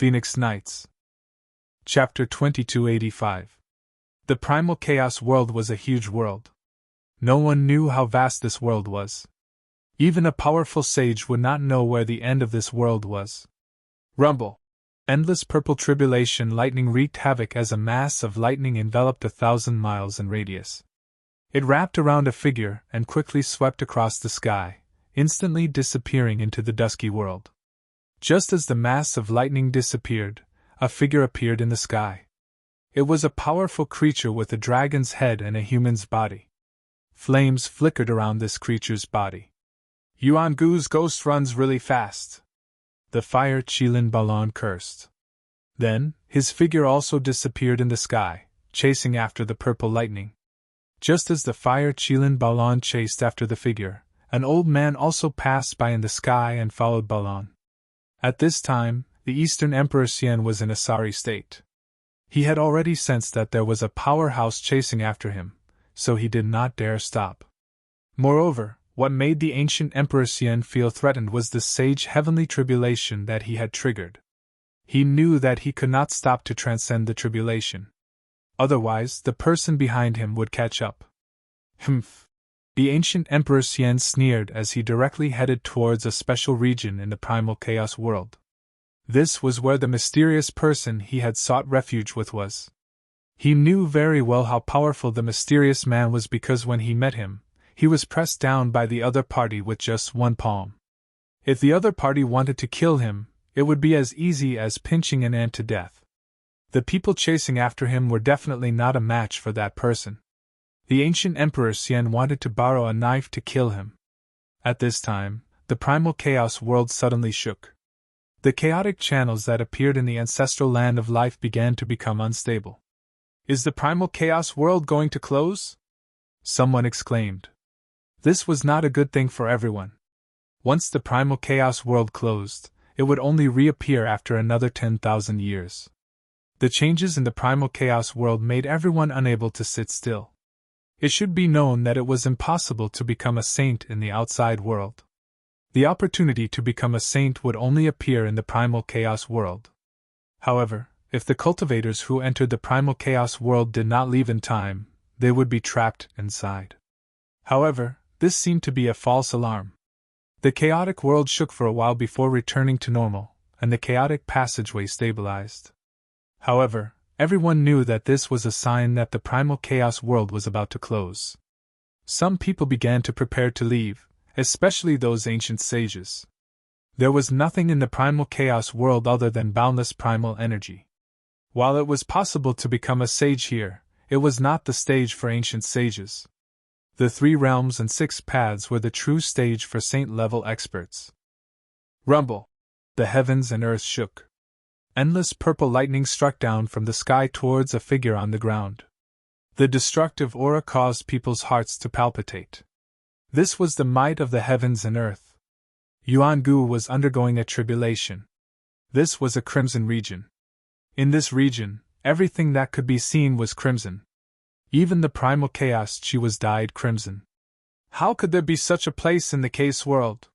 Phoenix Nights. Chapter 2285. The primal chaos world was a huge world. No one knew how vast this world was. Even a powerful sage would not know where the end of this world was. Rumble! Endless purple tribulation lightning wreaked havoc as a mass of lightning enveloped 1,000 miles in radius. It wrapped around a figure and quickly swept across the sky, instantly disappearing into the dusky world. Just as the mass of lightning disappeared, a figure appeared in the sky. It was a powerful creature with a dragon's head and a human's body. Flames flickered around this creature's body. Yuan Gu's ghost runs really fast. The fire Qilin Balon cursed. Then, his figure also disappeared in the sky, chasing after the purple lightning. Just as the fire Qilin Balon chased after the figure, an old man also passed by in the sky and followed Balon. At this time, the Eastern Emperor Xian was in a sorry state. He had already sensed that there was a powerhouse chasing after him, so he did not dare stop. Moreover, what made the ancient Emperor Xian feel threatened was the sage heavenly tribulation that he had triggered. He knew that he could not stop to transcend the tribulation. Otherwise, the person behind him would catch up. Humph! The ancient Emperor Xian sneered as he directly headed towards a special region in the primal chaos world. This was where the mysterious person he had sought refuge with was. He knew very well how powerful the mysterious man was because when he met him, he was pressed down by the other party with just one palm. If the other party wanted to kill him, it would be as easy as pinching an ant to death. The people chasing after him were definitely not a match for that person. The ancient Emperor Xian wanted to borrow a knife to kill him. At this time, the primal chaos world suddenly shook. The chaotic channels that appeared in the ancestral land of life began to become unstable. Is the primal chaos world going to close? Someone exclaimed. This was not a good thing for everyone. Once the primal chaos world closed, it would only reappear after another 10,000 years. The changes in the primal chaos world made everyone unable to sit still. It should be known that it was impossible to become a saint in the outside world. The opportunity to become a saint would only appear in the primal chaos world. However, if the cultivators who entered the primal chaos world did not leave in time, they would be trapped inside. However, this seemed to be a false alarm. The chaotic world shook for a while before returning to normal, and the chaotic passageway stabilized. However, everyone knew that this was a sign that the primal chaos world was about to close. Some people began to prepare to leave, especially those ancient sages. There was nothing in the primal chaos world other than boundless primal energy. While it was possible to become a sage here, it was not the stage for ancient sages. The 3 realms and 6 paths were the true stage for saint-level experts. Rumble! The heavens and earth shook. Endless purple lightning struck down from the sky towards a figure on the ground. The destructive aura caused people's hearts to palpitate. This was the might of the heavens and earth. Yuan Gu was undergoing a tribulation. This was a crimson region. In this region, everything that could be seen was crimson. Even the primal chaos Qi was dyed crimson. How could there be such a place in the case world?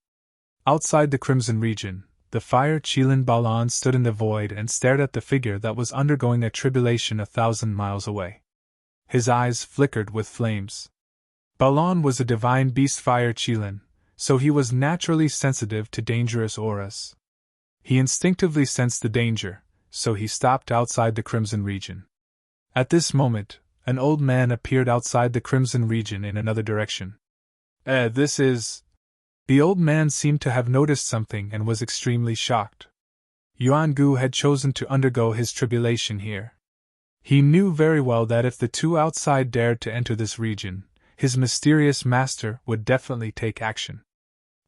Outside the crimson region, the fire Qilin Balon stood in the void and stared at the figure that was undergoing a tribulation 1,000 miles away. His eyes flickered with flames. Balon was a divine beast fire Qilin, so he was naturally sensitive to dangerous auras. He instinctively sensed the danger, so he stopped outside the crimson region. At this moment, an old man appeared outside the crimson region in another direction. This is... The old man seemed to have noticed something and was extremely shocked. Yuan Gu had chosen to undergo his tribulation here. He knew very well that if the 2 outside dared to enter this region, his mysterious master would definitely take action.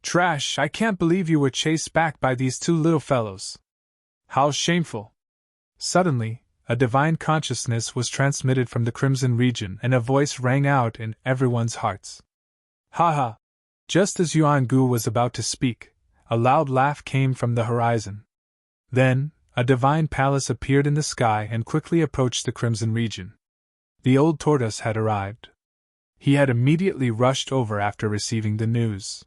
Trash! I can't believe you were chased back by these 2 little fellows. How shameful! Suddenly, a divine consciousness was transmitted from the crimson region and a voice rang out in everyone's hearts. Ha ha! Just as Yuan Gu was about to speak, a loud laugh came from the horizon. Then, a divine palace appeared in the sky and quickly approached the crimson region. The old tortoise had arrived. He had immediately rushed over after receiving the news.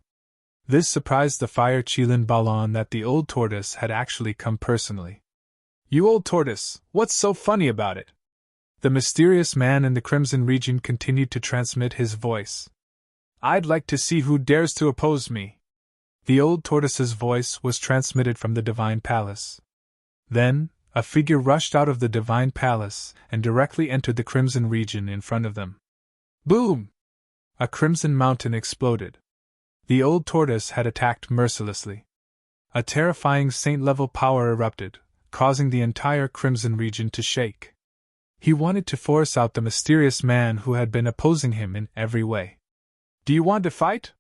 This surprised the fire Qilin Balon that the old tortoise had actually come personally. You old tortoise, what's so funny about it? The mysterious man in the crimson region continued to transmit his voice. I'd like to see who dares to oppose me. The old tortoise's voice was transmitted from the divine palace. Then, a figure rushed out of the divine palace and directly entered the crimson region in front of them. Boom! A crimson mountain exploded. The old tortoise had attacked mercilessly. A terrifying saint-level power erupted, causing the entire crimson region to shake. He wanted to force out the mysterious man who had been opposing him in every way. Do you want to fight?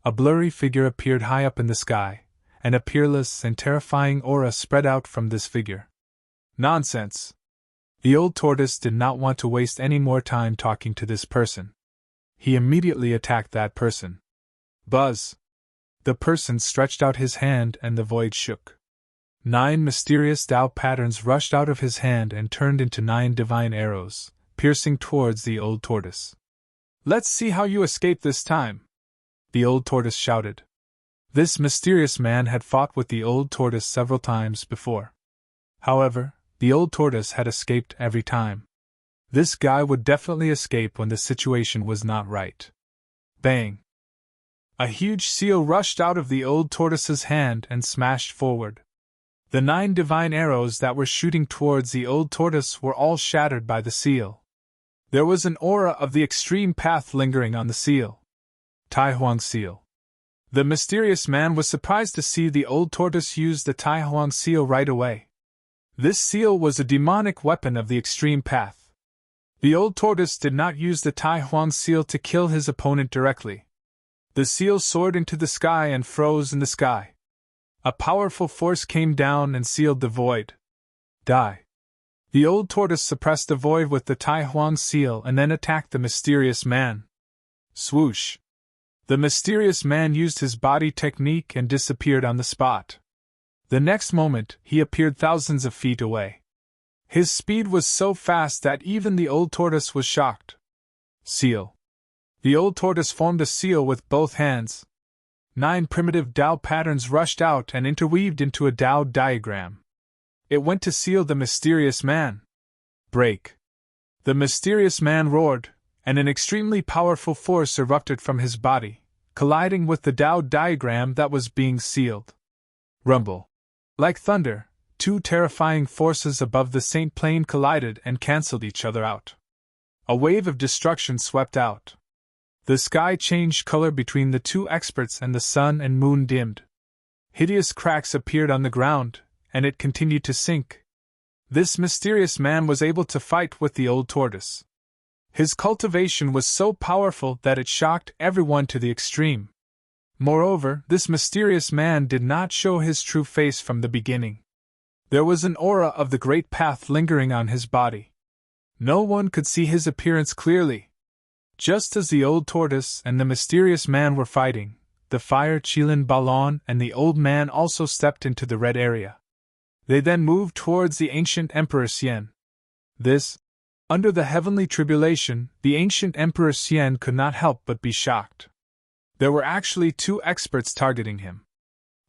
A blurry figure appeared high up in the sky, and a peerless and terrifying aura spread out from this figure. Nonsense! The old tortoise did not want to waste any more time talking to this person. He immediately attacked that person. Buzz! The person stretched out his hand and the void shook. 9 mysterious Tao patterns rushed out of his hand and turned into 9 divine arrows, piercing towards the old tortoise. Let's see how you escape this time! The old tortoise shouted. This mysterious man had fought with the old tortoise several times before. However, the old tortoise had escaped every time. This guy would definitely escape when the situation was not right. Bang! A huge seal rushed out of the old tortoise's hand and smashed forward. The 9 divine arrows that were shooting towards the old tortoise were all shattered by the seal. There was an aura of the extreme path lingering on the seal. Tai Huang seal. The mysterious man was surprised to see the old tortoise use the Tai Huang seal right away. This seal was a demonic weapon of the extreme path. The old tortoise did not use the Tai Huang seal to kill his opponent directly. The seal soared into the sky and froze in the sky. A powerful force came down and sealed the void. Die. The old tortoise suppressed the void with the Tai Huang seal and then attacked the mysterious man. Swoosh. The mysterious man used his body technique and disappeared on the spot. The next moment, he appeared thousands of feet away. His speed was so fast that even the old tortoise was shocked. Seal. The old tortoise formed a seal with both hands. 9 primitive Tao patterns rushed out and interweaved into a Tao diagram. It went to seal the mysterious man. Break. The mysterious man roared, and an extremely powerful force erupted from his body, colliding with the Tao diagram that was being sealed. Rumble. Like thunder, 2 terrifying forces above the Saint Plane collided and cancelled each other out. A wave of destruction swept out. The sky changed color between the 2 experts and the sun and moon dimmed. Hideous cracks appeared on the ground, and it continued to sink. This mysterious man was able to fight with the old tortoise. His cultivation was so powerful that it shocked everyone to the extreme. Moreover, this mysterious man did not show his true face from the beginning. There was an aura of the great path lingering on his body. No one could see his appearance clearly. Just as the old tortoise and the mysterious man were fighting, the fire Qilin Balon and the old man also stepped into the red area. They then moved towards the ancient Emperor Xian. Under the heavenly tribulation, the ancient Emperor Xian could not help but be shocked. There were actually 2 experts targeting him.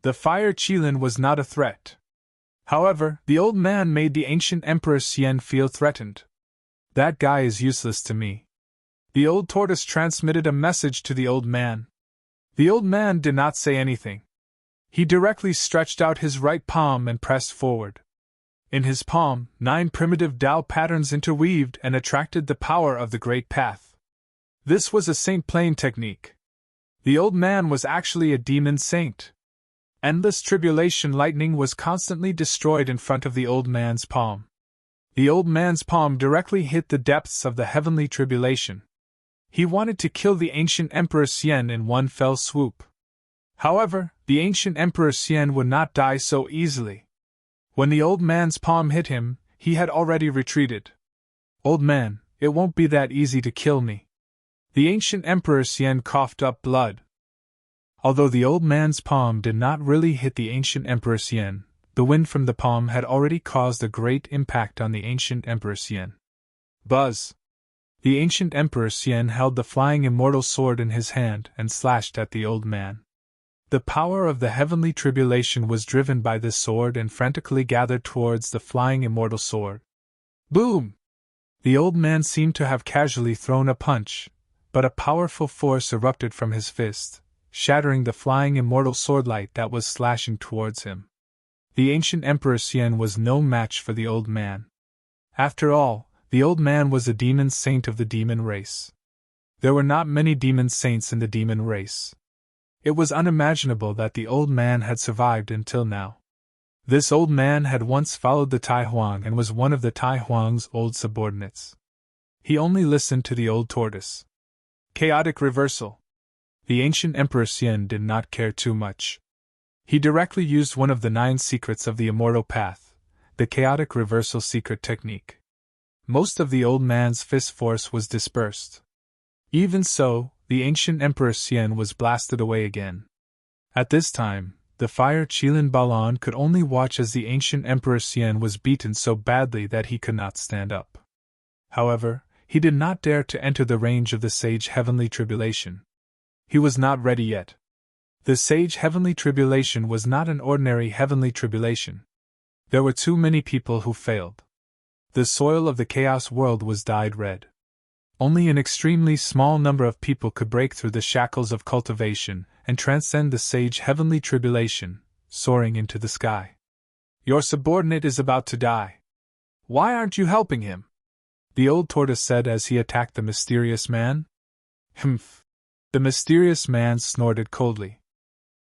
The fire Qilin was not a threat. However, the old man made the ancient Emperor Xian feel threatened. That guy is useless to me. The old tortoise transmitted a message to the old man. The old man did not say anything. He directly stretched out his right palm and pressed forward. In his palm, 9 primitive Tao patterns interweaved and attracted the power of the Great Path. This was a Saint Plane technique. The old man was actually a demon saint. Endless tribulation lightning was constantly destroyed in front of the old man's palm. The old man's palm directly hit the depths of the heavenly tribulation. He wanted to kill the ancient Emperor Xian in one fell swoop. However, the ancient Emperor Xian would not die so easily. When the old man's palm hit him, he had already retreated. Old man, it won't be that easy to kill me. The ancient Emperor Xian coughed up blood. Although the old man's palm did not really hit the ancient Emperor Xian, the wind from the palm had already caused a great impact on the ancient Emperor Xian. Buzz! The ancient Emperor Xian held the flying immortal sword in his hand and slashed at the old man. The power of the heavenly tribulation was driven by this sword and frantically gathered towards the flying immortal sword. Boom! The old man seemed to have casually thrown a punch, but a powerful force erupted from his fist, shattering the flying immortal swordlight that was slashing towards him. The ancient Emperor Xian was no match for the old man. After all, the old man was a demon saint of the demon race. There were not many demon saints in the demon race. It was unimaginable that the old man had survived until now. This old man had once followed the Tai Huang and was one of the Tai Huang's old subordinates. He only listened to the old tortoise. Chaotic reversal. The ancient Emperor Xian did not care too much. He directly used one of the 9 secrets of the immortal path, the chaotic reversal secret technique. Most of the old man's fist force was dispersed. Even so, the ancient Emperor Xian was blasted away again. At this time, the fire Qilin Balan could only watch as the ancient Emperor Xian was beaten so badly that he could not stand up. However, he did not dare to enter the range of the sage heavenly tribulation. He was not ready yet. The sage heavenly tribulation was not an ordinary heavenly tribulation. There were too many people who failed. The soil of the chaos world was dyed red. Only an extremely small number of people could break through the shackles of cultivation and transcend the sage heavenly tribulation, soaring into the sky. Your subordinate is about to die. Why aren't you helping him? The old tortoise said as he attacked the mysterious man. Humph. The mysterious man snorted coldly.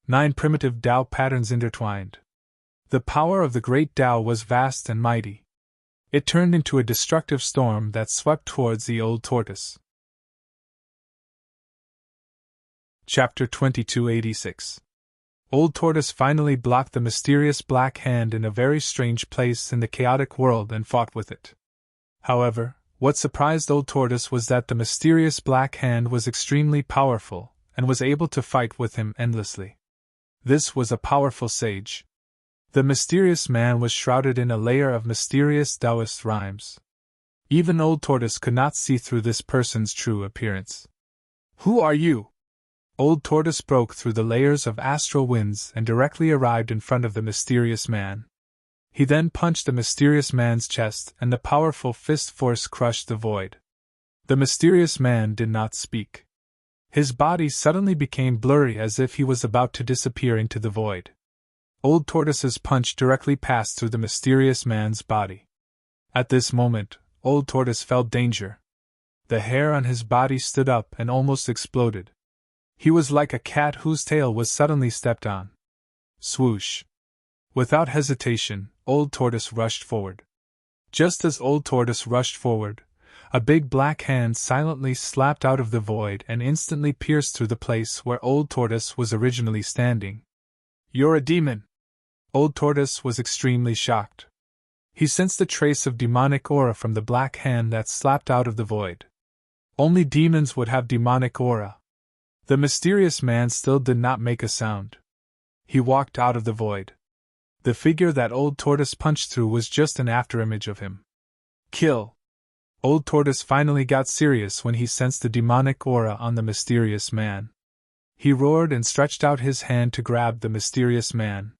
9 primitive Tao patterns intertwined. The power of the great Tao was vast and mighty. It turned into a destructive storm that swept towards the old tortoise. Chapter 2286. Old Tortoise finally blocked the mysterious black hand in a very strange place in the chaotic world and fought with it. However, what surprised Old Tortoise was that the mysterious black hand was extremely powerful and was able to fight with him endlessly. This was a powerful sage. The mysterious man was shrouded in a layer of mysterious Taoist rhymes. Even Old Tortoise could not see through this person's true appearance. Who are you? Old Tortoise broke through the layers of astral winds and directly arrived in front of the mysterious man. He then punched the mysterious man's chest and the powerful fist force crushed the void. The mysterious man did not speak. His body suddenly became blurry as if he was about to disappear into the void. Old Tortoise's punch directly passed through the mysterious man's body. At this moment, Old Tortoise felt danger. The hair on his body stood up and almost exploded. He was like a cat whose tail was suddenly stepped on. Swoosh! Without hesitation, Old Tortoise rushed forward. Just as Old Tortoise rushed forward, a big black hand silently slapped out of the void and instantly pierced through the place where Old Tortoise was originally standing. You're a demon! Old Tortoise was extremely shocked. He sensed a trace of demonic aura from the black hand that slapped out of the void. Only demons would have demonic aura. The mysterious man still did not make a sound. He walked out of the void. The figure that Old Tortoise punched through was just an afterimage of him. Kill! Old Tortoise finally got serious when he sensed the demonic aura on the mysterious man. He roared and stretched out his hand to grab the mysterious man.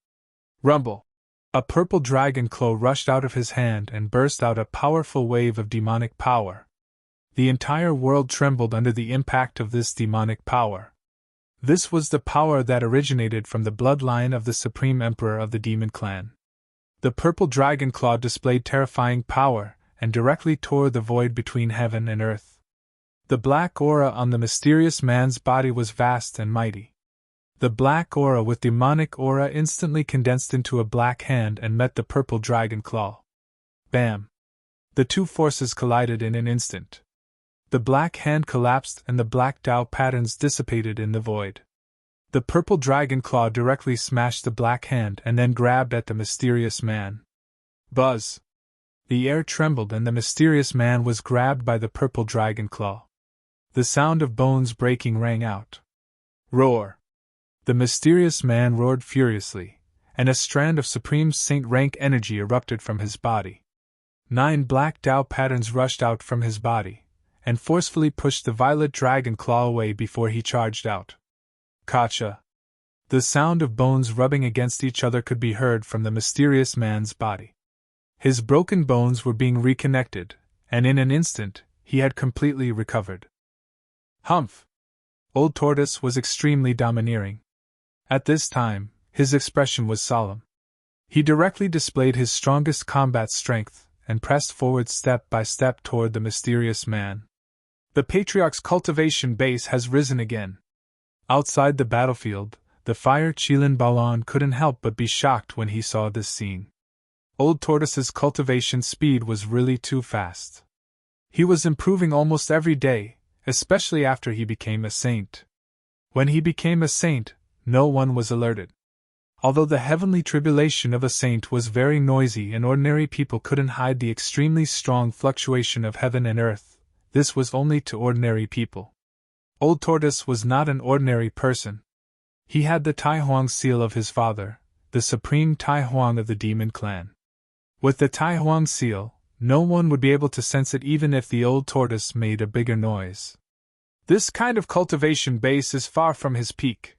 Rumble! A purple dragon claw rushed out of his hand and burst out a powerful wave of demonic power. The entire world trembled under the impact of this demonic power. This was the power that originated from the bloodline of the Supreme Emperor of the Demon Clan. The purple dragon claw displayed terrifying power and directly tore the void between heaven and earth. The black aura on the mysterious man's body was vast and mighty. The black aura with demonic aura instantly condensed into a black hand and met the purple dragon claw. Bam! The two forces collided in an instant. The black hand collapsed and the black Tao patterns dissipated in the void. The purple dragon claw directly smashed the black hand and then grabbed at the mysterious man. Buzz! The air trembled and the mysterious man was grabbed by the purple dragon claw. The sound of bones breaking rang out. Roar! The mysterious man roared furiously, and a strand of Supreme Saint rank energy erupted from his body. 9 black Tao patterns rushed out from his body, and forcefully pushed the violet dragon claw away before he charged out. Kacha! The sound of bones rubbing against each other could be heard from the mysterious man's body. His broken bones were being reconnected, and in an instant, he had completely recovered. Humph! Old Tortoise was extremely domineering. At this time, his expression was solemn. He directly displayed his strongest combat strength, and pressed forward step by step toward the mysterious man. The Patriarch's cultivation base has risen again. Outside the battlefield, the fire Qilin Balan couldn't help but be shocked when he saw this scene. Old Tortoise's cultivation speed was really too fast. He was improving almost every day, especially after he became a saint. When he became a saint, no one was alerted. Although the heavenly tribulation of a saint was very noisy and ordinary people couldn't hide the extremely strong fluctuation of heaven and earth, this was only to ordinary people. Old Tortoise was not an ordinary person. He had the Tai Huang seal of his father, the supreme Tai Huang of the demon clan. With the Tai Huang seal, no one would be able to sense it even if the old tortoise made a bigger noise. This kind of cultivation base is far from his peak.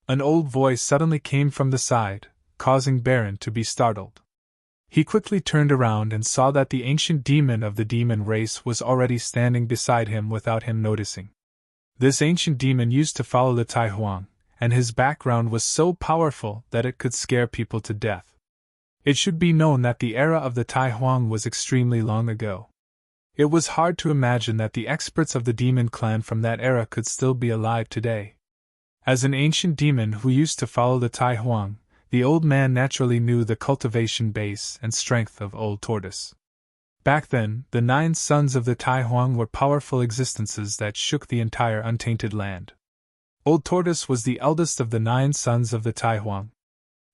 An old voice suddenly came from the side, causing Baron to be startled. He quickly turned around and saw that the ancient demon of the demon race was already standing beside him without him noticing. This ancient demon used to follow the Tai Huang, and his background was so powerful that it could scare people to death. It should be known that the era of the Tai Huang was extremely long ago. It was hard to imagine that the experts of the demon clan from that era could still be alive today. As an ancient demon who used to follow the Tai Huang, the old man naturally knew the cultivation base and strength of Old Tortoise. Back then, the 9 sons of the Tai Huang were powerful existences that shook the entire untainted land. Old Tortoise was the eldest of the 9 sons of the Tai Huang.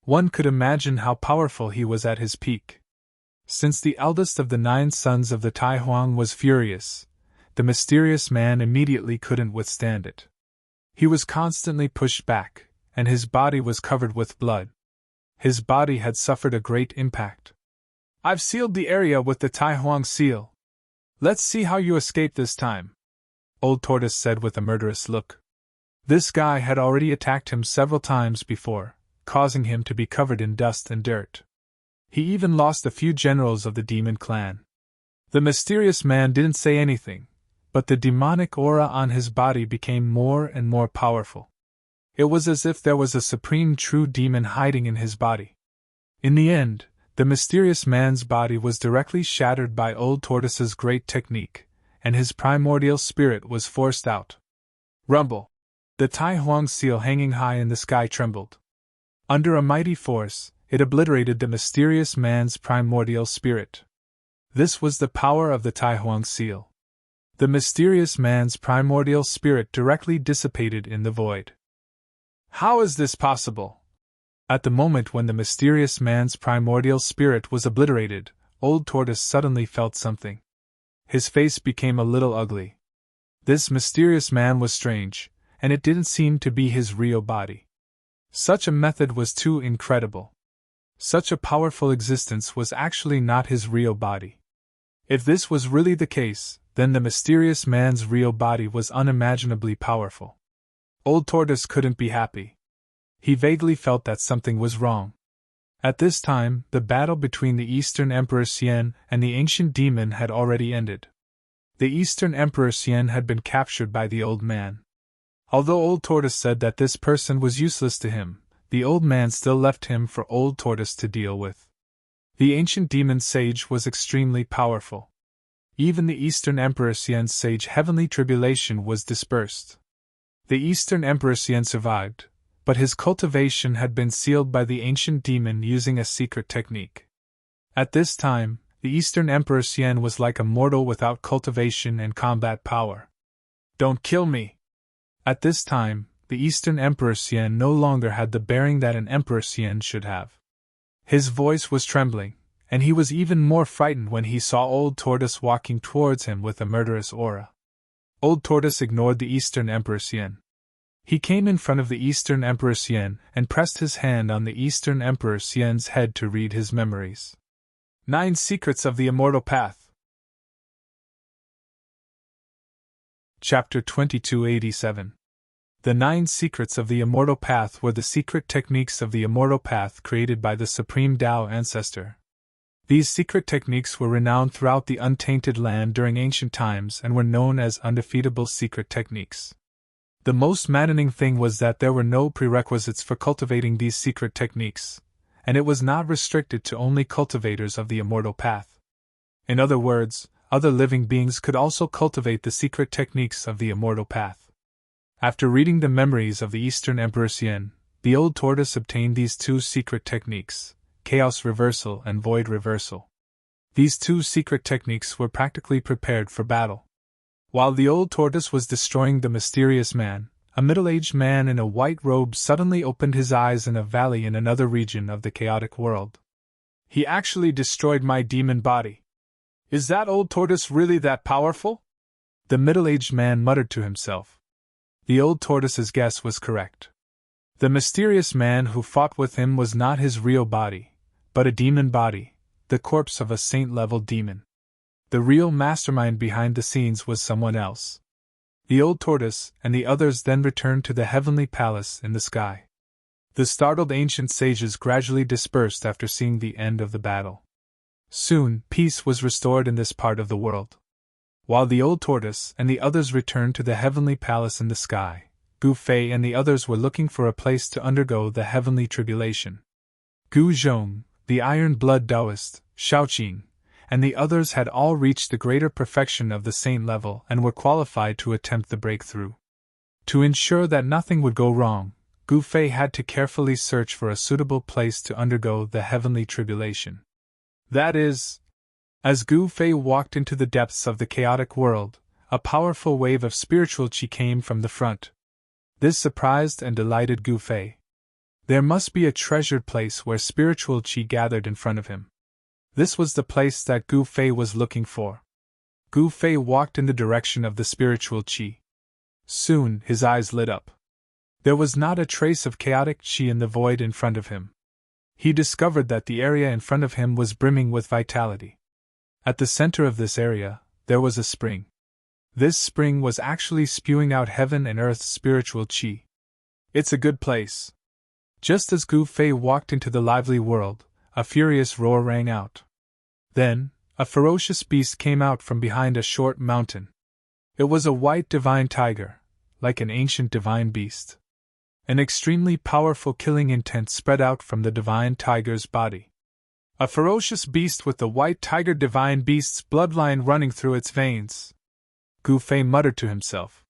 One could imagine how powerful he was at his peak. Since the eldest of the 9 sons of the Tai Huang was furious, the mysterious man immediately couldn't withstand it. He was constantly pushed back, and his body was covered with blood. His body had suffered a great impact. "I've sealed the area with the Tai Huang seal. Let's see how you escape this time," Old Tortoise said with a murderous look. This guy had already attacked him several times before, causing him to be covered in dust and dirt. He even lost a few generals of the demon clan. The mysterious man didn't say anything, but the demonic aura on his body became more and more powerful. It was as if there was a supreme true demon hiding in his body. In the end, the mysterious man's body was directly shattered by Old Tortoise's great technique, and his primordial spirit was forced out. Rumble! The Tai Huang seal hanging high in the sky trembled. Under a mighty force, it obliterated the mysterious man's primordial spirit. This was the power of the Tai Huang seal. The mysterious man's primordial spirit directly dissipated in the void. How is this possible? At the moment when the mysterious man's primordial spirit was obliterated, Old Tortoise suddenly felt something. His face became a little ugly. This mysterious man was strange, and it didn't seem to be his real body. Such a method was too incredible. Such a powerful existence was actually not his real body. If this was really the case, then the mysterious man's real body was unimaginably powerful. Old Tortoise couldn't be happy. He vaguely felt that something was wrong. At this time, the battle between the Eastern Emperor Xian and the ancient demon had already ended. The Eastern Emperor Xian had been captured by the old man. Although Old Tortoise said that this person was useless to him, the old man still left him for Old Tortoise to deal with. The ancient demon sage was extremely powerful. Even the Eastern Emperor Xian's sage heavenly tribulation was dispersed. The Eastern Emperor Xian survived, but his cultivation had been sealed by the ancient demon using a secret technique. At this time, the Eastern Emperor Xian was like a mortal without cultivation and combat power. "Don't kill me!" At this time, the Eastern Emperor Xian no longer had the bearing that an Emperor Xian should have. His voice was trembling, and he was even more frightened when he saw Old Tortoise walking towards him with a murderous aura. Old Tortoise ignored the Eastern Emperor Xian. He came in front of the Eastern Emperor Xian and pressed his hand on the Eastern Emperor Xian's head to read his memories. 9 Secrets of the Immortal Path. Chapter 2287. The 9 secrets of the Immortal Path were the secret techniques of the Immortal Path created by the Supreme Tao Ancestor. These secret techniques were renowned throughout the untainted land during ancient times and were known as undefeatable secret techniques. The most maddening thing was that there were no prerequisites for cultivating these secret techniques, and it was not restricted to only cultivators of the Immortal Path. In other words, other living beings could also cultivate the secret techniques of the Immortal Path. After reading the memories of the Eastern Emperor Xian, the old tortoise obtained these 2 secret techniques, Chaos Reversal and Void Reversal. These 2 secret techniques were practically prepared for battle. While the old tortoise was destroying the mysterious man, a middle-aged man in a white robe suddenly opened his eyes in a valley in another region of the chaotic world. He actually destroyed my demon body. Is that old tortoise really that powerful? The middle-aged man muttered to himself. The old tortoise's guess was correct. The mysterious man who fought with him was not his real body, but a demon body, the corpse of a saint-level demon. The real mastermind behind the scenes was someone else. The old tortoise and the others then returned to the heavenly palace in the sky. The startled ancient sages gradually dispersed after seeing the end of the battle. Soon, peace was restored in this part of the world. While the old tortoise and the others returned to the heavenly palace in the sky, Gu Fei and the others were looking for a place to undergo the heavenly tribulation. Gu Zhong, the iron-blood Taoist, Shaoqing, and the others had all reached the greater perfection of the saint level and were qualified to attempt the breakthrough. To ensure that nothing would go wrong, Gu Fei had to carefully search for a suitable place to undergo the heavenly tribulation. That is, as Gu Fei walked into the depths of the chaotic world, a powerful wave of spiritual qi came from the front. This surprised and delighted Gu Fei. There must be a treasured place where spiritual qi gathered in front of him. This was the place that Gu Fei was looking for. Gu Fei walked in the direction of the spiritual qi. Soon, his eyes lit up. There was not a trace of chaotic qi in the void in front of him. He discovered that the area in front of him was brimming with vitality. At the center of this area, there was a spring. This spring was actually spewing out heaven and earth's spiritual qi. It's a good place. Just as Gu Fei walked into the lively world, a furious roar rang out. Then, a ferocious beast came out from behind a short mountain. It was a white divine tiger, like an ancient divine beast. An extremely powerful killing intent spread out from the divine tiger's body. A ferocious beast with the white tiger divine beast's bloodline running through its veins. Gu Fei muttered to himself.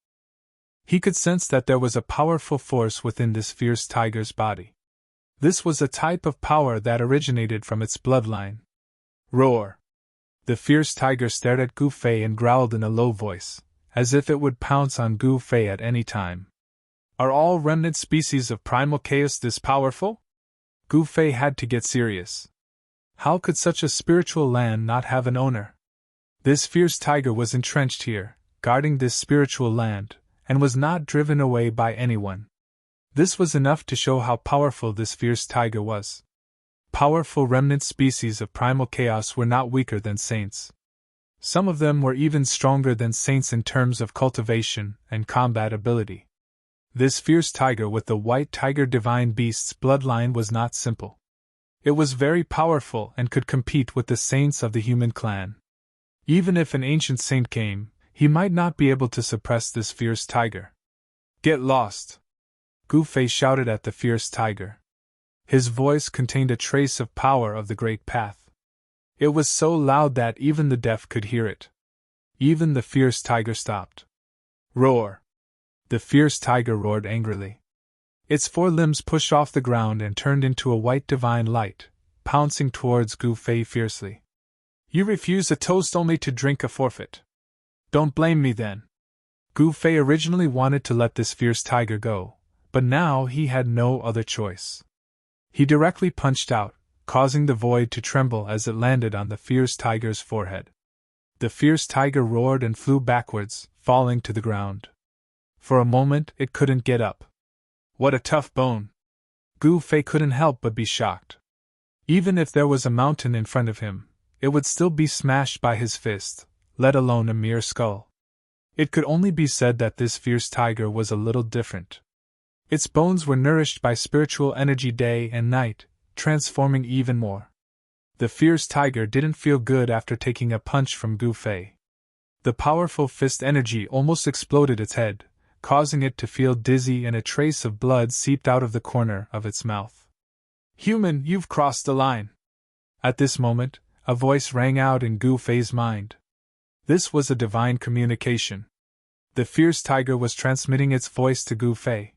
He could sense that there was a powerful force within this fierce tiger's body. This was a type of power that originated from its bloodline. Roar! The fierce tiger stared at Gu Fei and growled in a low voice, as if it would pounce on Gu Fei at any time. Are all remnant species of primal chaos this powerful? Gu Fei had to get serious. How could such a spiritual land not have an owner? This fierce tiger was entrenched here, guarding this spiritual land, and was not driven away by anyone. This was enough to show how powerful this fierce tiger was. Powerful remnant species of primal chaos were not weaker than saints. Some of them were even stronger than saints in terms of cultivation and combat ability. This fierce tiger with the white tiger divine beast's bloodline was not simple. It was very powerful and could compete with the saints of the human clan. Even if an ancient saint came, he might not be able to suppress this fierce tiger. Get lost! Gu Fei shouted at the fierce tiger. His voice contained a trace of power of the Great Path. It was so loud that even the deaf could hear it. Even the fierce tiger stopped. Roar! The fierce tiger roared angrily. Its 4 limbs pushed off the ground and turned into a white divine light, pouncing towards Gu Fei fiercely. You refuse a toast only to drink a forfeit. Don't blame me then. Gu Fei originally wanted to let this fierce tiger go, but now he had no other choice. He directly punched out, causing the void to tremble as it landed on the fierce tiger's forehead. The fierce tiger roared and flew backwards, falling to the ground. For a moment it couldn't get up. What a tough bone! Gu Fei couldn't help but be shocked. Even if there was a mountain in front of him, it would still be smashed by his fist, let alone a mere skull. It could only be said that this fierce tiger was a little different. Its bones were nourished by spiritual energy day and night, transforming even more. The fierce tiger didn't feel good after taking a punch from Gu Fei. The powerful fist energy almost exploded its head, causing it to feel dizzy, and a trace of blood seeped out of the corner of its mouth. "Human, you've crossed the line." At this moment, a voice rang out in Gu Fei's mind. This was a divine communication. The fierce tiger was transmitting its voice to Gu Fei.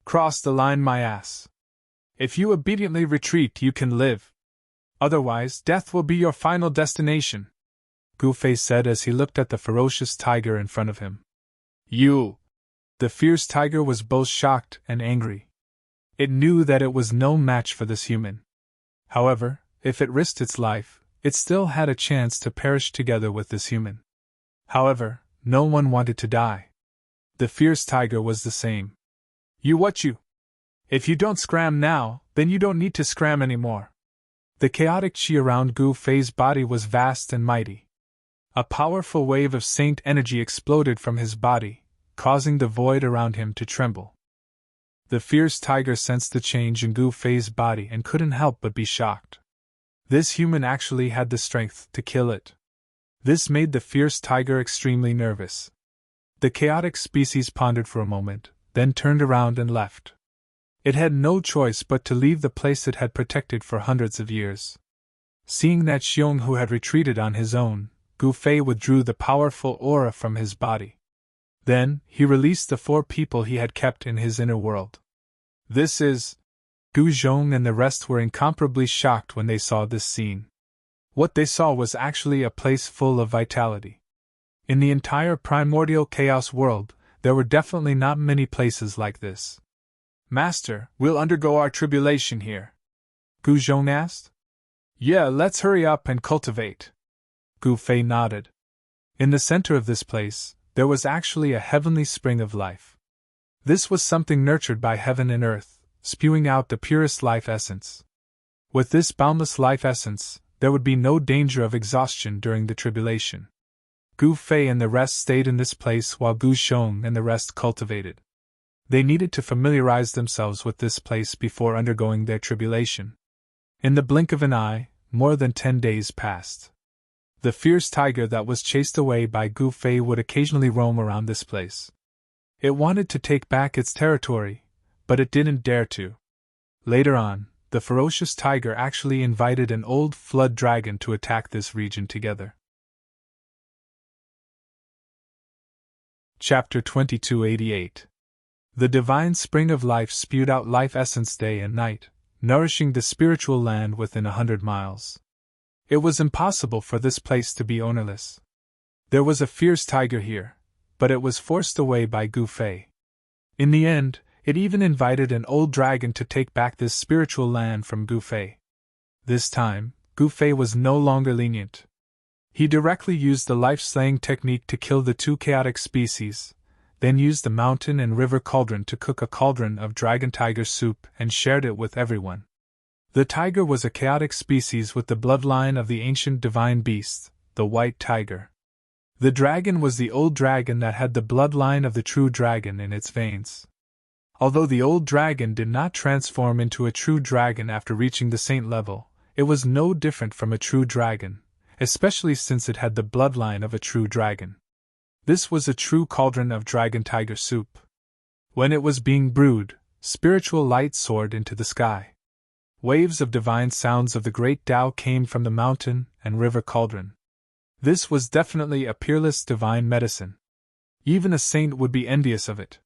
"Cross the line, my ass. If you obediently retreat, you can live. Otherwise, death will be your final destination," Gu Fei said as he looked at the ferocious tiger in front of him. "You!" The fierce tiger was both shocked and angry. It knew that it was no match for this human. However, if it risked its life, it still had a chance to perish together with this human. However, no one wanted to die. The fierce tiger was the same. "You what you? If you don't scram now, then you don't need to scram anymore." The chaotic chi around Gu Fei's body was vast and mighty. A powerful wave of saint energy exploded from his body, causing the void around him to tremble. The fierce tiger sensed the change in Gu Fei's body and couldn't help but be shocked. This human actually had the strength to kill it. This made the fierce tiger extremely nervous. The chaotic species pondered for a moment, then turned around and left. It had no choice but to leave the place it had protected for hundreds of years. Seeing that Xiong Hu had retreated on his own, Gu Fei withdrew the powerful aura from his body. Then, he released the 4 people he had kept in his inner world. "This is..." Gu Zhong and the rest were incomparably shocked when they saw this scene. What they saw was actually a place full of vitality. In the entire primordial chaos world, there were definitely not many places like this. "Master, we'll undergo our tribulation here," Gu Zhong asked. "Yeah, let's hurry up and cultivate." Gu Fei nodded. In the center of this place, there was actually a heavenly spring of life. This was something nurtured by heaven and earth, spewing out the purest life essence. With this boundless life essence, there would be no danger of exhaustion during the tribulation. Gu Fei and the rest stayed in this place while Gu Zhong and the rest cultivated. They needed to familiarize themselves with this place before undergoing their tribulation. In the blink of an eye, more than 10 days passed. The fierce tiger that was chased away by Gu Fei would occasionally roam around this place. It wanted to take back its territory, but it didn't dare to. Later on, the ferocious tiger actually invited an old flood dragon to attack this region together. Chapter 2288. The divine spring of life spewed out life essence day and night, nourishing the spiritual land within 100 miles. It was impossible for this place to be ownerless. There was a fierce tiger here, but it was forced away by Gu Fei. In the end, it even invited an old dragon to take back this spiritual land from Gu Fei. This time, Gu Fei was no longer lenient. He directly used the life-slaying technique to kill the 2 chaotic species, then used the mountain and river cauldron to cook a cauldron of dragon-tiger soup and shared it with everyone. The tiger was a chaotic species with the bloodline of the ancient divine beast, the white tiger. The dragon was the old dragon that had the bloodline of the true dragon in its veins. Although the old dragon did not transform into a true dragon after reaching the saint level, it was no different from a true dragon, especially since it had the bloodline of a true dragon. This was a true cauldron of dragon-tiger soup. When it was being brewed, spiritual light soared into the sky. Waves of divine sounds of the great Tao came from the mountain and river cauldron. This was definitely a peerless divine medicine. Even a saint would be envious of it.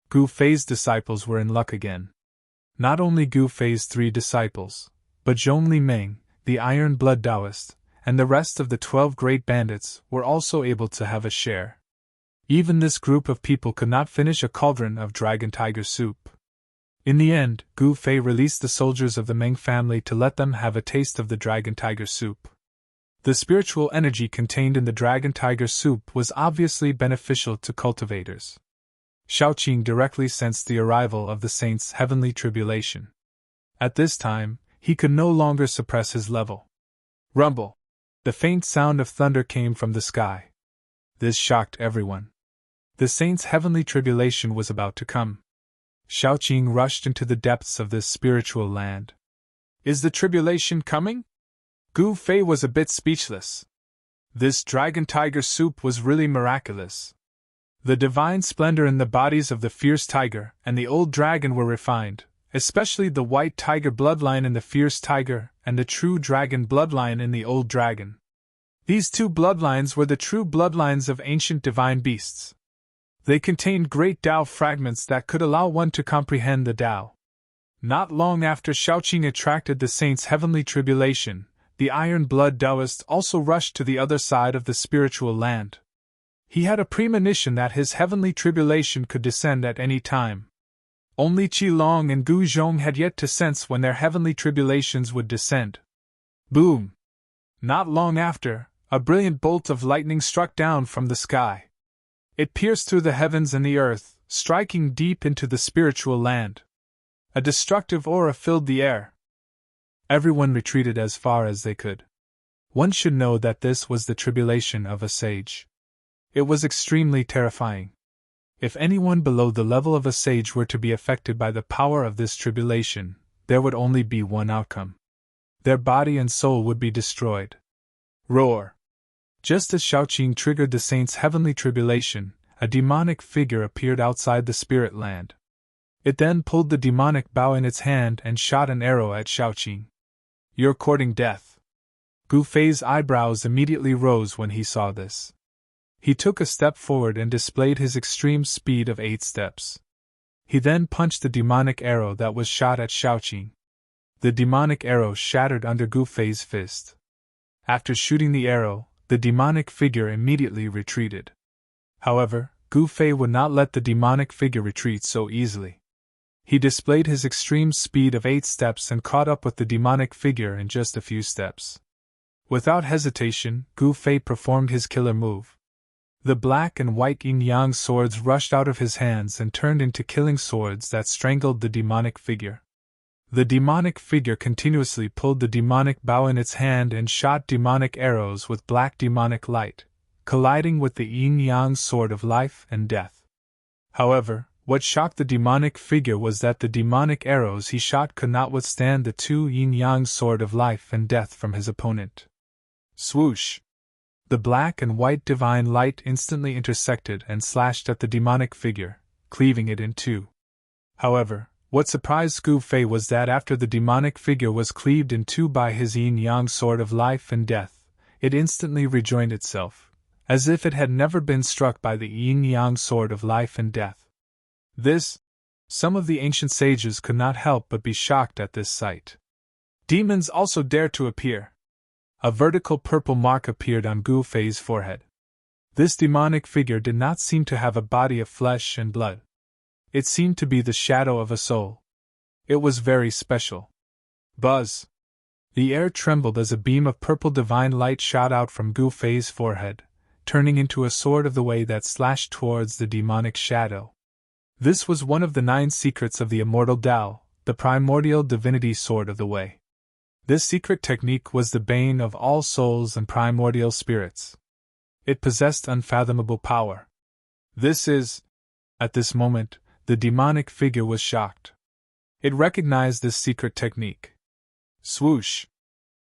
Gu Fei's disciples were in luck again. Not only Gu Fei's 3 disciples, but Zhong Li Meng, the Iron Blood Taoist, and the rest of the 12 great bandits were also able to have a share. Even this group of people could not finish a cauldron of dragon-tiger soup. In the end, Gu Fei released the soldiers of the Meng family to let them have a taste of the dragon-tiger soup. The spiritual energy contained in the dragon-tiger soup was obviously beneficial to cultivators. Shaoqing directly sensed the arrival of the saint's heavenly tribulation. At this time, he could no longer suppress his level. Rumble! The faint sound of thunder came from the sky. This shocked everyone. The saint's heavenly tribulation was about to come. Shaoqing rushed into the depths of this spiritual land. Is the tribulation coming? Gu Fei was a bit speechless. This dragon tiger soup was really miraculous. The divine splendor in the bodies of the fierce tiger and the old dragon were refined, especially the white tiger bloodline in the fierce tiger and the true dragon bloodline in the old dragon. These two bloodlines were the true bloodlines of ancient divine beasts. They contained great Tao fragments that could allow one to comprehend the Tao. Not long after Shaoqing attracted the saint's heavenly tribulation, the iron blood Taoist also rushed to the other side of the spiritual land. He had a premonition that his heavenly tribulation could descend at any time. Only Qi Long and Gu Zhong had yet to sense when their heavenly tribulations would descend. Boom! Not long after, a brilliant bolt of lightning struck down from the sky. It pierced through the heavens and the earth, striking deep into the spiritual land. A destructive aura filled the air. Everyone retreated as far as they could. One should know that this was the tribulation of a sage. It was extremely terrifying. If anyone below the level of a sage were to be affected by the power of this tribulation, there would only be one outcome. Their body and soul would be destroyed. Roar! Just as Shaoqing triggered the saint's heavenly tribulation, a demonic figure appeared outside the spirit land. It then pulled the demonic bow in its hand and shot an arrow at Shaoqing. You're courting death. Gu Fei's eyebrows immediately rose when he saw this. He took a step forward and displayed his extreme speed of 8 steps. He then punched the demonic arrow that was shot at Shaoqing. The demonic arrow shattered under Gu Fei's fist. After shooting the arrow, the demonic figure immediately retreated. However, Gu Fei would not let the demonic figure retreat so easily. He displayed his extreme speed of 8 steps and caught up with the demonic figure in just a few steps. Without hesitation, Gu Fei performed his killer move. The black and white yin-yang swords rushed out of his hands and turned into killing swords that strangled the demonic figure. The demonic figure continuously pulled the demonic bow in its hand and shot demonic arrows with black demonic light, colliding with the yin-yang sword of life and death. However, what shocked the demonic figure was that the demonic arrows he shot could not withstand the 2 yin-yang sword of life and death from his opponent. Swoosh! The black and white divine light instantly intersected and slashed at the demonic figure, cleaving it in two. However, what surprised Gu Fei was that after the demonic figure was cleaved in two by his yin-yang sword of life and death, it instantly rejoined itself, as if it had never been struck by the yin-yang sword of life and death. Some of the ancient sages could not help but be shocked at this sight. Demons also dared to appear. A vertical purple mark appeared on Gu Fei's forehead. This demonic figure did not seem to have a body of flesh and blood. It seemed to be the shadow of a soul. It was very special. Buzz! The air trembled as a beam of purple divine light shot out from Gu Fei's forehead, turning into a sword of the way that slashed towards the demonic shadow. This was one of the 9 secrets of the immortal Tao, the primordial divinity sword of the way. This secret technique was the bane of all souls and primordial spirits. It possessed unfathomable power. At this moment, the demonic figure was shocked. It recognized this secret technique. Swoosh!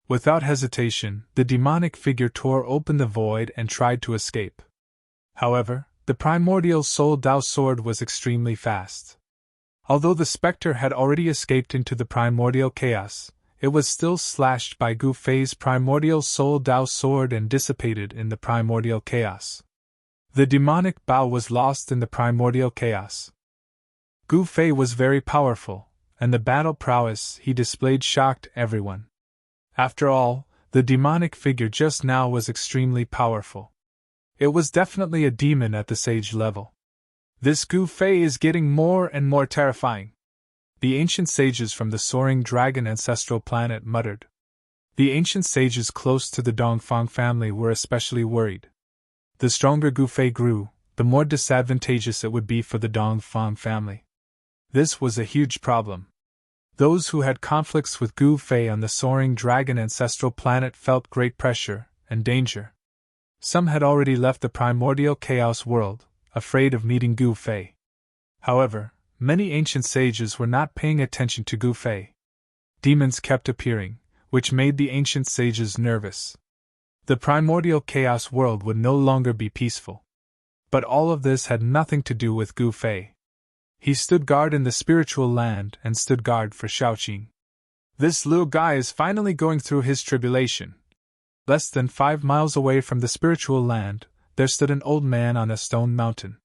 Without hesitation, the demonic figure tore open the void and tried to escape. However, the primordial soul Tao sword was extremely fast. Although the specter had already escaped into the primordial chaos, it was still slashed by Gu Fei's primordial soul Tao sword and dissipated in the primordial chaos. The demonic bow was lost in the primordial chaos. Gu Fei was very powerful, and the battle prowess he displayed shocked everyone. After all, the demonic figure just now was extremely powerful. It was definitely a demon at the sage level. This Gu Fei is getting more and more terrifying. The ancient sages from the soaring dragon ancestral planet muttered. The ancient sages close to the Dongfang family were especially worried. The stronger Gu Fei grew, the more disadvantageous it would be for the Dongfang family. This was a huge problem. Those who had conflicts with Gu Fei on the soaring dragon ancestral planet felt great pressure and danger. Some had already left the primordial chaos world, afraid of meeting Gu Fei. However, many ancient sages were not paying attention to Gu Fei. Demons kept appearing, which made the ancient sages nervous. The primordial chaos world would no longer be peaceful. But all of this had nothing to do with Gu Fei. He stood guard in the spiritual land and stood guard for Shaoqing. This little guy is finally going through his tribulation. Less than 5 miles away from the spiritual land, there stood an old man on a stone mountain.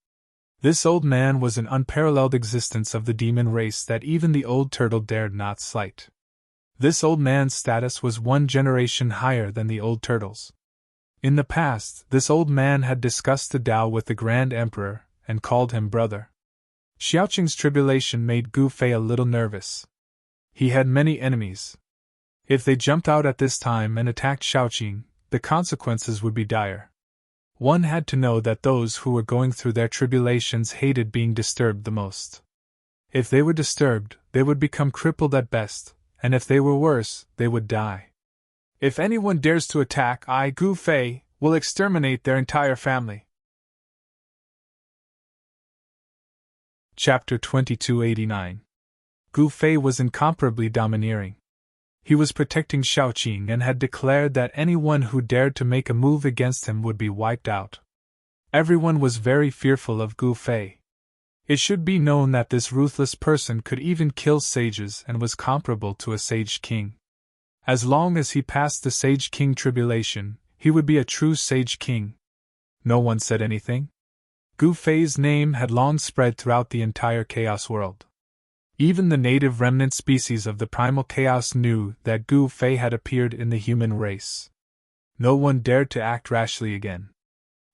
This old man was an unparalleled existence of the demon race that even the old turtle dared not slight. This old man's status was 1 generation higher than the old turtle's. In the past, this old man had discussed the Tao with the Grand Emperor, and called him brother. Xiaoqing's tribulation made Gu Fei a little nervous. He had many enemies. If they jumped out at this time and attacked Shaoqing, the consequences would be dire. One had to know that those who were going through their tribulations hated being disturbed the most. If they were disturbed, they would become crippled at best, and if they were worse, they would die. If anyone dares to attack, I, Gu Fei, will exterminate their entire family. Chapter 2289. Gu Fei was incomparably domineering. He was protecting Shaoqing and had declared that anyone who dared to make a move against him would be wiped out. Everyone was very fearful of Gu Fei. It should be known that this ruthless person could even kill sages and was comparable to a sage king. As long as he passed the sage king tribulation, he would be a true sage king. No one said anything. Gu Fei's name had long spread throughout the entire chaos world. Even the native remnant species of the primal chaos knew that Gu Fei had appeared in the human race. No one dared to act rashly again.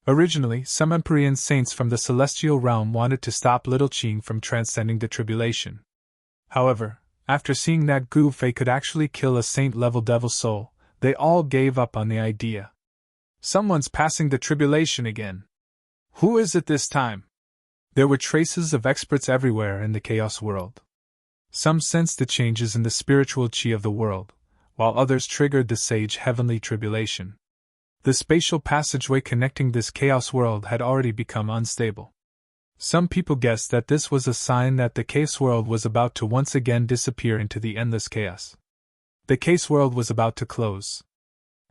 Originally, some Empyrean saints from the celestial realm wanted to stop Little Qing from transcending the tribulation. However, after seeing that Gu Fei could actually kill a saint-level devil soul, they all gave up on the idea. Someone's passing the tribulation again. Who is it this time? There were traces of experts everywhere in the chaos world. Some sensed the changes in the spiritual chi of the world, while others triggered the sage heavenly tribulation. The spatial passageway connecting this chaos world had already become unstable. Some people guessed that this was a sign that the case world was about to once again disappear into the endless chaos. The case world was about to close.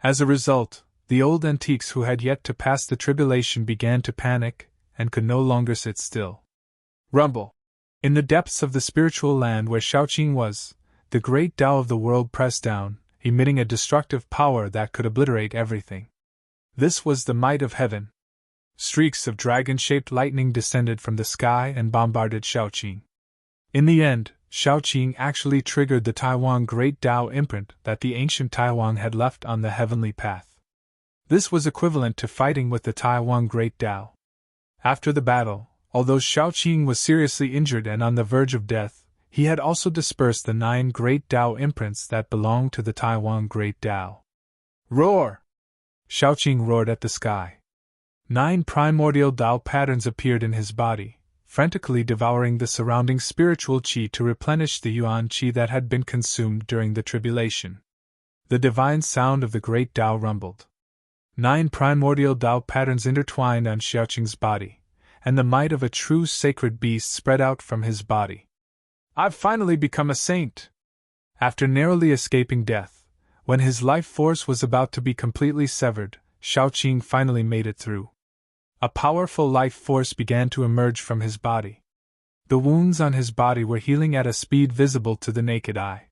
As a result, the old antiques who had yet to pass the tribulation began to panic, and could no longer sit still. Rumble! In the depths of the spiritual land where Shaoqing was, the great Tao of the world pressed down, emitting a destructive power that could obliterate everything. This was the might of heaven. Streaks of dragon-shaped lightning descended from the sky and bombarded Shaoqing. In the end, Shaoqing actually triggered the Taiwan Great Tao imprint that the ancient Taiwan had left on the heavenly path. This was equivalent to fighting with the Taiwan Great Tao. After the battle, although Shaoqing was seriously injured and on the verge of death, he had also dispersed the 9 Great Tao imprints that belonged to the Taiwan Great Tao. Roar! Shaoqing roared at the sky. 9 primordial Tao patterns appeared in his body, frantically devouring the surrounding spiritual qi to replenish the yuan qi that had been consumed during the tribulation. The divine sound of the great Tao rumbled. 9 primordial Tao patterns intertwined on Shaoqing's body, and the might of a true sacred beast spread out from his body. I've finally become a saint! After narrowly escaping death, when his life force was about to be completely severed, Shaoqing finally made it through. A powerful life force began to emerge from his body. The wounds on his body were healing at a speed visible to the naked eye.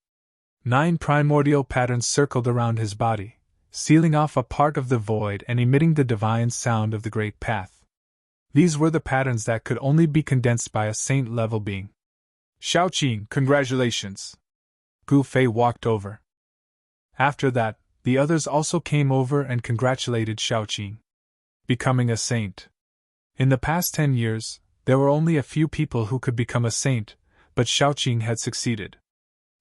9 primordial patterns circled around his body, sealing off a part of the void and emitting the divine sound of the great path. These were the patterns that could only be condensed by a saint-level being. Shaoqing, congratulations! Gu Fei walked over. After that, the others also came over and congratulated Shaoqing. Becoming a saint. In the past 10 years, there were only a few people who could become a saint, but Shaoqing had succeeded.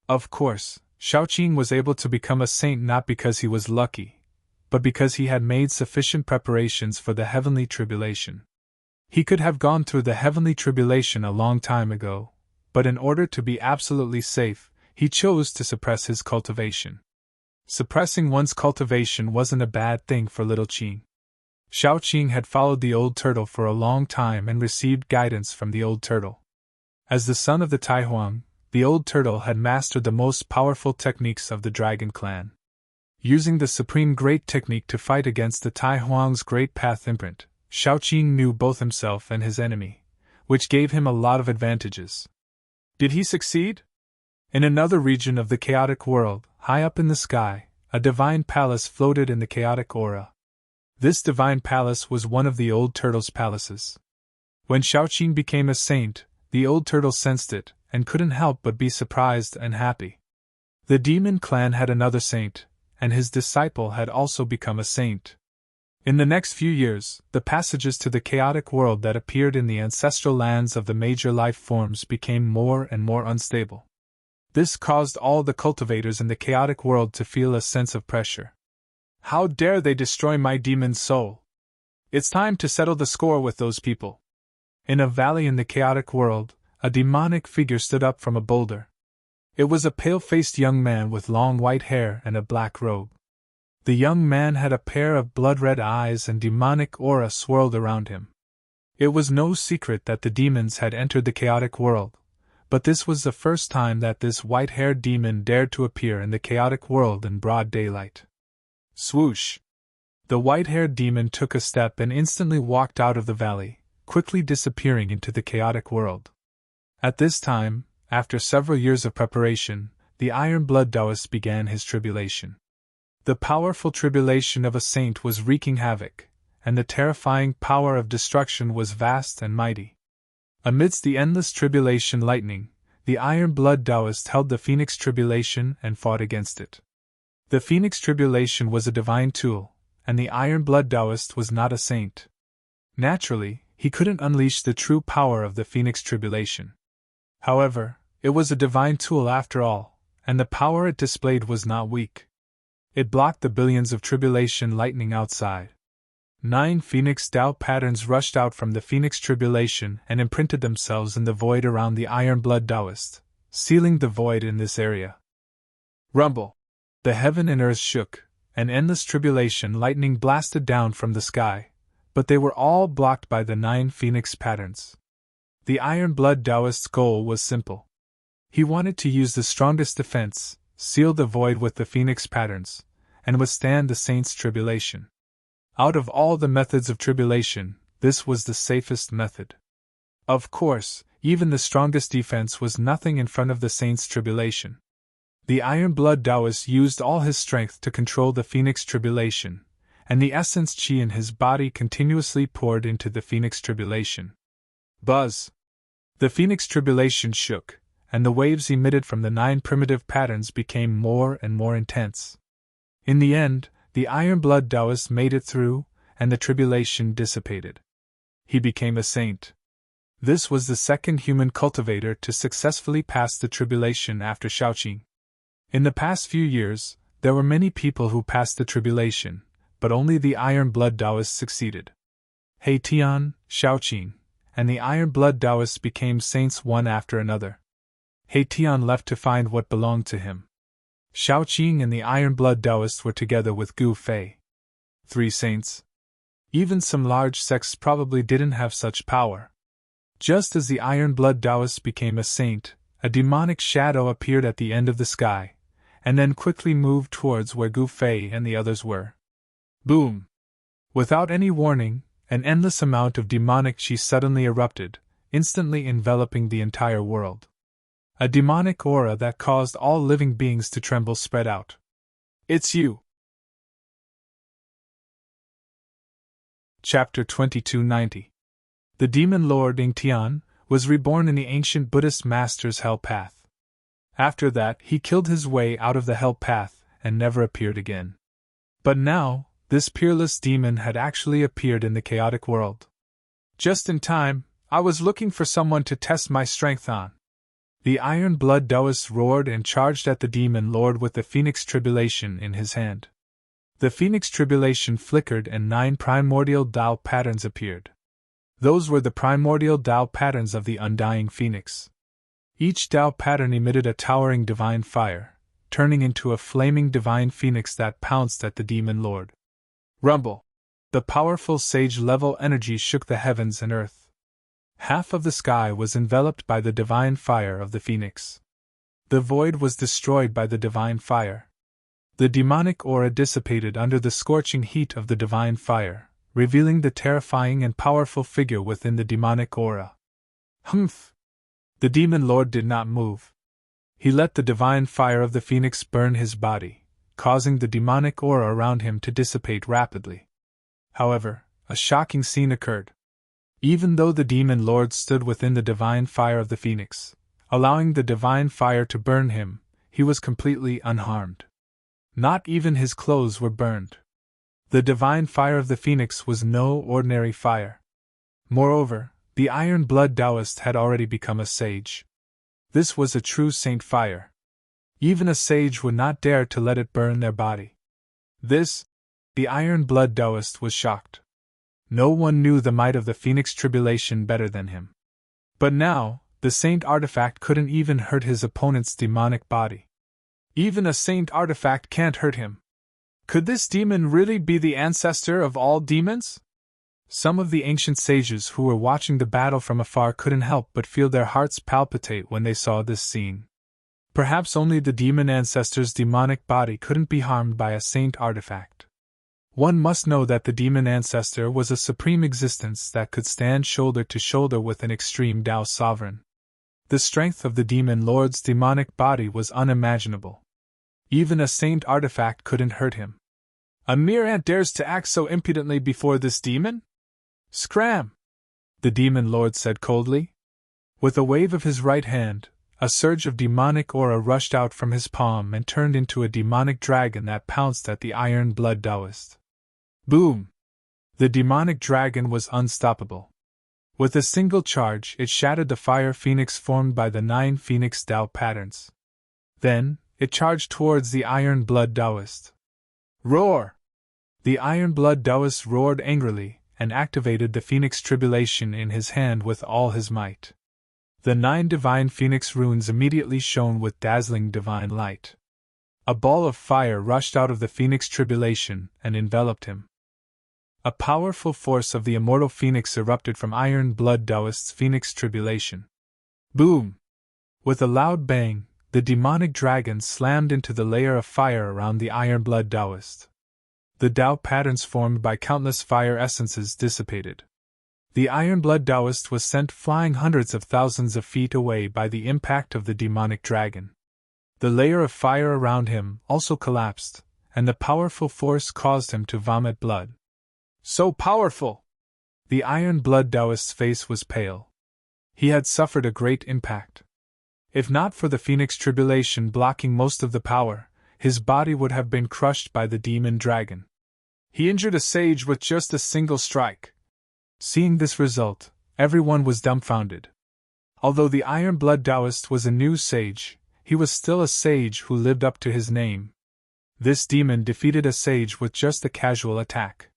Of course, Shaoqing was able to become a saint not because he was lucky, but because he had made sufficient preparations for the heavenly tribulation. He could have gone through the heavenly tribulation a long time ago, but in order to be absolutely safe, he chose to suppress his cultivation. Suppressing one's cultivation wasn't a bad thing for Little Qing. Shaoqing had followed the old turtle for a long time and received guidance from the old turtle. As the son of the Taihuang, the old turtle had mastered the most powerful techniques of the dragon clan. Using the supreme great technique to fight against the Taihuang's great path imprint, Shaoqing knew both himself and his enemy, which gave him a lot of advantages. Did he succeed? In another region of the chaotic world, high up in the sky, a divine palace floated in the chaotic aura. This divine palace was one of the old turtle's palaces. When Shaoqing became a saint, the old turtle sensed it, and couldn't help but be surprised and happy. The demon clan had another saint, and his disciple had also become a saint. In the next few years, the passages to the chaotic world that appeared in the ancestral lands of the major life forms became more and more unstable. This caused all the cultivators in the chaotic world to feel a sense of pressure. How dare they destroy my demon's soul? It's time to settle the score with those people. In a valley in the chaotic world, a demonic figure stood up from a boulder. It was a pale-faced young man with long white hair and a black robe. The young man had a pair of blood-red eyes and demonic aura swirled around him. It was no secret that the demons had entered the chaotic world, but this was the first time that this white-haired demon dared to appear in the chaotic world in broad daylight. Swoosh! The white-haired demon took a step and instantly walked out of the valley, quickly disappearing into the chaotic world. At this time, after several years of preparation, the iron-blood Taoist began his tribulation. The powerful tribulation of a saint was wreaking havoc, and the terrifying power of destruction was vast and mighty. Amidst the endless tribulation lightning, the iron-blood Taoist held the Phoenix Tribulation and fought against it. The Phoenix Tribulation was a divine tool, and the iron-blood Taoist was not a saint. Naturally, he couldn't unleash the true power of the Phoenix Tribulation. However, it was a divine tool after all, and the power it displayed was not weak. It blocked the billions of tribulation lightning outside. 9 Phoenix Tao patterns rushed out from the Phoenix Tribulation and imprinted themselves in the void around the iron-blood Taoist, sealing the void in this area. Rumble! The heaven and earth shook, and endless tribulation lightning blasted down from the sky, but they were all blocked by the 9 Phoenix patterns. The iron-blood Taoist's goal was simple. He wanted to use the strongest defense, seal the void with the Phoenix patterns, and withstand the saint's tribulation. Out of all the methods of tribulation, this was the safest method. Of course, even the strongest defense was nothing in front of the saint's tribulation. The iron-blood Taoist used all his strength to control the Phoenix Tribulation, and the essence chi in his body continuously poured into the Phoenix Tribulation. Buzz! The Phoenix Tribulation shook, and the waves emitted from the 9 primitive patterns became more and more intense. In the end, the iron-blood Taoist made it through, and the tribulation dissipated. He became a saint. This was the second human cultivator to successfully pass the tribulation after Shaoqing. In the past few years, there were many people who passed the tribulation, but only the iron-blood Taoist succeeded. He Tian, Shaoqing, and the iron-blood Taoists became saints one after another. He Tian left to find what belonged to him. Shaoqing and the iron-blood Taoists were together with Gu Fei. 3 saints. Even some large sects probably didn't have such power. Just as the iron-blood Taoist became a saint, a demonic shadow appeared at the end of the sky, and then quickly moved towards where Gu Fei and the others were. Boom! Without any warning, an endless amount of demonic chi suddenly erupted, instantly enveloping the entire world. A demonic aura that caused all living beings to tremble spread out. It's you! Chapter 2290. The demon lord Ing Tian was reborn in the ancient Buddhist master's hell path. After that, he killed his way out of the hell path and never appeared again. But now, this peerless demon had actually appeared in the chaotic world. Just in time, I was looking for someone to test my strength on. The iron-blood Taoist roared and charged at the demon lord with the Phoenix Tribulation in his hand. The Phoenix Tribulation flickered and 9 primordial Tao patterns appeared. Those were the primordial Tao patterns of the undying Phoenix. Each Tao pattern emitted a towering divine fire, turning into a flaming divine phoenix that pounced at the demon lord. Rumble! The powerful sage-level energy shook the heavens and earth. Half of the sky was enveloped by the divine fire of the phoenix. The void was destroyed by the divine fire. The demonic aura dissipated under the scorching heat of the divine fire, revealing the terrifying and powerful figure within the demonic aura. Humph! The demon lord did not move. He let the divine fire of the phoenix burn his body, causing the demonic aura around him to dissipate rapidly. However, a shocking scene occurred. Even though the demon lord stood within the divine fire of the phoenix, allowing the divine fire to burn him, he was completely unharmed. Not even his clothes were burned. The divine fire of the phoenix was no ordinary fire. Moreover, the iron blood Taoist had already become a sage. This was a true saint fire. Even a sage would not dare to let it burn their body. The iron blood Taoist was shocked. No one knew the might of the phoenix tribulation better than him. But now, the saint artifact couldn't even hurt his opponent's demonic body. Even a saint artifact can't hurt him. Could this demon really be the ancestor of all demons? Some of the ancient sages who were watching the battle from afar couldn't help but feel their hearts palpitate when they saw this scene. Perhaps only the demon ancestor's demonic body couldn't be harmed by a saint artifact. One must know that the demon ancestor was a supreme existence that could stand shoulder to shoulder with an extreme Tao sovereign. The strength of the demon lord's demonic body was unimaginable. Even a saint artifact couldn't hurt him. A mere ant dares to act so impudently before this demon? Scram! The demon lord said coldly. With a wave of his right hand, a surge of demonic aura rushed out from his palm and turned into a demonic dragon that pounced at the iron blood Taoist. Boom! The demonic dragon was unstoppable. With a single charge, it shattered the fire phoenix formed by the 9 phoenix Tao patterns. Then, it charged towards the iron blood Taoist. Roar! The iron blood Taoist roared angrily and activated the phoenix tribulation in his hand with all his might. The 9 divine phoenix runes immediately shone with dazzling divine light. A ball of fire rushed out of the phoenix tribulation and enveloped him. A powerful force of the immortal phoenix erupted from iron blood Taoist's phoenix tribulation. Boom! With a loud bang, the demonic dragon slammed into the layer of fire around the iron blood Taoist. The Tao patterns formed by countless fire essences dissipated. The iron blood Taoist was sent flying hundreds of thousands of feet away by the impact of the demonic dragon. The layer of fire around him also collapsed, and the powerful force caused him to vomit blood. So powerful! The iron blood Taoist's face was pale. He had suffered a great impact. If not for the phoenix tribulation blocking most of the power, his body would have been crushed by the demon dragon. He injured a sage with just a single strike. Seeing this result, everyone was dumbfounded. Although the iron blood Taoist was a new sage, he was still a sage who lived up to his name. This demon defeated a sage with just a casual attack.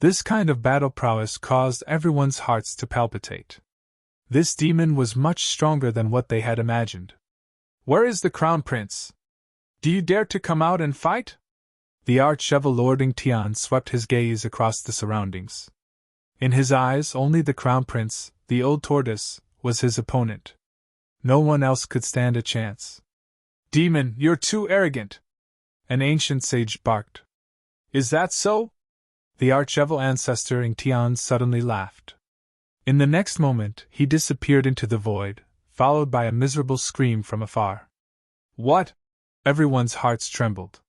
This kind of battle prowess caused everyone's hearts to palpitate. This demon was much stronger than what they had imagined. Where is the crown prince? Do you dare to come out and fight? The arch-ever-lording Tian swept his gaze across the surroundings. In his eyes, only the crown prince, the old tortoise, was his opponent. No one else could stand a chance. Demon, you're too arrogant! An ancient sage barked. Is that so? The arch-evil ancestor in Tian suddenly laughed. In the next moment, he disappeared into the void, followed by a miserable scream from afar. What? Everyone's hearts trembled.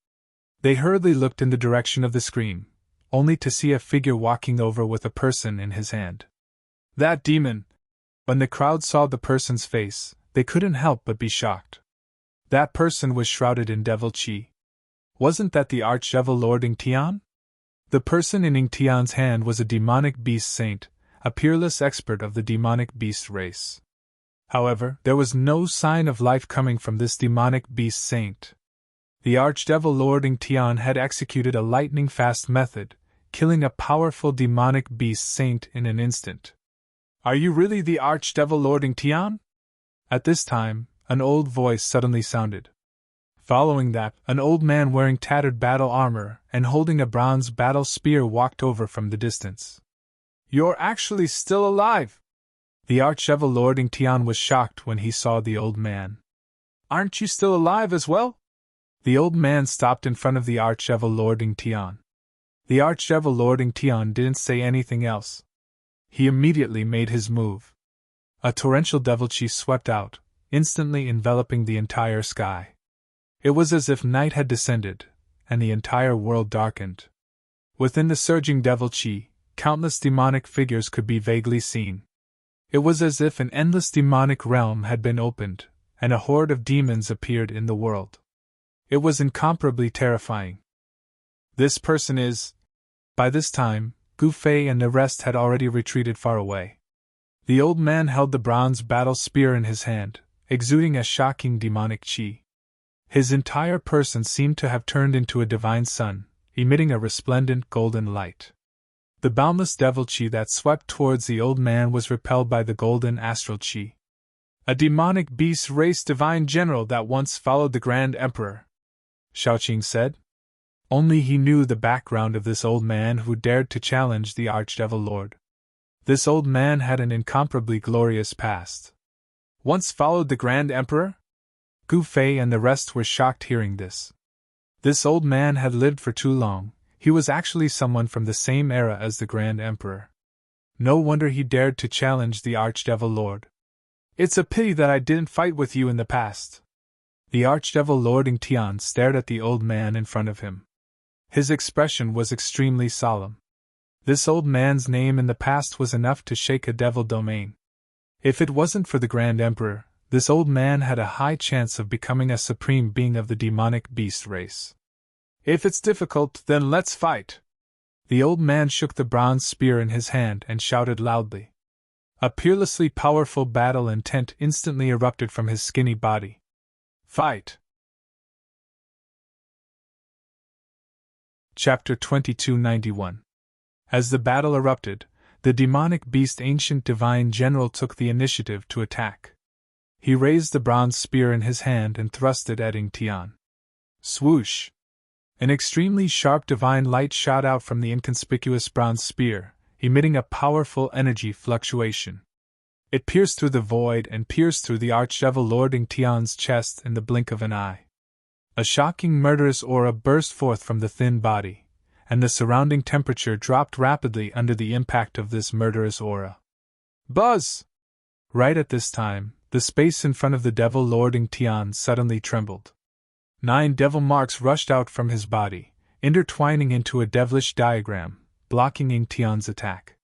They hurriedly looked in the direction of the scream, only to see a figure walking over with a person in his hand. That demon! When the crowd saw the person's face, they couldn't help but be shocked. That person was shrouded in devil chi. Wasn't that the arch-evil Lord Ing Tian? The person in Ing Tian's hand was a demonic beast saint, a peerless expert of the demonic beast race. However, there was no sign of life coming from this demonic beast saint. The archdevil Lord Ing Tian had executed a lightning-fast method, killing a powerful demonic beast saint in an instant. Are you really the archdevil Lord Ing Tian? At this time, an old voice suddenly sounded. Following that, an old man wearing tattered battle armor and holding a bronze battle spear walked over from the distance. "You're actually still alive!" The Archevil Lord Ingtian was shocked when he saw the old man. "Aren't you still alive as well?" The old man stopped in front of the Archevil Lord Ingtian. The Archevil Lord Ingtian didn't say anything else. He immediately made his move. A torrential devilchi swept out, instantly enveloping the entire sky. It was as if night had descended, and the entire world darkened. Within the surging devilchi, countless demonic figures could be vaguely seen. It was as if an endless demonic realm had been opened, and a horde of demons appeared in the world. It was incomparably terrifying. "This person is..." By this time, Gu Fei and the rest had already retreated far away. The old man held the bronze battle spear in his hand, exuding a shocking demonic chi. His entire person seemed to have turned into a divine sun, emitting a resplendent golden light. The boundless devil chi that swept towards the old man was repelled by the golden astral chi. "A demonic beast race divine general that once followed the Grand Emperor," Shaoqing said. Only he knew the background of this old man who dared to challenge the Archdevil Lord. This old man had an incomparably glorious past. Once followed the Grand Emperor? Gu Fei and the rest were shocked hearing this. This old man had lived for too long. He was actually someone from the same era as the Grand Emperor. No wonder he dared to challenge the Archdevil Lord. "It's a pity that I didn't fight with you in the past." The Archdevil Lord Ingtian stared at the old man in front of him. His expression was extremely solemn. This old man's name in the past was enough to shake a devil domain. If it wasn't for the Grand Emperor, this old man had a high chance of becoming a supreme being of the demonic beast race. "If it's difficult, then let's fight." The old man shook the bronze spear in his hand and shouted loudly. A peerlessly powerful battle intent instantly erupted from his skinny body. "Fight!" Chapter 2291. As the battle erupted, the demonic beast Ancient Divine General took the initiative to attack. He raised the bronze spear in his hand and thrust it at Ingtian. Swoosh! An extremely sharp divine light shot out from the inconspicuous bronze spear, emitting a powerful energy fluctuation. It pierced through the void and pierced through the Archdevil Lord Ingtian's chest in the blink of an eye. A shocking murderous aura burst forth from the thin body, and the surrounding temperature dropped rapidly under the impact of this murderous aura. Buzz! Right at this time, the space in front of the Devil Lord Ingtian suddenly trembled. 9 devil marks rushed out from his body, intertwining into a devilish diagram, blocking Ingtian's attack.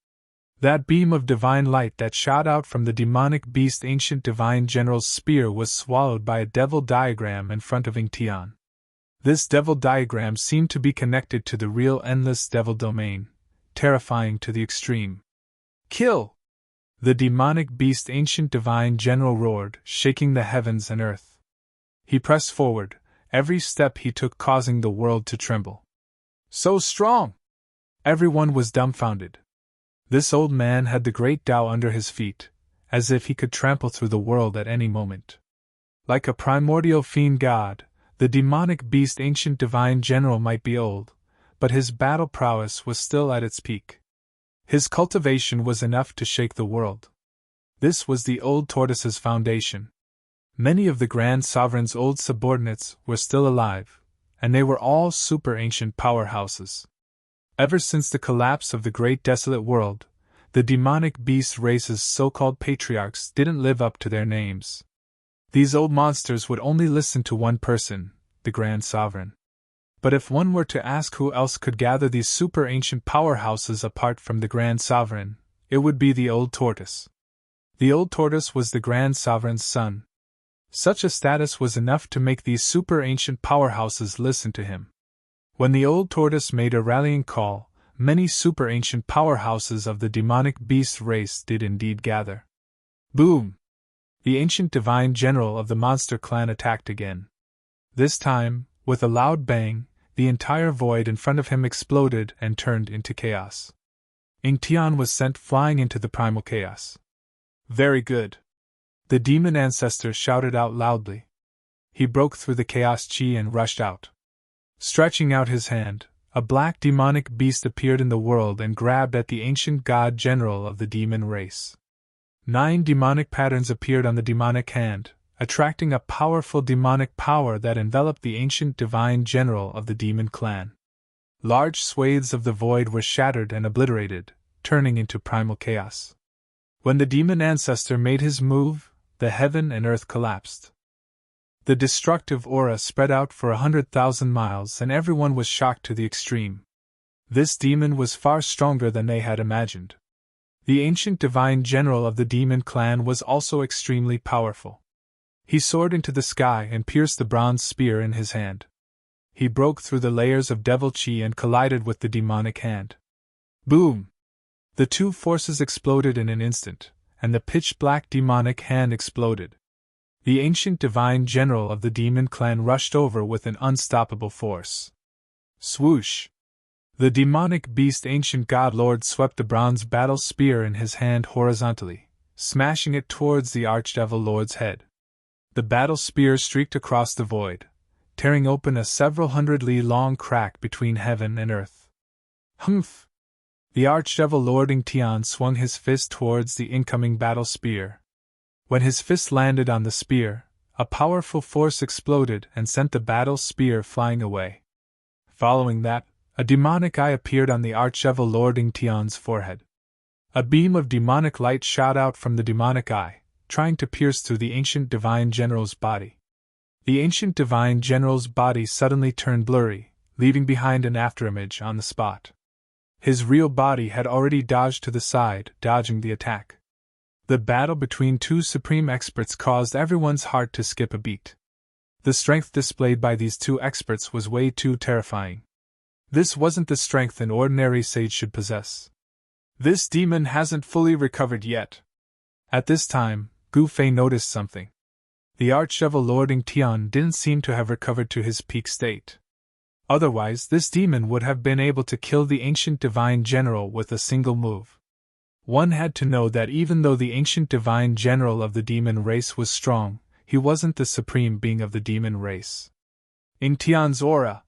That beam of divine light that shot out from the demonic beast Ancient Divine General's spear was swallowed by a devil diagram in front of Ingtian. This devil diagram seemed to be connected to the real endless devil domain, terrifying to the extreme. "Kill!" The demonic beast Ancient Divine General roared, shaking the heavens and earth. He pressed forward, every step he took causing the world to tremble. "So strong!" Everyone was dumbfounded. This old man had the great Tao under his feet, as if he could trample through the world at any moment. Like a primordial fiend god, the demonic beast Ancient Divine General might be old, but his battle prowess was still at its peak. His cultivation was enough to shake the world. This was the old tortoise's foundation. Many of the Grand Sovereign's old subordinates were still alive, and they were all super ancient powerhouses. Ever since the collapse of the great desolate world, the demonic beast race's so-called patriarchs didn't live up to their names. These old monsters would only listen to one person, the Grand Sovereign. But if one were to ask who else could gather these super ancient powerhouses apart from the Grand Sovereign, it would be the old tortoise. The old tortoise was the Grand Sovereign's son. Such a status was enough to make these super ancient powerhouses listen to him. When the old tortoise made a rallying call, many super ancient powerhouses of the demonic beast race did indeed gather. Boom! The Ancient Divine General of the monster clan attacked again. This time, with a loud bang, the entire void in front of him exploded and turned into chaos. Ingtian was sent flying into the primal chaos. "Very good!" The demon ancestor shouted out loudly. He broke through the chaos chi and rushed out. Stretching out his hand, a black demonic beast appeared in the world and grabbed at the ancient god general of the demon race. 9 demonic patterns appeared on the demonic hand, attracting a powerful demonic power that enveloped the ancient divine general of the demon clan. Large swathes of the void were shattered and obliterated, turning into primal chaos. When the demon ancestor made his move, the heaven and earth collapsed. The destructive aura spread out for 100,000 miles and everyone was shocked to the extreme. This demon was far stronger than they had imagined. The ancient divine general of the demon clan was also extremely powerful. He soared into the sky and pierced the bronze spear in his hand. He broke through the layers of devil chi and collided with the demonic hand. Boom! The two forces exploded in an instant, and the pitch-black demonic hand exploded. The ancient divine general of the demon clan rushed over with an unstoppable force. Swoosh! The demonic beast ancient god lord swept the bronze battle spear in his hand horizontally, smashing it towards the archdevil lord's head. The battle spear streaked across the void, tearing open a several hundred li long crack between heaven and earth. Humph! The archdevil Lord Ingtian swung his fist towards the incoming battle spear. When his fist landed on the spear, a powerful force exploded and sent the battle spear flying away. Following that, a demonic eye appeared on the archdevil Lord Ingtian's forehead. A beam of demonic light shot out from the demonic eye, trying to pierce through the ancient divine general's body. The ancient divine general's body suddenly turned blurry, leaving behind an afterimage on the spot. His real body had already dodged to the side, dodging the attack. The battle between two supreme experts caused everyone's heart to skip a beat. The strength displayed by these two experts was way too terrifying. This wasn't the strength an ordinary sage should possess. This demon hasn't fully recovered yet. At this time, Gu Fei noticed something. The archdevil Lord Ingtian didn't seem to have recovered to his peak state. Otherwise, this demon would have been able to kill the ancient divine general with a single move. One had to know that even though the ancient divine general of the demon race was strong, he wasn't the supreme being of the demon race. Ingtian's aura.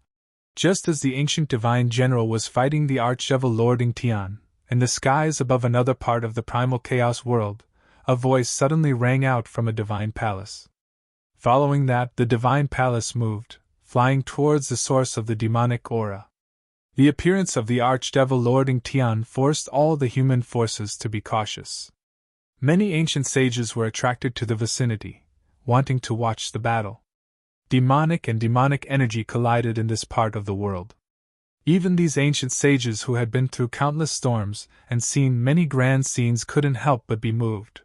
Just as the ancient divine general was fighting the archdevil Lord Ingtian, in the skies above another part of the primal chaos world, a voice suddenly rang out from a divine palace. Following that, the divine palace moved, flying towards the source of the demonic aura. The appearance of the archdevil Lord Ingtian forced all the human forces to be cautious. Many ancient sages were attracted to the vicinity, wanting to watch the battle. Demonic and demonic energy collided in this part of the world. Even these ancient sages who had been through countless storms and seen many grand scenes couldn't help but be moved.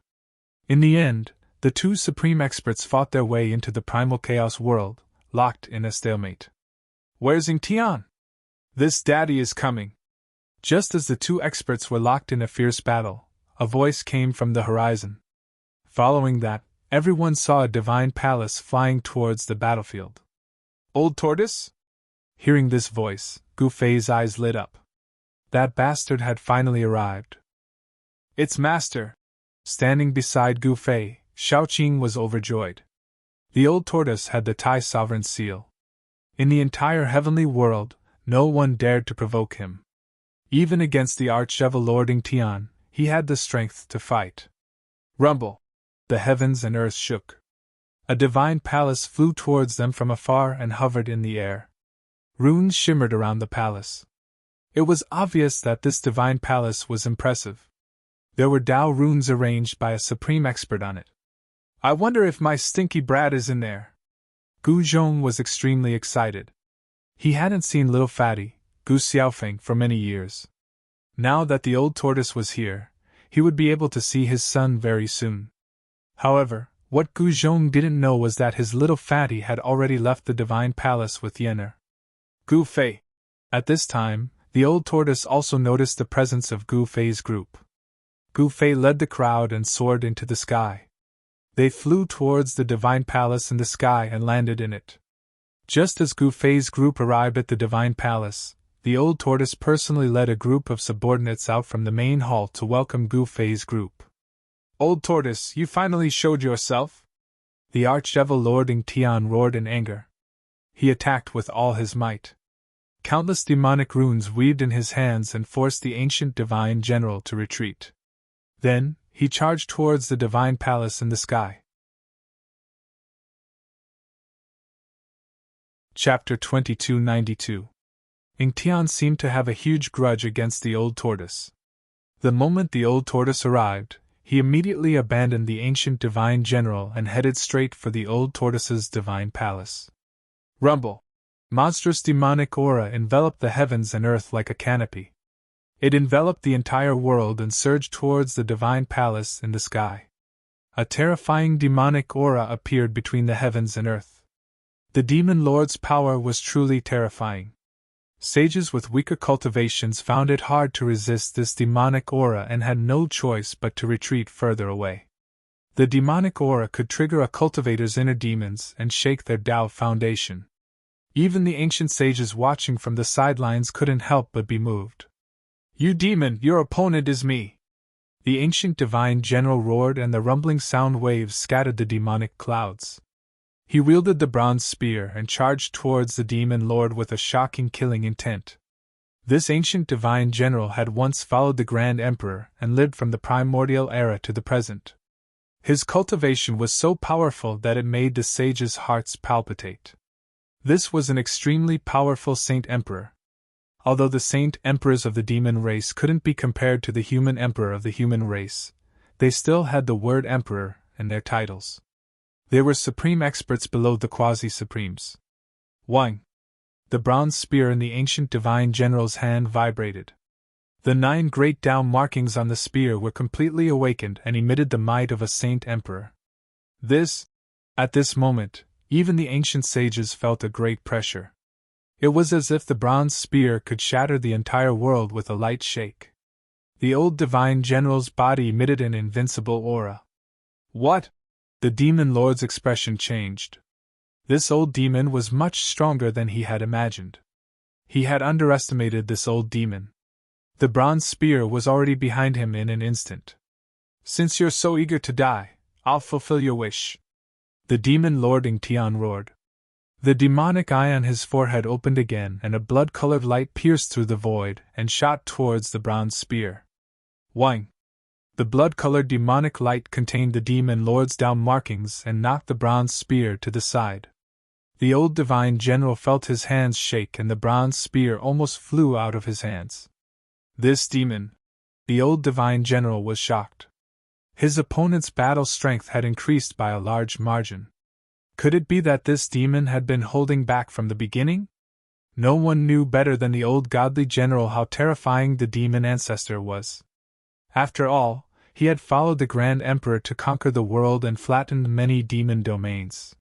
In the end, the two supreme experts fought their way into the primal chaos world, locked in a stalemate. Where's Ingtian? This daddy is coming. Just as the two experts were locked in a fierce battle, a voice came from the horizon. Following that, everyone saw a divine palace flying towards the battlefield. Old Tortoise? Hearing this voice, Gu Fei's eyes lit up. That bastard had finally arrived. It's Master! Standing beside Gu Fei, Shaoqing was overjoyed. The old tortoise had the Tai Sovereign's seal. In the entire heavenly world, no one dared to provoke him. Even against the archdevil Lord Ingtian, he had the strength to fight. Rumble! The heavens and earth shook. A divine palace flew towards them from afar and hovered in the air. Runes shimmered around the palace. It was obvious that this divine palace was impressive. There were Tao runes arranged by a supreme expert on it. I wonder if my stinky brat is in there. Gu Zhong was extremely excited. He hadn't seen little fatty, Gu Xiaofeng, for many years. Now that the old tortoise was here, he would be able to see his son very soon. However, what Gu Zhong didn't know was that his little fatty had already left the divine palace with Yener. Gu Fei. At this time, the old tortoise also noticed the presence of Gu Fei's group. Gu Fei led the crowd and soared into the sky. They flew towards the divine palace in the sky and landed in it. Just as Gu Fei's group arrived at the divine palace, the old tortoise personally led a group of subordinates out from the main hall to welcome Gu Fei's group. Old Tortoise, you finally showed yourself? The archdevil Lord Ing Tian roared in anger. He attacked with all his might. Countless demonic runes weaved in his hands and forced the ancient divine general to retreat. Then, he charged towards the divine palace in the sky. Chapter 2292. Ing Tian seemed to have a huge grudge against the old tortoise. The moment the old tortoise arrived, he immediately abandoned the ancient divine general and headed straight for the old tortoise's divine palace. Rumble! Monstrous demonic aura enveloped the heavens and earth like a canopy. It enveloped the entire world and surged towards the divine palace in the sky. A terrifying demonic aura appeared between the heavens and earth. The demon lord's power was truly terrifying. Sages with weaker cultivations found it hard to resist this demonic aura and had no choice but to retreat further away. The demonic aura could trigger a cultivator's inner demons and shake their Tao foundation. Even the ancient sages watching from the sidelines couldn't help but be moved. "You demon, your opponent is me!" The ancient divine general roared, and the rumbling sound waves scattered the demonic clouds. He wielded the bronze spear and charged towards the demon lord with a shocking killing intent. This ancient divine general had once followed the Grand Emperor and lived from the primordial era to the present. His cultivation was so powerful that it made the sages' hearts palpitate. This was an extremely powerful Saint Emperor. Although the Saint Emperors of the demon race couldn't be compared to the human emperor of the human race, they still had the word emperor in their titles. They were supreme experts below the quasi-supremes. Wang! The bronze spear in the ancient divine general's hand vibrated. The 9 great Tao markings on the spear were completely awakened and emitted the might of a Saint Emperor. At this moment, even the ancient sages felt a great pressure. It was as if the bronze spear could shatter the entire world with a light shake. The old divine general's body emitted an invincible aura. What? The demon lord's expression changed. This old demon was much stronger than he had imagined. He had underestimated this old demon. The bronze spear was already behind him in an instant. "Since you're so eager to die, I'll fulfill your wish." The demon lord Ing Tian roared. The demonic eye on his forehead opened again, and a blood-colored light pierced through the void and shot towards the bronze spear. Wang! The blood-colored demonic light contained the demon lord's Tao markings and knocked the bronze spear to the side. The old divine general felt his hands shake, and the bronze spear almost flew out of his hands. This demon! The old divine general was shocked. His opponent's battle strength had increased by a large margin. Could it be that this demon had been holding back from the beginning? No one knew better than the old godly general how terrifying the demon ancestor was. After all, he had followed the Grand Emperor to conquer the world and flattened many demon domains.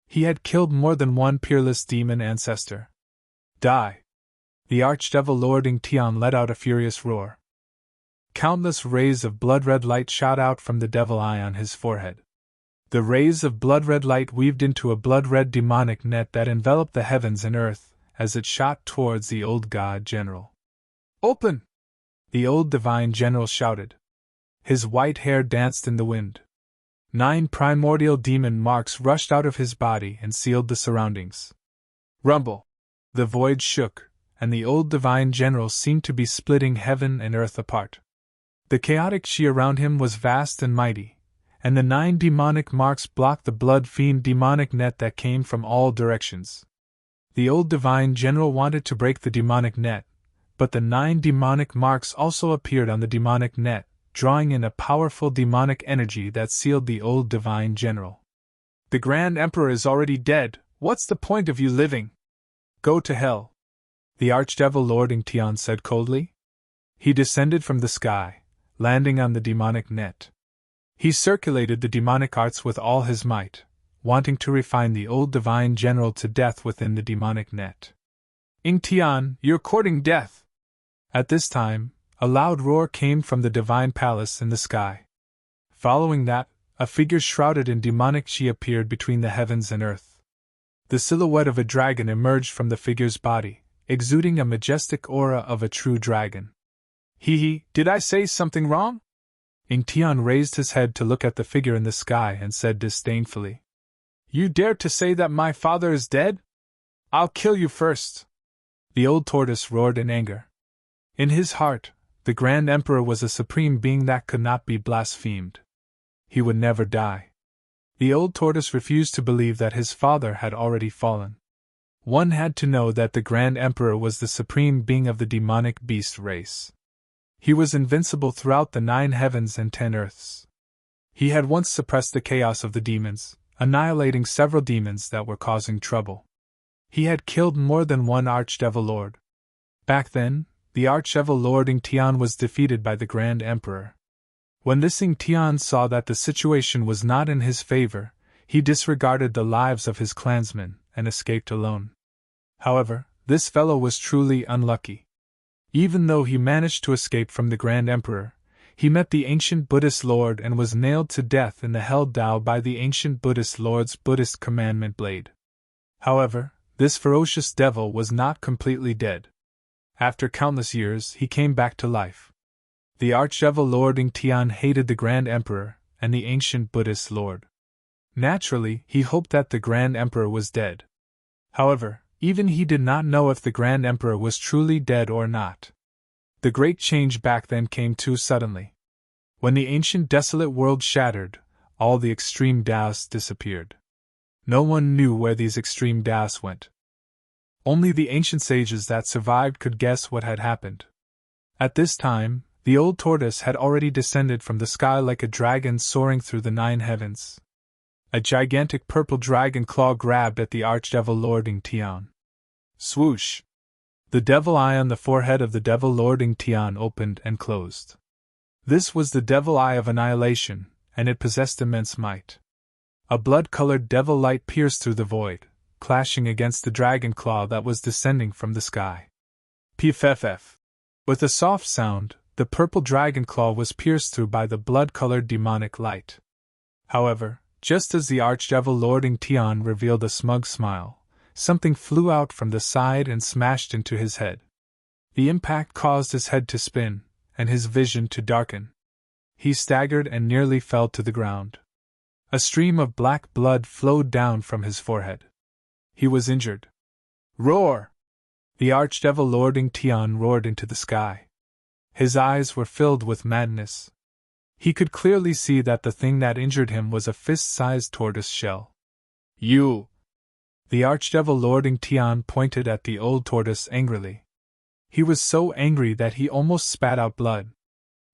He had killed more than one peerless demon ancestor. Die! The archdevil Lord Ing Tian let out a furious roar. Countless rays of blood-red light shot out from the devil eye on his forehead. The rays of blood-red light weaved into a blood-red demonic net that enveloped the heavens and earth as it shot towards the old god general. "Open!" the old divine general shouted. His white hair danced in the wind. 9 primordial demon marks rushed out of his body and sealed the surroundings. Rumble! The void shook, and the old divine general seemed to be splitting heaven and earth apart. The chaotic chi around him was vast and mighty, and the 9 demonic marks blocked the blood-fiend demonic net that came from all directions. The old divine general wanted to break the demonic net, but the 9 demonic marks also appeared on the demonic net, drawing in a powerful demonic energy that sealed the old divine general. "The Grand Emperor is already dead, what's the point of you living? Go to hell," the archdevil Lord Ing Tian said coldly. He descended from the sky, landing on the demonic net. He circulated the demonic arts with all his might, wanting to refine the old divine general to death within the demonic net. "Ing Tian, you're courting death!" At this time, a loud roar came from the divine palace in the sky. Following that, a figure shrouded in demonic chi appeared between the heavens and earth. The silhouette of a dragon emerged from the figure's body, exuding a majestic aura of a true dragon. Did I say something wrong?" Ing Tian raised his head to look at the figure in the sky and said disdainfully. You dare to say that my father is dead? I'll kill you first! The old tortoise roared in anger. In his heart, the Grand Emperor was a supreme being that could not be blasphemed. He would never die. The old tortoise refused to believe that his father had already fallen. One had to know that the Grand Emperor was the supreme being of the demonic beast race. He was invincible throughout the 9 heavens and 10 earths. He had once suppressed the chaos of the demons, annihilating several demons that were causing trouble. He had killed more than one Archdevil Lord. Back then, the Archdevil Lord Ing Tian was defeated by the Grand Emperor. When this Ing Tian saw that the situation was not in his favor, he disregarded the lives of his clansmen and escaped alone. However, this fellow was truly unlucky. Even though he managed to escape from the Grand Emperor, he met the ancient Buddhist Lord and was nailed to death in the Hell Dao by the ancient Buddhist Lord's Buddhist commandment blade. However, this ferocious devil was not completely dead. After countless years, he came back to life. The Archdevil Lord Ing Tian hated the Grand Emperor and the ancient Buddhist Lord. Naturally, he hoped that the Grand Emperor was dead. However, even he did not know if the Grand Emperor was truly dead or not. The great change back then came too suddenly. When the ancient desolate world shattered, all the extreme Taoists disappeared. No one knew where these extreme Taoists went. Only the ancient sages that survived could guess what had happened. At this time, the old tortoise had already descended from the sky like a dragon soaring through the 9 heavens. A gigantic purple dragon claw grabbed at the Archdevil Lord Ing Tian. Swoosh! The devil eye on the forehead of the devil Lord Ing Tian opened and closed. This was the devil eye of annihilation, and it possessed immense might. A blood-colored devil light pierced through the void, clashing against the dragon claw that was descending from the sky. Pff! With a soft sound, the purple dragon claw was pierced through by the blood-colored demonic light. However, just as the Archdevil Lord Ing Tian revealed a smug smile, something flew out from the side and smashed into his head. The impact caused his head to spin, and his vision to darken. He staggered and nearly fell to the ground. A stream of black blood flowed down from his forehead. He was injured. Roar! The Archdevil Lord Ing Tian roared into the sky. His eyes were filled with madness. He could clearly see that the thing that injured him was a fist-sized tortoise shell. You! The Archdevil Lord Ing Tian pointed at the old tortoise angrily. He was so angry that he almost spat out blood.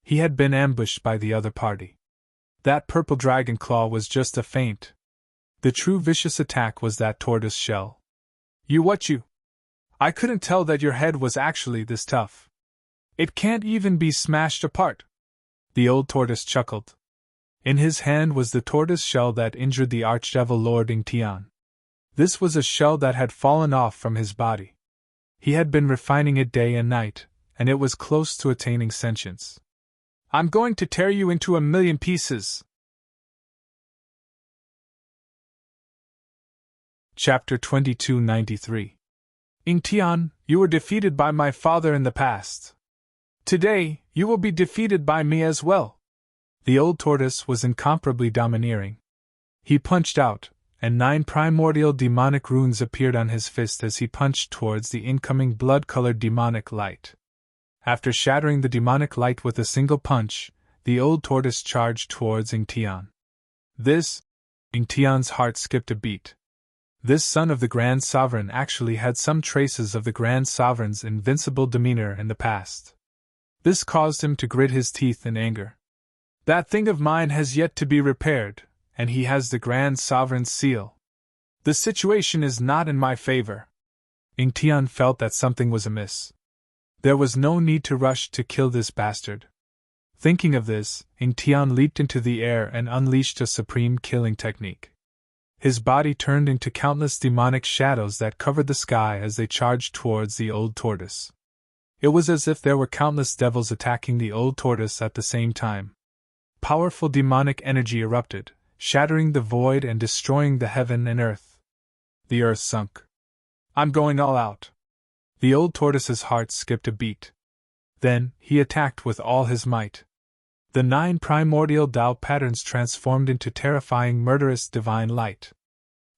He had been ambushed by the other party. That purple dragon claw was just a feint. The true vicious attack was that tortoise shell. You! I couldn't tell that your head was actually this tough. It can't even be smashed apart. The old tortoise chuckled. In his hand was the tortoise shell that injured the Archdevil Lord Ing Tian. This was a shell that had fallen off from his body. He had been refining it day and night, and it was close to attaining sentience. I'm going to tear you into 1,000,000 pieces! Chapter 2293. Ing Tian, you were defeated by my father in the past. Today, you will be defeated by me as well. The old tortoise was incomparably domineering. He punched out, and 9 primordial demonic runes appeared on his fist as he punched towards the incoming blood-colored demonic light. After shattering the demonic light with a single punch, the old tortoise charged towards Ing Tian. Ing Tian's heart skipped a beat. This son of the Grand Sovereign actually had some traces of the Grand Sovereign's invincible demeanor in the past. This caused him to grit his teeth in anger. That thing of mine has yet to be repaired, and he has the Grand Sovereign's seal. The situation is not in my favor. Ing Tian felt that something was amiss. There was no need to rush to kill this bastard. Thinking of this, Ing Tian leaped into the air and unleashed a supreme killing technique. His body turned into countless demonic shadows that covered the sky as they charged towards the old tortoise. It was as if there were countless devils attacking the old tortoise at the same time. Powerful demonic energy erupted, shattering the void and destroying the heaven and earth. The earth sunk. I'm going all out. The old tortoise's heart skipped a beat. Then, he attacked with all his might. The 9 primordial Tao patterns transformed into terrifying murderous divine light.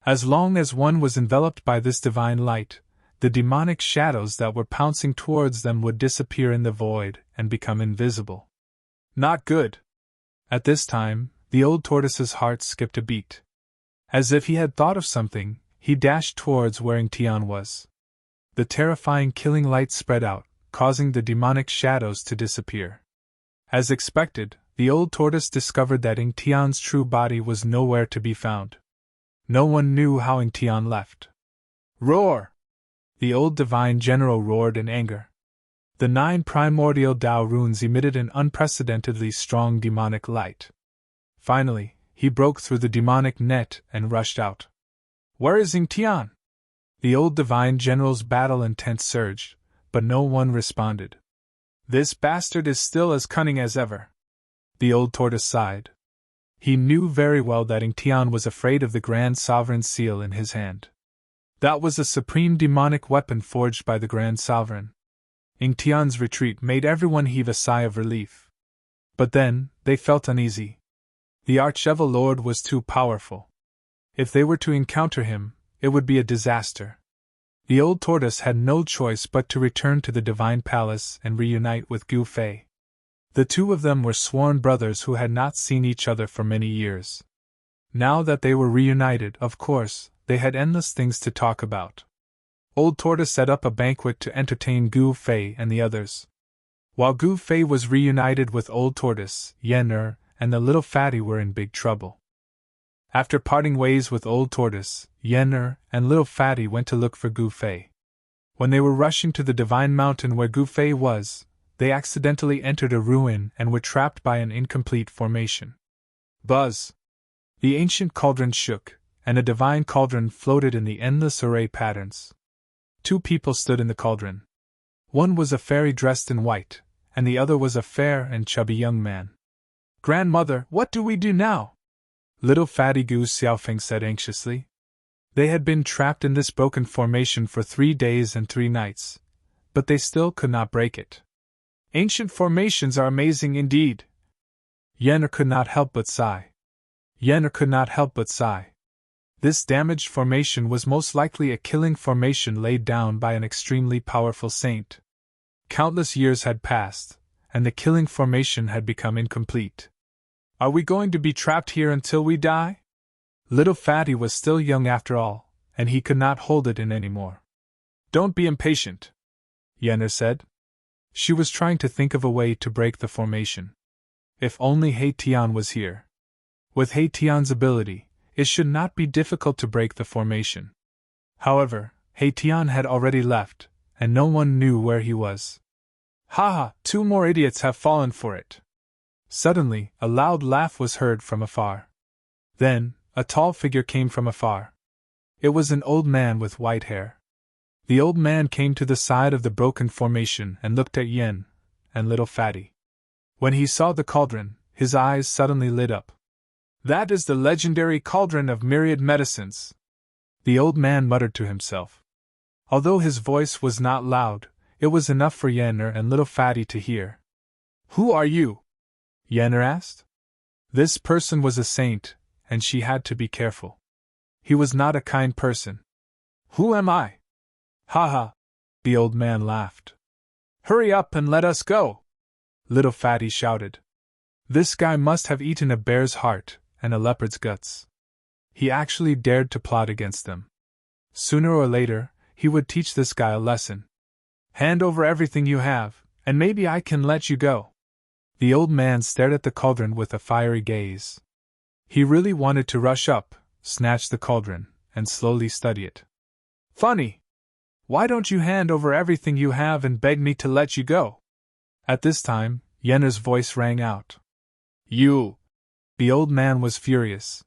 As long as one was enveloped by this divine light, the demonic shadows that were pouncing towards them would disappear in the void and become invisible. Not good. At this time, the old tortoise's heart skipped a beat. As if he had thought of something, he dashed towards where Tian was. The terrifying killing light spread out, causing the demonic shadows to disappear. As expected, the old tortoise discovered that Tian's true body was nowhere to be found. No one knew how Tian left. Roar! The old divine general roared in anger. The 9 primordial Tao runes emitted an unprecedentedly strong demonic light. Finally, he broke through the demonic net and rushed out. Where is Tian? The old divine general's battle intent surged, but no one responded. This bastard is still as cunning as ever. The old tortoise sighed. He knew very well that Tian was afraid of the Grand Sovereign's seal in his hand. That was a supreme demonic weapon forged by the Grand Sovereign. Tian's retreat made everyone heave a sigh of relief. But then, they felt uneasy. The Archevil Lord was too powerful. If they were to encounter him, it would be a disaster. The old tortoise had no choice but to return to the divine palace and reunite with Gu Fei. The two of them were sworn brothers who had not seen each other for many years. Now that they were reunited, of course, they had endless things to talk about. Old Tortoise set up a banquet to entertain Gu Fei and the others. While Gu Fei was reunited with Old Tortoise, Yen and the little fatty were in big trouble. After parting ways with Old Tortoise, Yen and little fatty went to look for Gu Fei. When they were rushing to the divine mountain where Gu Fei was, they accidentally entered a ruin and were trapped by an incomplete formation. Buzz! The ancient cauldron shook, and a divine cauldron floated in the endless array patterns. 2 people stood in the cauldron. One was a fairy dressed in white, and the other was a fair and chubby young man. Grandmother, what do we do now? Little fatty Gu Xiaofeng said anxiously. They had been trapped in this broken formation for 3 days and 3 nights, but they still could not break it. Ancient formations are amazing indeed. Yen could not help but sigh. This damaged formation was most likely a killing formation laid down by an extremely powerful saint. Countless years had passed, and the killing formation had become incomplete. Are we going to be trapped here until we die? Little Fatty was still young after all, and he could not hold it in any more. Don't be impatient, Yen said. She was trying to think of a way to break the formation. If only He Tian was here. With He Tian's ability, it should not be difficult to break the formation. However, He Tian had already left, and no one knew where he was. Ha! 2 more idiots have fallen for it. Suddenly, a loud laugh was heard from afar. Then, a tall figure came from afar. It was an old man with white hair. The old man came to the side of the broken formation and looked at Yen and little Fatty. When he saw the cauldron, his eyes suddenly lit up. That is the legendary cauldron of myriad medicines, the old man muttered to himself. Although his voice was not loud, it was enough for Yen and little Fatty to hear. Who are you? Yen asked. This person was a saint, and she had to be careful. He was not a kind person. Who am I? Ha ha! The old man laughed. Hurry up and let us go! Little Fatty shouted. This guy must have eaten a bear's heart and a leopard's guts. He actually dared to plot against them. Sooner or later, he would teach this guy a lesson. Hand over everything you have, and maybe I can let you go. The old man stared at the cauldron with a fiery gaze. He really wanted to rush up, snatch the cauldron, and slowly study it. Funny! Why don't you hand over everything you have and beg me to let you go? At this time, Yenner's voice rang out. You! The old man was furious.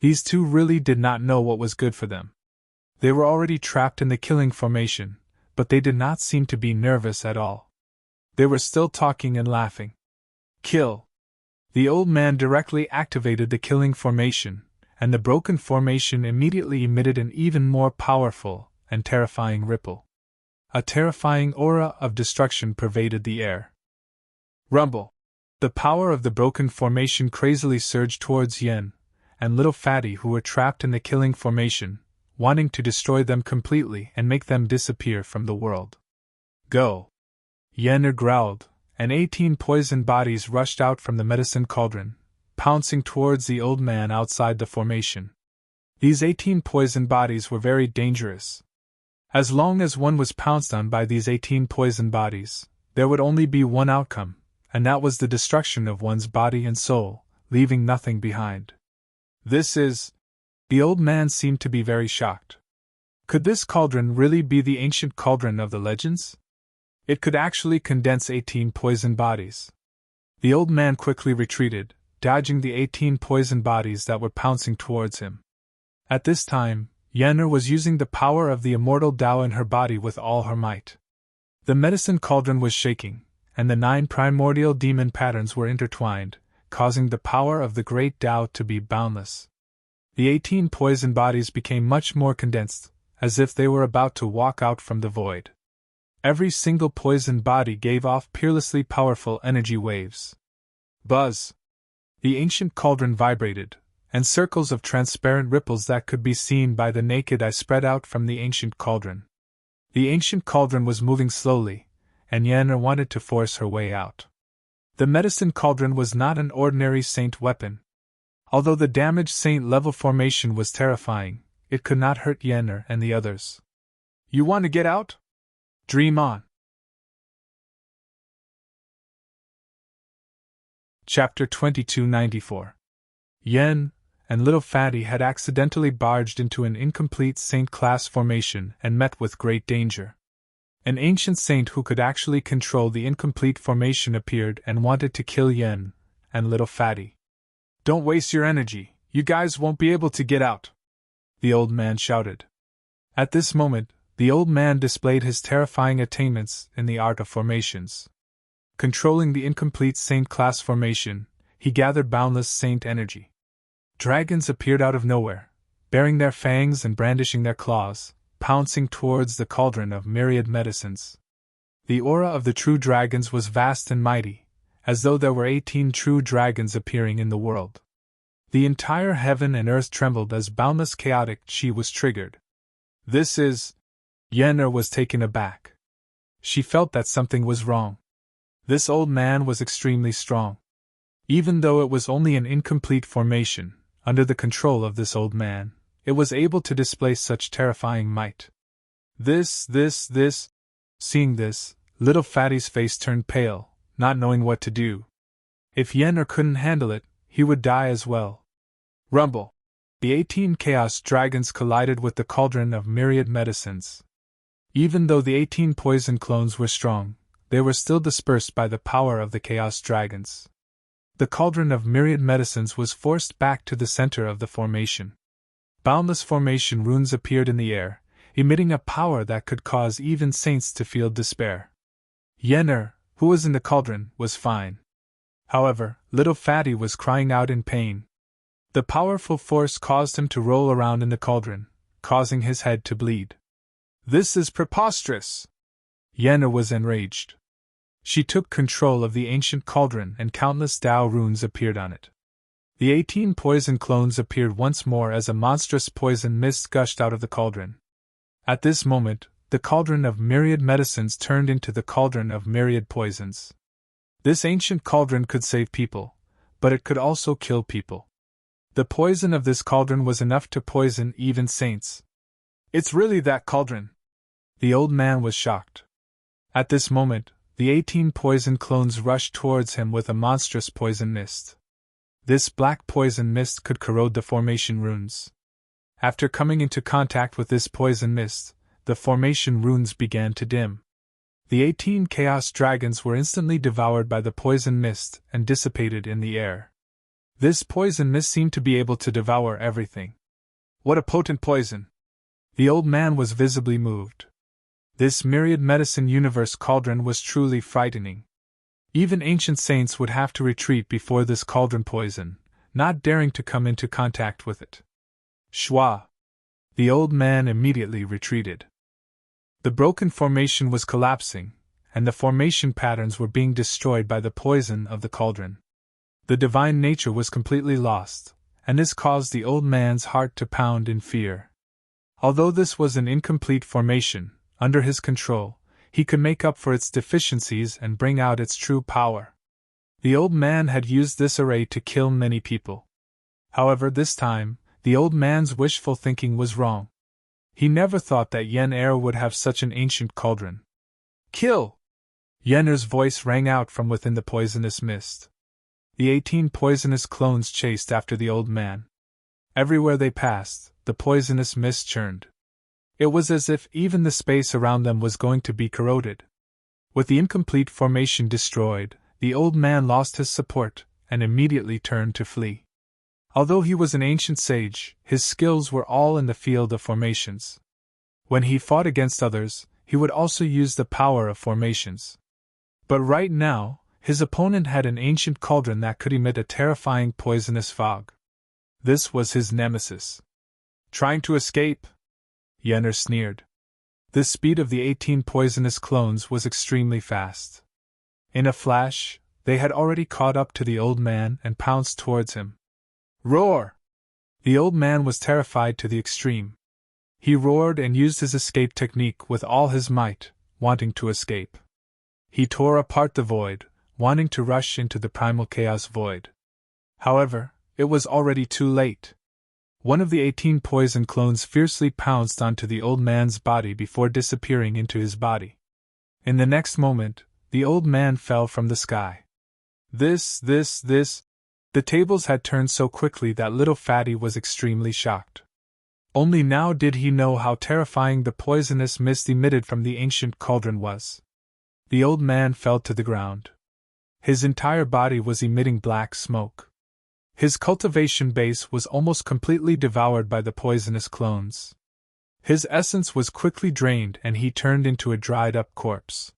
These two really did not know what was good for them. They were already trapped in the killing formation, but they did not seem to be nervous at all. They were still talking and laughing. Kill! The old man directly activated the killing formation, and the broken formation immediately emitted an even more powerful and terrifying ripple. A terrifying aura of destruction pervaded the air. Rumble! The power of the broken formation crazily surged towards Yen and little Fatty who were trapped in the killing formation, wanting to destroy them completely and make them disappear from the world. Go! Yenner growled, and 18 poisoned bodies rushed out from the medicine cauldron, pouncing towards the old man outside the formation. These 18 poisoned bodies were very dangerous. As long as one was pounced on by these 18 poisoned bodies, there would only be one outcome, and that was the destruction of one's body and soul, leaving nothing behind. The old man seemed to be very shocked. Could this cauldron really be the ancient cauldron of the legends? It could actually condense 18 poisoned bodies. The old man quickly retreated, dodging the 18 poisoned bodies that were pouncing towards him. At this time, Yenner was using the power of the immortal Tao in her body with all her might. The medicine cauldron was shaking, and the 9 primordial demon patterns were intertwined, causing the power of the great Tao to be boundless. The 18 poisoned bodies became much more condensed, as if they were about to walk out from the void. Every single poisoned body gave off peerlessly powerful energy waves. Buzz! The ancient cauldron vibrated, and circles of transparent ripples that could be seen by the naked eye spread out from the ancient cauldron. The ancient cauldron was moving slowly, and Yenner wanted to force her way out. The medicine cauldron was not an ordinary saint weapon. Although the damaged saint-level formation was terrifying, it could not hurt Yenner and the others. You want to get out? Dream on. Chapter 2294. Yen and little Fatty had accidentally barged into an incomplete saint-class formation and met with great danger. An ancient saint who could actually control the incomplete formation appeared and wanted to kill Yen and little Fatty. Don't waste your energy, you guys won't be able to get out, the old man shouted. At this moment, the old man displayed his terrifying attainments in the art of formations. Controlling the incomplete saint class formation, he gathered boundless saint energy. Dragons appeared out of nowhere, baring their fangs and brandishing their claws, pouncing towards the cauldron of myriad medicines. The aura of the true dragons was vast and mighty, as though there were 18 true dragons appearing in the world. The entire heaven and earth trembled as boundless chaotic chi was triggered. Yenner was taken aback. She felt that something was wrong. This old man was extremely strong. Even though it was only an incomplete formation, under the control of this old man, it was able to display such terrifying might. Seeing this, little Fatty's face turned pale, not knowing what to do. If Yenner couldn't handle it, he would die as well. Rumble! The 18 chaos dragons collided with the cauldron of myriad medicines. Even though the 18 poison clones were strong, they were still dispersed by the power of the chaos dragons. The cauldron of myriad medicines was forced back to the center of the formation. Boundless formation runes appeared in the air, emitting a power that could cause even saints to feel despair. Yenner, who was in the cauldron, was fine. However, little Fatty was crying out in pain. The powerful force caused him to roll around in the cauldron, causing his head to bleed. This is preposterous! Yenner was enraged. She took control of the ancient cauldron and countless Tao runes appeared on it. The 18 poison clones appeared once more as a monstrous poison mist gushed out of the cauldron. At this moment, the cauldron of myriad medicines turned into the cauldron of myriad poisons. This ancient cauldron could save people, but it could also kill people. The poison of this cauldron was enough to poison even saints. It's really that cauldron! The old man was shocked. At this moment, the 18 poison clones rushed towards him with a monstrous poison mist. This black poison mist could corrode the formation runes. After coming into contact with this poison mist, the formation runes began to dim. The 18 chaos dragons were instantly devoured by the poison mist and dissipated in the air. This poison mist seemed to be able to devour everything. What a potent poison! The old man was visibly moved. This myriad medicine universe cauldron was truly frightening. Even ancient saints would have to retreat before this cauldron poison, not daring to come into contact with it. Shwa! The old man immediately retreated. The broken formation was collapsing, and the formation patterns were being destroyed by the poison of the cauldron. The divine nature was completely lost, and this caused the old man's heart to pound in fear. Although this was an incomplete formation, under his control, he could make up for its deficiencies and bring out its true power. The old man had used this array to kill many people. However, this time, the old man's wishful thinking was wrong. He never thought that Yen would have such an ancient cauldron. Kill! Yen's voice rang out from within the poisonous mist. The 18 poisonous clones chased after the old man. Everywhere they passed, the poisonous mist churned. It was as if even the space around them was going to be corroded. With the incomplete formation destroyed, the old man lost his support, and immediately turned to flee. Although he was an ancient sage, his skills were all in the field of formations. When he fought against others, he would also use the power of formations. But right now, his opponent had an ancient cauldron that could emit a terrifying poisonous fog. This was his nemesis. Trying to escape? Yenner sneered. The speed of the 18 poisonous clones was extremely fast. In a flash, they had already caught up to the old man and pounced towards him. Roar! The old man was terrified to the extreme. He roared and used his escape technique with all his might, wanting to escape. He tore apart the void, wanting to rush into the primal chaos void. However, it was already too late. One of the 18 poison clones fiercely pounced onto the old man's body before disappearing into his body. In the next moment, the old man fell from the sky. This. The tables had turned so quickly that little Fatty was extremely shocked. Only now did he know how terrifying the poisonous mist emitted from the ancient cauldron was. The old man fell to the ground. His entire body was emitting black smoke. His cultivation base was almost completely devoured by the poisonous clones. His essence was quickly drained and he turned into a dried-up corpse.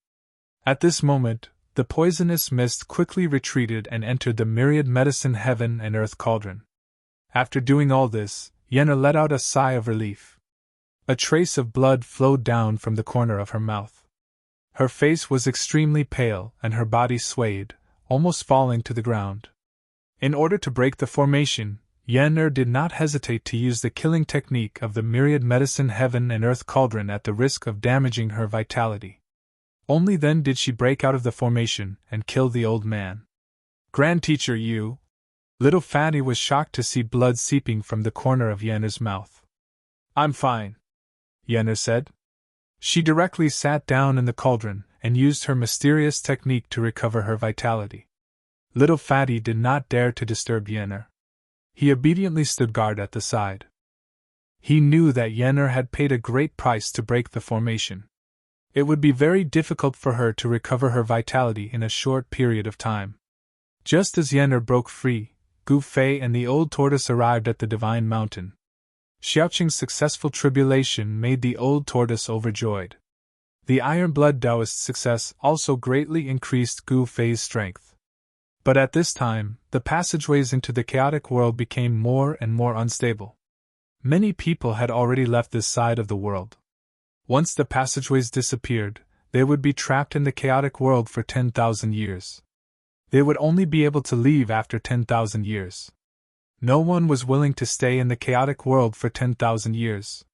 At this moment, the poisonous mist quickly retreated and entered the myriad medicine heaven and earth cauldron. After doing all this, Yenna let out a sigh of relief. A trace of blood flowed down from the corner of her mouth. Her face was extremely pale and her body swayed, almost falling to the ground. In order to break the formation, Yenner did not hesitate to use the killing technique of the myriad medicine heaven and earth cauldron at the risk of damaging her vitality. Only then did she break out of the formation and kill the old man. Grand Teacher, you! Little Fatty was shocked to see blood seeping from the corner of Yenner's mouth. I'm fine, Yenner said. She directly sat down in the cauldron and used her mysterious technique to recover her vitality. Little Fatty did not dare to disturb Yenner. He obediently stood guard at the side. He knew that Yenner had paid a great price to break the formation. It would be very difficult for her to recover her vitality in a short period of time. Just as Yenner broke free, Gu Fei and the old tortoise arrived at the Divine Mountain. Xiaoqing's successful tribulation made the old tortoise overjoyed. The Iron Blood Taoist's success also greatly increased Gu Fei's strength. But at this time, the passageways into the chaotic world became more and more unstable. Many people had already left this side of the world. Once the passageways disappeared, they would be trapped in the chaotic world for 10,000 years. They would only be able to leave after 10,000 years. No one was willing to stay in the chaotic world for 10,000 years.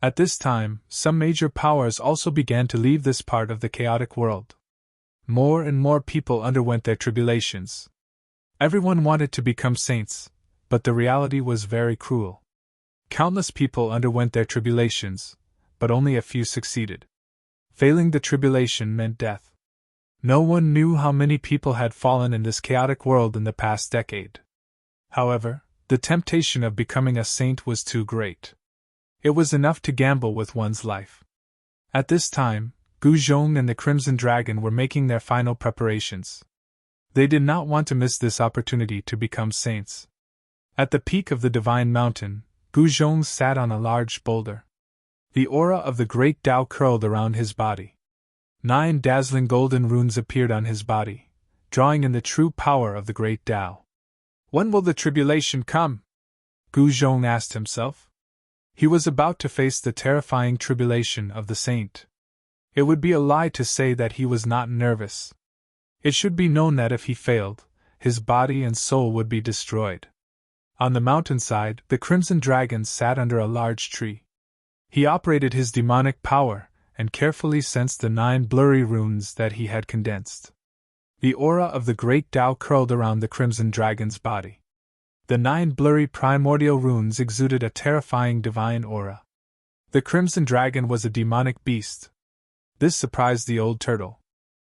At this time, some major powers also began to leave this part of the chaotic world. More and more people underwent their tribulations. Everyone wanted to become saints, but the reality was very cruel. Countless people underwent their tribulations, but only a few succeeded. Failing the tribulation meant death. No one knew how many people had fallen in this chaotic world in the past decade. However, the temptation of becoming a saint was too great. It was enough to gamble with one's life. At this time, Gu Zhong and the Crimson Dragon were making their final preparations. They did not want to miss this opportunity to become saints. At the peak of the Divine Mountain, Gu Zhong sat on a large boulder. The aura of the great Tao curled around his body. 9 dazzling golden runes appeared on his body, drawing in the true power of the great Tao. When will the tribulation come? Gu Zhong asked himself. He was about to face the terrifying tribulation of the saint. It would be a lie to say that he was not nervous. It should be known that if he failed, his body and soul would be destroyed. On the mountainside, the Crimson Dragon sat under a large tree. He operated his demonic power and carefully sensed the 9 blurry runes that he had condensed. The aura of the great Tao curled around the Crimson Dragon's body. The 9 blurry primordial runes exuded a terrifying divine aura. The Crimson Dragon was a demonic beast. This surprised the old turtle.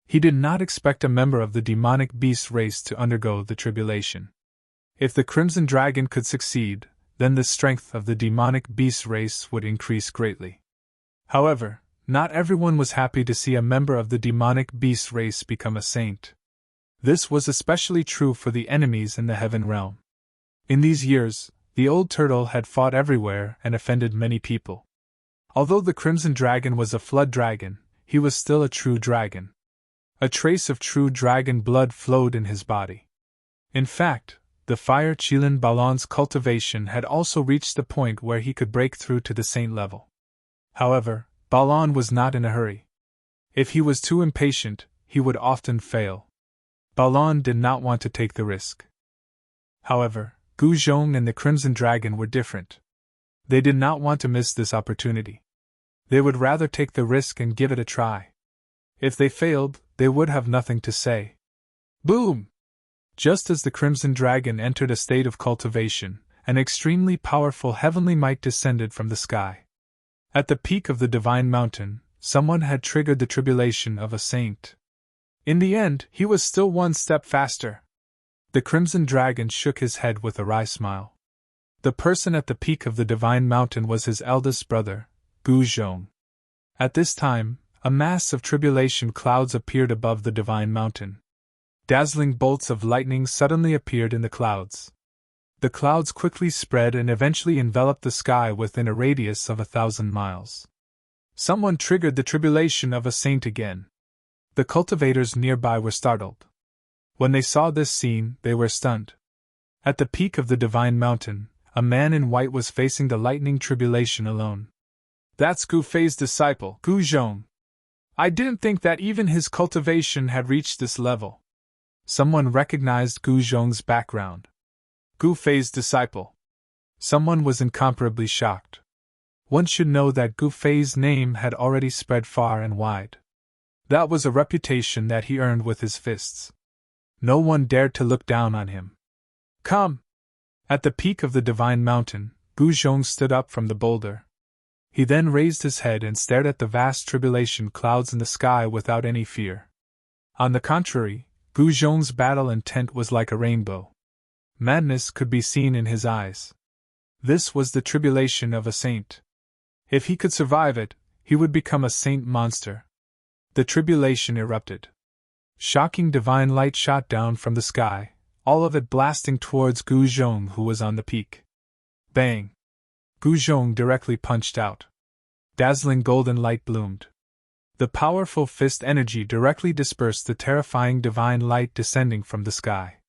He did not expect a member of the demonic beast race to undergo the tribulation. If the Crimson Dragon could succeed, then the strength of the demonic beast race would increase greatly. However, not everyone was happy to see a member of the demonic beast race become a saint. This was especially true for the enemies in the heaven realm. In these years, the old turtle had fought everywhere and offended many people. Although the Crimson Dragon was a flood dragon, he was still a true dragon. A trace of true dragon blood flowed in his body. In fact, the fire Qilin Balan's cultivation had also reached the point where he could break through to the saint level. However, Balan was not in a hurry. If he was too impatient, he would often fail. Balan did not want to take the risk. However, Gu Zhong and the Crimson Dragon were different. They did not want to miss this opportunity. They would rather take the risk and give it a try. If they failed, they would have nothing to say. Boom! Just as the Crimson Dragon entered a state of cultivation, an extremely powerful heavenly might descended from the sky. At the peak of the divine mountain, someone had triggered the tribulation of a saint. In the end, he was still one step faster. The Crimson Dragon shook his head with a wry smile. The person at the peak of the divine mountain was his eldest brother, Gu Zhong. At this time, a mass of tribulation clouds appeared above the divine mountain. Dazzling bolts of lightning suddenly appeared in the clouds. The clouds quickly spread and eventually enveloped the sky within a radius of 1,000 miles. Someone triggered the tribulation of a saint again. The cultivators nearby were startled. When they saw this scene, they were stunned. At the peak of the divine mountain, a man in white was facing the lightning tribulation alone. That's Gu Fei's disciple, Gu Zhong. I didn't think that even his cultivation had reached this level. Someone recognized Gu Zhong's background. Gu Fei's disciple. Someone was incomparably shocked. One should know that Gu Fei's name had already spread far and wide. That was a reputation that he earned with his fists. No one dared to look down on him. Come! At the peak of the divine mountain, Gu Zhong stood up from the boulder. He then raised his head and stared at the vast tribulation clouds in the sky without any fear. On the contrary, Gu Zhong's battle intent was like a rainbow. Madness could be seen in his eyes. This was the tribulation of a saint. If he could survive it, he would become a saint monster. The tribulation erupted. Shocking divine light shot down from the sky, all of it blasting towards Gu Zhong, who was on the peak. Bang! Gu Zhong directly punched out. Dazzling golden light bloomed. The powerful fist energy directly dispersed the terrifying divine light descending from the sky.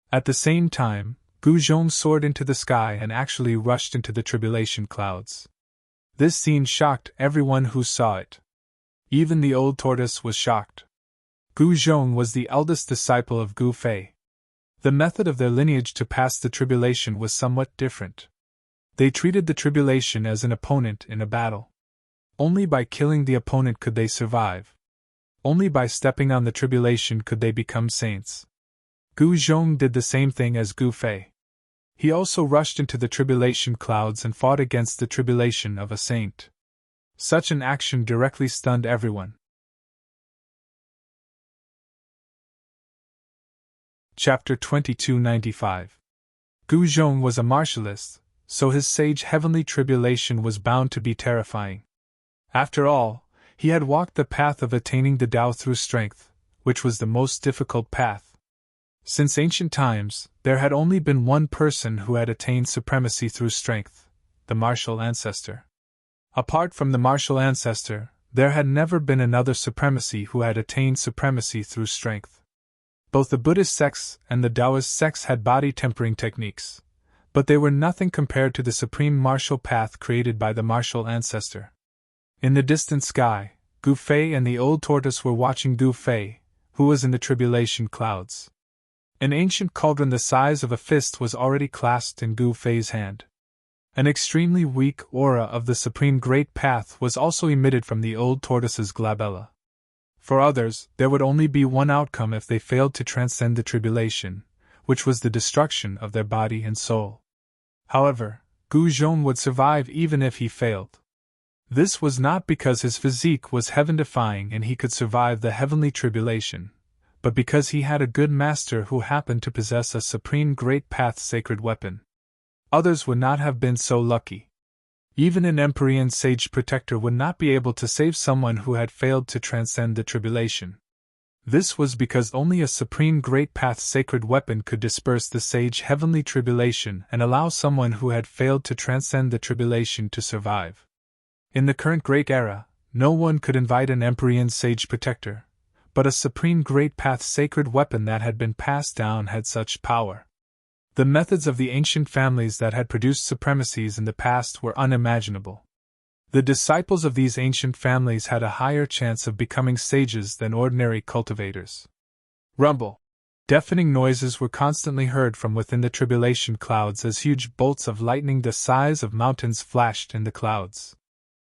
At the same time, Gu Zhong soared into the sky and actually rushed into the tribulation clouds. This scene shocked everyone who saw it. Even the old tortoise was shocked. Gu Zhong was the eldest disciple of Gu Fei. The method of their lineage to pass the tribulation was somewhat different. They treated the tribulation as an opponent in a battle. Only by killing the opponent could they survive. Only by stepping on the tribulation could they become saints. Gu Zhong did the same thing as Gu Fei. He also rushed into the tribulation clouds and fought against the tribulation of a saint. Such an action directly stunned everyone. Chapter 2295. Gu Zhong was a martialist, so his sage heavenly tribulation was bound to be terrifying. After all, he had walked the path of attaining the Tao through strength, which was the most difficult path. Since ancient times, there had only been one person who had attained supremacy through strength, the martial ancestor. Apart from the martial ancestor, there had never been another supremacy who had attained supremacy through strength. Both the Buddhist sects and the Taoist sects had body tempering techniques, but they were nothing compared to the supreme martial path created by the martial ancestor. In the distant sky, Gu Fei and the old tortoise were watching Gu Fei, who was in the tribulation clouds. An ancient cauldron the size of a fist was already clasped in Gu Fei's hand. An extremely weak aura of the Supreme Great Path was also emitted from the old tortoise's glabella. For others, there would only be one outcome if they failed to transcend the tribulation, which was the destruction of their body and soul. However, Gu Zhong would survive even if he failed. This was not because his physique was heaven-defying and he could survive the heavenly tribulation, but because he had a good master who happened to possess a Supreme Great Path sacred weapon. Others would not have been so lucky. Even an Empyrean sage protector would not be able to save someone who had failed to transcend the tribulation. This was because only a Supreme Great Path sacred weapon could disperse the sage heavenly tribulation and allow someone who had failed to transcend the tribulation to survive. In the current Great Era, no one could invite an Empyrean sage protector, but a Supreme Great Path sacred weapon that had been passed down had such power. The methods of the ancient families that had produced supremacies in the past were unimaginable. The disciples of these ancient families had a higher chance of becoming sages than ordinary cultivators. Rumble! Deafening noises were constantly heard from within the tribulation clouds as huge bolts of lightning the size of mountains flashed in the clouds.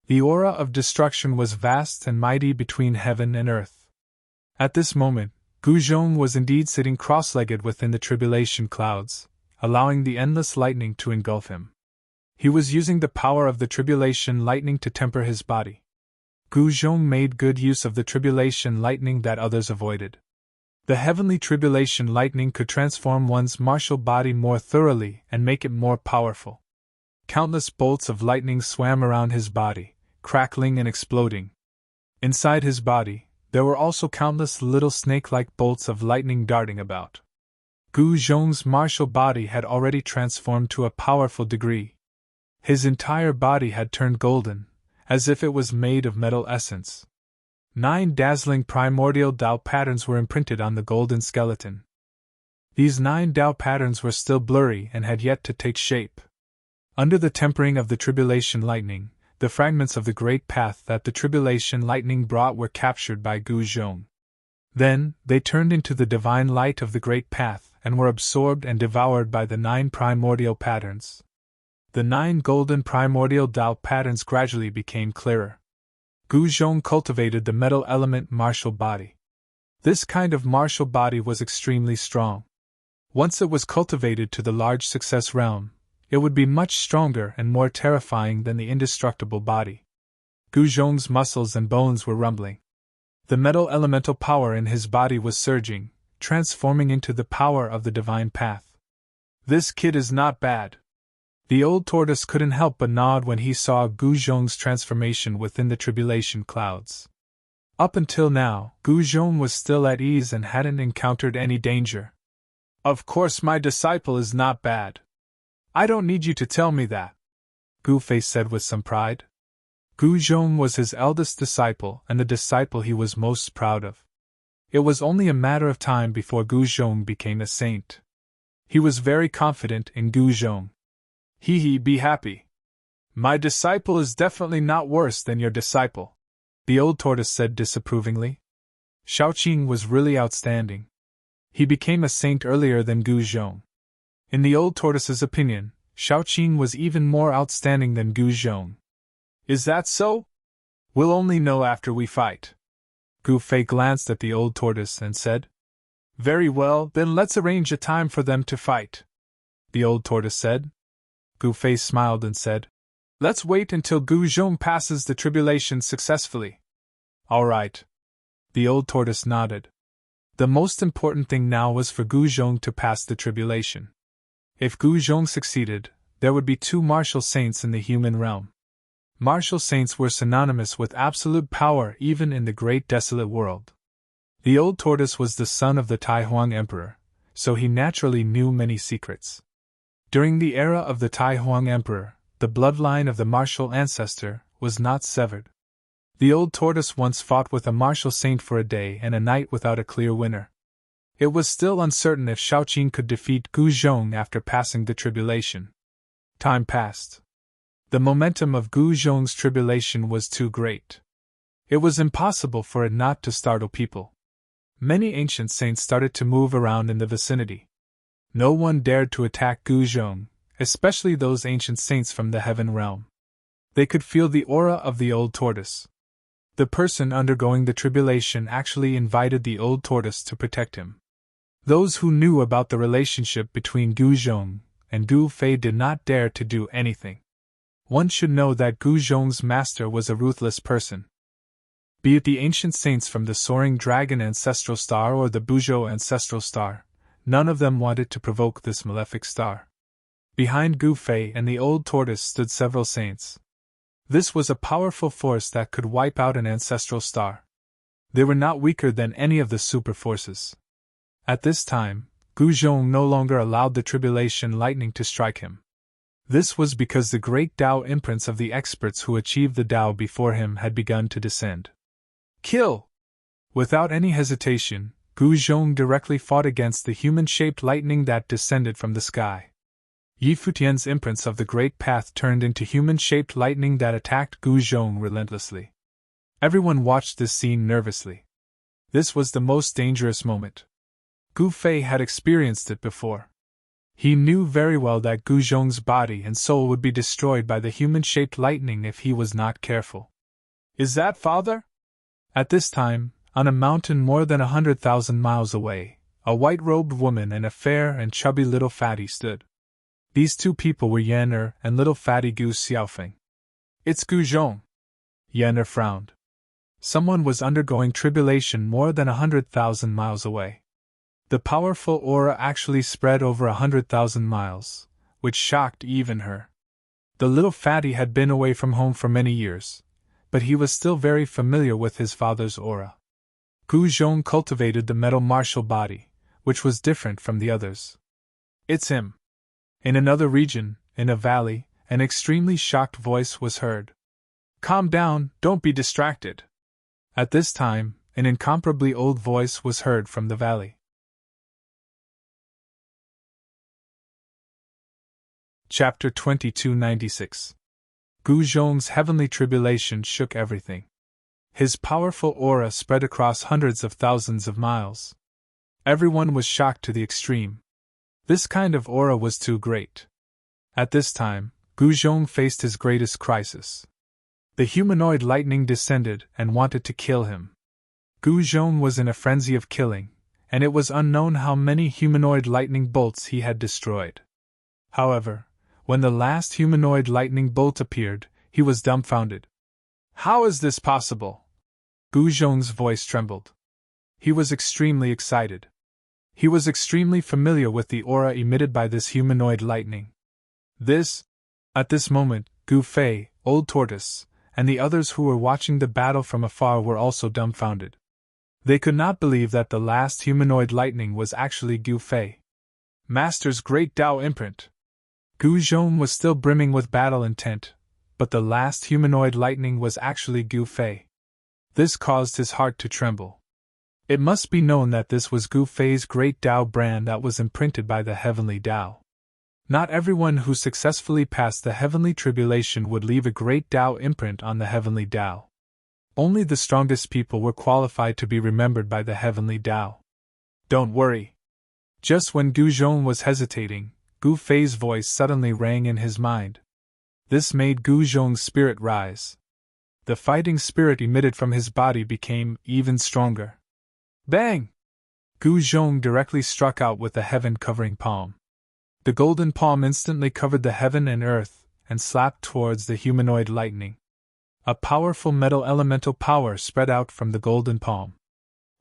The aura of destruction was vast and mighty between heaven and earth. At this moment, Gu Zhong was indeed sitting cross-legged within the tribulation clouds, allowing the endless lightning to engulf him. He was using the power of the tribulation lightning to temper his body. Gu Zhong made good use of the tribulation lightning that others avoided. The heavenly tribulation lightning could transform one's martial body more thoroughly and make it more powerful. Countless bolts of lightning swam around his body, crackling and exploding. Inside his body, there were also countless little snake-like bolts of lightning darting about. Gu Zhong's martial body had already transformed to a powerful degree. His entire body had turned golden, as if it was made of metal essence. 9 dazzling primordial Dao patterns were imprinted on the golden skeleton. These 9 Dao patterns were still blurry and had yet to take shape. Under the tempering of the tribulation lightning, the fragments of the great path that the tribulation lightning brought were captured by Gu Zhong. Then, they turned into the divine light of the great path and were absorbed and devoured by the 9 primordial patterns. The 9 golden primordial Dao patterns gradually became clearer. Gu Zhong cultivated the metal element martial body. This kind of martial body was extremely strong. Once it was cultivated to the large success realm, it would be much stronger and more terrifying than the indestructible body. Gu Zhong's muscles and bones were rumbling. The metal elemental power in his body was surging, transforming into the power of the divine path. This kid is not bad. The old tortoise couldn't help but nod when he saw Gu Zhong's transformation within the tribulation clouds. Up until now, Gu Zhong was still at ease and hadn't encountered any danger. Of course my disciple is not bad. I don't need you to tell me that, Gu Fei said with some pride. Gu Zhong was his eldest disciple and the disciple he was most proud of. It was only a matter of time before Gu Zhong became a saint. He was very confident in Gu Zhong. Be happy. My disciple is definitely not worse than your disciple, the old tortoise said disapprovingly. Shaoqing was really outstanding. He became a saint earlier than Gu Zhong. In the old tortoise's opinion, Shaoqing was even more outstanding than Gu Zhong. Is that so? We'll only know after we fight. Gu Fei glanced at the old tortoise and said, Very well, then let's arrange a time for them to fight, the old tortoise said. Gu Fei smiled and said, Let's wait until Gu Zhong passes the tribulation successfully. All right. The old tortoise nodded. The most important thing now was for Gu Zhong to pass the tribulation. If Gu Zhong succeeded, there would be 2 martial saints in the human realm. Martial saints were synonymous with absolute power even in the great desolate world. The old tortoise was the son of the Tai Huang Emperor, so he naturally knew many secrets. During the era of the Tai Huang Emperor, the bloodline of the martial ancestor was not severed. The old tortoise once fought with a martial saint for a day and a night without a clear winner. It was still uncertain if Shaoqing could defeat Gu Zhong after passing the tribulation. Time passed. The momentum of Gu Zhong's tribulation was too great. It was impossible for it not to startle people. Many ancient saints started to move around in the vicinity. No one dared to attack Gu Zhong, especially those ancient saints from the heaven realm. They could feel the aura of the old tortoise. The person undergoing the tribulation actually invited the old tortoise to protect him. Those who knew about the relationship between Gu Zhong and Gu Fei did not dare to do anything. One should know that Gu Zhong's master was a ruthless person. Be it the ancient saints from the Soaring Dragon Ancestral Star or the Buzhou Ancestral Star, none of them wanted to provoke this malefic star. Behind Gu Fei and the old tortoise stood several saints. This was a powerful force that could wipe out an ancestral star. They were not weaker than any of the super forces. At this time, Gu Zhong no longer allowed the tribulation lightning to strike him. This was because the great Tao imprints of the experts who achieved the Tao before him had begun to descend. Kill! Without any hesitation, Gu Zhong directly fought against the human-shaped lightning that descended from the sky. Yi Futian's imprints of the Great Path turned into human-shaped lightning that attacked Gu Zhong relentlessly. Everyone watched this scene nervously. This was the most dangerous moment. Gu Fei had experienced it before. He knew very well that Gu Zhong's body and soul would be destroyed by the human-shaped lightning if he was not careful. Is that father? At this time, on a mountain more than 100,000 miles away, a white-robed woman and a fair and chubby little fatty stood. These two people were Yan Er and little fatty Gu Xiaofeng. It's Gu Zhong. Yan Er frowned. Someone was undergoing tribulation more than 100,000 miles away. The powerful aura actually spread over 100,000 miles, which shocked even her. The little fatty had been away from home for many years, but he was still very familiar with his father's aura. Gu Zhong cultivated the metal martial body, which was different from the others. It's him. In another region, in a valley, an extremely shocked voice was heard. Calm down, don't be distracted. At this time, an incomparably old voice was heard from the valley. Chapter 2296. Gu Zhong's heavenly tribulation shook everything. His powerful aura spread across hundreds of thousands of miles. Everyone was shocked to the extreme. This kind of aura was too great. At this time, Gu Zhong faced his greatest crisis. The humanoid lightning descended and wanted to kill him. Gu Zhong was in a frenzy of killing, and it was unknown how many humanoid lightning bolts he had destroyed. However, when the last humanoid lightning bolt appeared, he was dumbfounded. How is this possible? Gu Zhong's voice trembled. He was extremely excited. He was extremely familiar with the aura emitted by this humanoid lightning. At this moment, Gu Fei, Old Tortoise, and the others who were watching the battle from afar were also dumbfounded. They could not believe that the last humanoid lightning was actually Gu Fei. Master's great Tao imprint. Gu Zhong was still brimming with battle intent, but the last humanoid lightning was actually Gu Fei. This caused his heart to tremble. It must be known that this was Gu Fei's great Tao brand that was imprinted by the heavenly Tao. Not everyone who successfully passed the heavenly tribulation would leave a great Tao imprint on the heavenly Tao. Only the strongest people were qualified to be remembered by the heavenly Tao. Don't worry. Just when Gu Zhong was hesitating, Gu Fei's voice suddenly rang in his mind. This made Gu Zhong's spirit rise. The fighting spirit emitted from his body became even stronger. Bang! Gu Zhong directly struck out with the heaven-covering palm. The golden palm instantly covered the heaven and earth and slapped towards the humanoid lightning. A powerful metal elemental power spread out from the golden palm.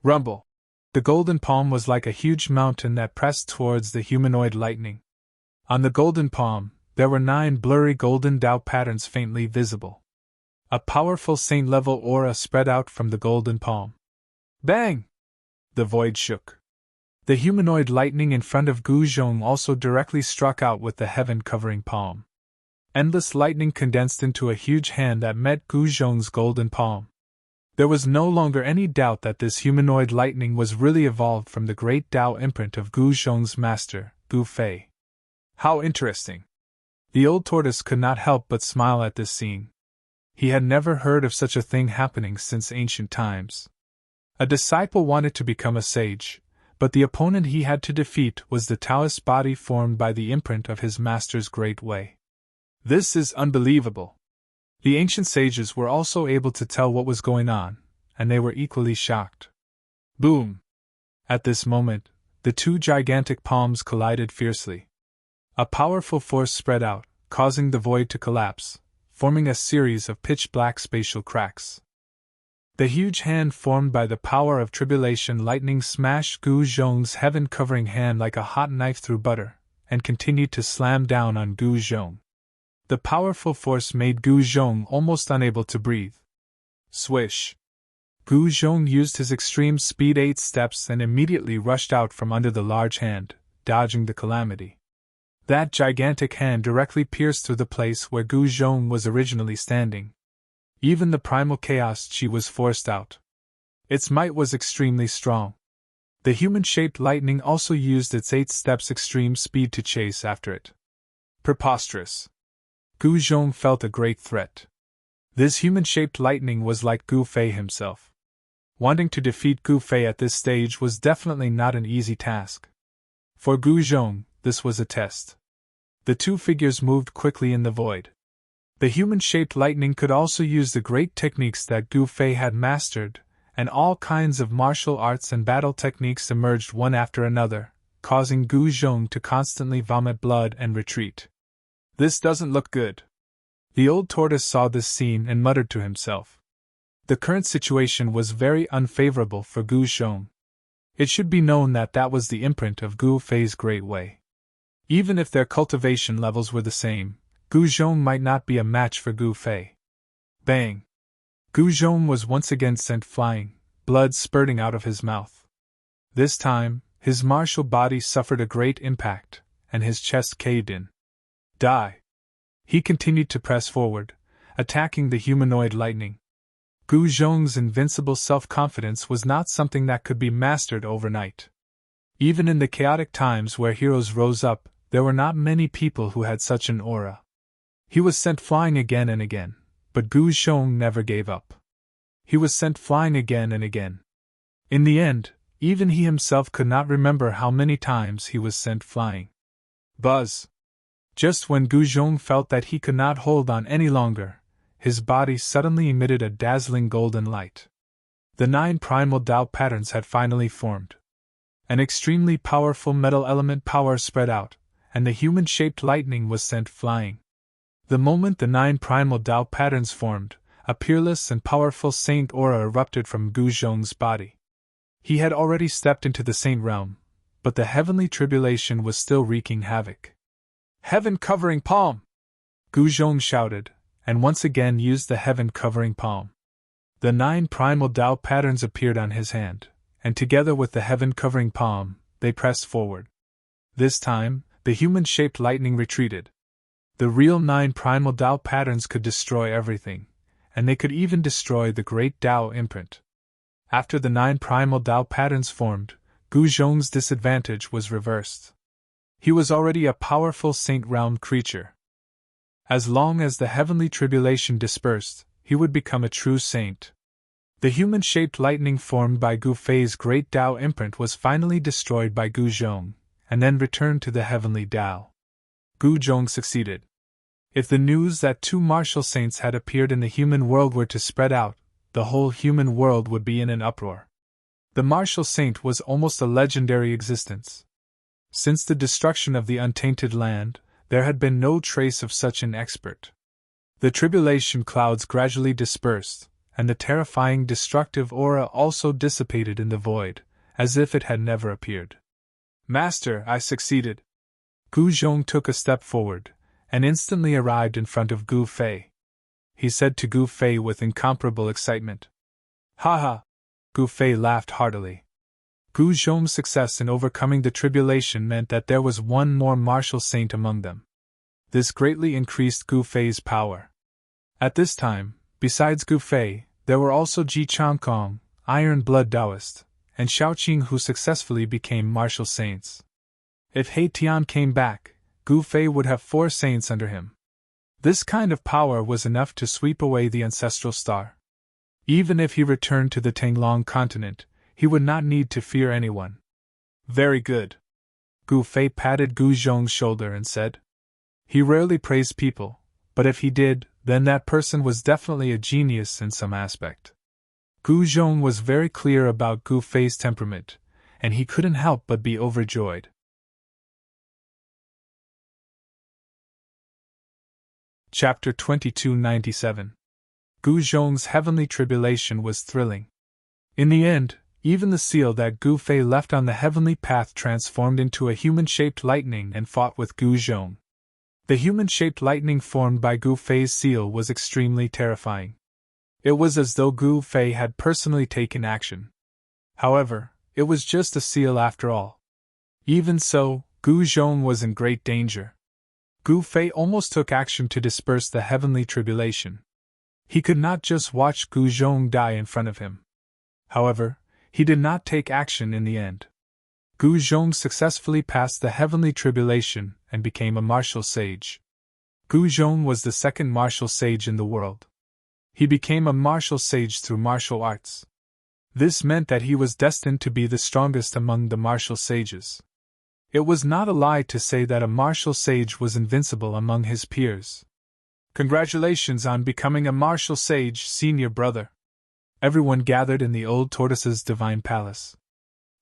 Rumble! The golden palm was like a huge mountain that pressed towards the humanoid lightning. On the golden palm, there were 9 blurry golden Tao patterns faintly visible. A powerful saint-level aura spread out from the golden palm. Bang! The void shook. The humanoid lightning in front of Gu Zhong also directly struck out with the heaven-covering palm. Endless lightning condensed into a huge hand that met Gu Zhong's golden palm. There was no longer any doubt that this humanoid lightning was really evolved from the great Tao imprint of Gu Zhong's master, Gu Fei. How interesting! The old tortoise could not help but smile at this scene. He had never heard of such a thing happening since ancient times. A disciple wanted to become a sage, but the opponent he had to defeat was the Taoist body formed by the imprint of his master's great way. This is unbelievable. The ancient sages were also able to tell what was going on, and they were equally shocked. Boom! At this moment, the two gigantic palms collided fiercely. A powerful force spread out, causing the void to collapse, forming a series of pitch-black spatial cracks. The huge hand formed by the power of tribulation lightning smashed Gu Zhong's heaven-covering hand like a hot knife through butter, and continued to slam down on Gu Zhong. The powerful force made Gu Zhong almost unable to breathe. Swish! Gu Zhong used his extreme speed 8 steps and immediately rushed out from under the large hand, dodging the calamity. That gigantic hand directly pierced through the place where Gu Zhong was originally standing. Even the primal chaos chi was forced out. Its might was extremely strong. The human-shaped lightning also used its 8 steps extreme speed to chase after it. Preposterous. Gu Zhong felt a great threat. This human-shaped lightning was like Gu Fei himself. Wanting to defeat Gu Fei at this stage was definitely not an easy task. For Gu Zhong, this was a test. The two figures moved quickly in the void. The human-shaped lightning could also use the great techniques that Gu Fei had mastered, and all kinds of martial arts and battle techniques emerged one after another, causing Gu Zhong to constantly vomit blood and retreat. This doesn't look good. The old tortoise saw this scene and muttered to himself. The current situation was very unfavorable for Gu Zhong. It should be known that that was the imprint of Gu Fei's great way. Even if their cultivation levels were the same, Gu Zhong might not be a match for Gu Fei. Bang! Gu Zhong was once again sent flying, blood spurting out of his mouth. This time, his martial body suffered a great impact, and his chest caved in. Die! He continued to press forward, attacking the humanoid lightning. Gu Zhong's invincible self-confidence was not something that could be mastered overnight. Even in the chaotic times where heroes rose up, there were not many people who had such an aura. He was sent flying again and again, but Gu Zhong never gave up. He was sent flying again and again. In the end, even he himself could not remember how many times he was sent flying. Buzz! Just when Gu Zhong felt that he could not hold on any longer, his body suddenly emitted a dazzling golden light. The 9 primal Tao patterns had finally formed. An extremely powerful metal element power spread out, and the human-shaped lightning was sent flying. The moment the 9 primal Tao patterns formed, a peerless and powerful saint aura erupted from Gu Zhong's body. He had already stepped into the saint realm, but the heavenly tribulation was still wreaking havoc. Heaven-covering palm! Gu Zhong shouted, and once again used the heaven-covering palm. The 9 primal Tao patterns appeared on his hand, and together with the heaven-covering palm, they pressed forward. This time, the human-shaped lightning retreated. The real 9 primal Tao patterns could destroy everything, and they could even destroy the great Tao imprint. After the 9 primal Tao patterns formed, Gu Zhong's disadvantage was reversed. He was already a powerful saint-realm creature. As long as the heavenly tribulation dispersed, he would become a true saint. The human-shaped lightning formed by Gu Fei's great Tao imprint was finally destroyed by Gu Zhong, and then returned to the heavenly Tao. Gu Zhong succeeded. If the news that 2 martial saints had appeared in the human world were to spread out, the whole human world would be in an uproar. The martial saint was almost a legendary existence. Since the destruction of the untainted land, there had been no trace of such an expert. The tribulation clouds gradually dispersed, and the terrifying destructive aura also dissipated in the void, as if it had never appeared. Master, I succeeded. Gu Zhong took a step forward, and instantly arrived in front of Gu Fei. He said to Gu Fei with incomparable excitement. Ha ha! Gu Fei laughed heartily. Gu Zhong's success in overcoming the tribulation meant that there was one more martial saint among them. This greatly increased Gu Fei's power. At this time, besides Gu Fei, there were also Ji Changkong, Iron Blood Taoist, and Xiaoqing who successfully became martial saints. If He Tian came back, Gu Fei would have 4 saints under him. This kind of power was enough to sweep away the ancestral star. Even if he returned to the Tanglong continent, he would not need to fear anyone. Very good. Gu Fei patted Gu Zhong's shoulder and said. He rarely praised people, but if he did, then that person was definitely a genius in some aspect. Gu Zhong was very clear about Gu Fei's temperament, and he couldn't help but be overjoyed. Chapter 2297. Gu Zhong's heavenly tribulation was thrilling. In the end, even the seal that Gu Fei left on the heavenly path transformed into a human-shaped lightning and fought with Gu Zhong. The human-shaped lightning formed by Gu Fei's seal was extremely terrifying. It was as though Gu Fei had personally taken action. However, it was just a seal after all. Even so, Gu Zhong was in great danger. Gu Fei almost took action to disperse the heavenly tribulation. He could not just watch Gu Zhong die in front of him. However, he did not take action in the end. Gu Zhong successfully passed the heavenly tribulation and became a martial sage. Gu Zhong was the second martial sage in the world. He became a martial sage through martial arts. This meant that he was destined to be the strongest among the martial sages. It was not a lie to say that a martial sage was invincible among his peers. Congratulations on becoming a martial sage, senior brother. Everyone gathered in the old tortoise's divine palace.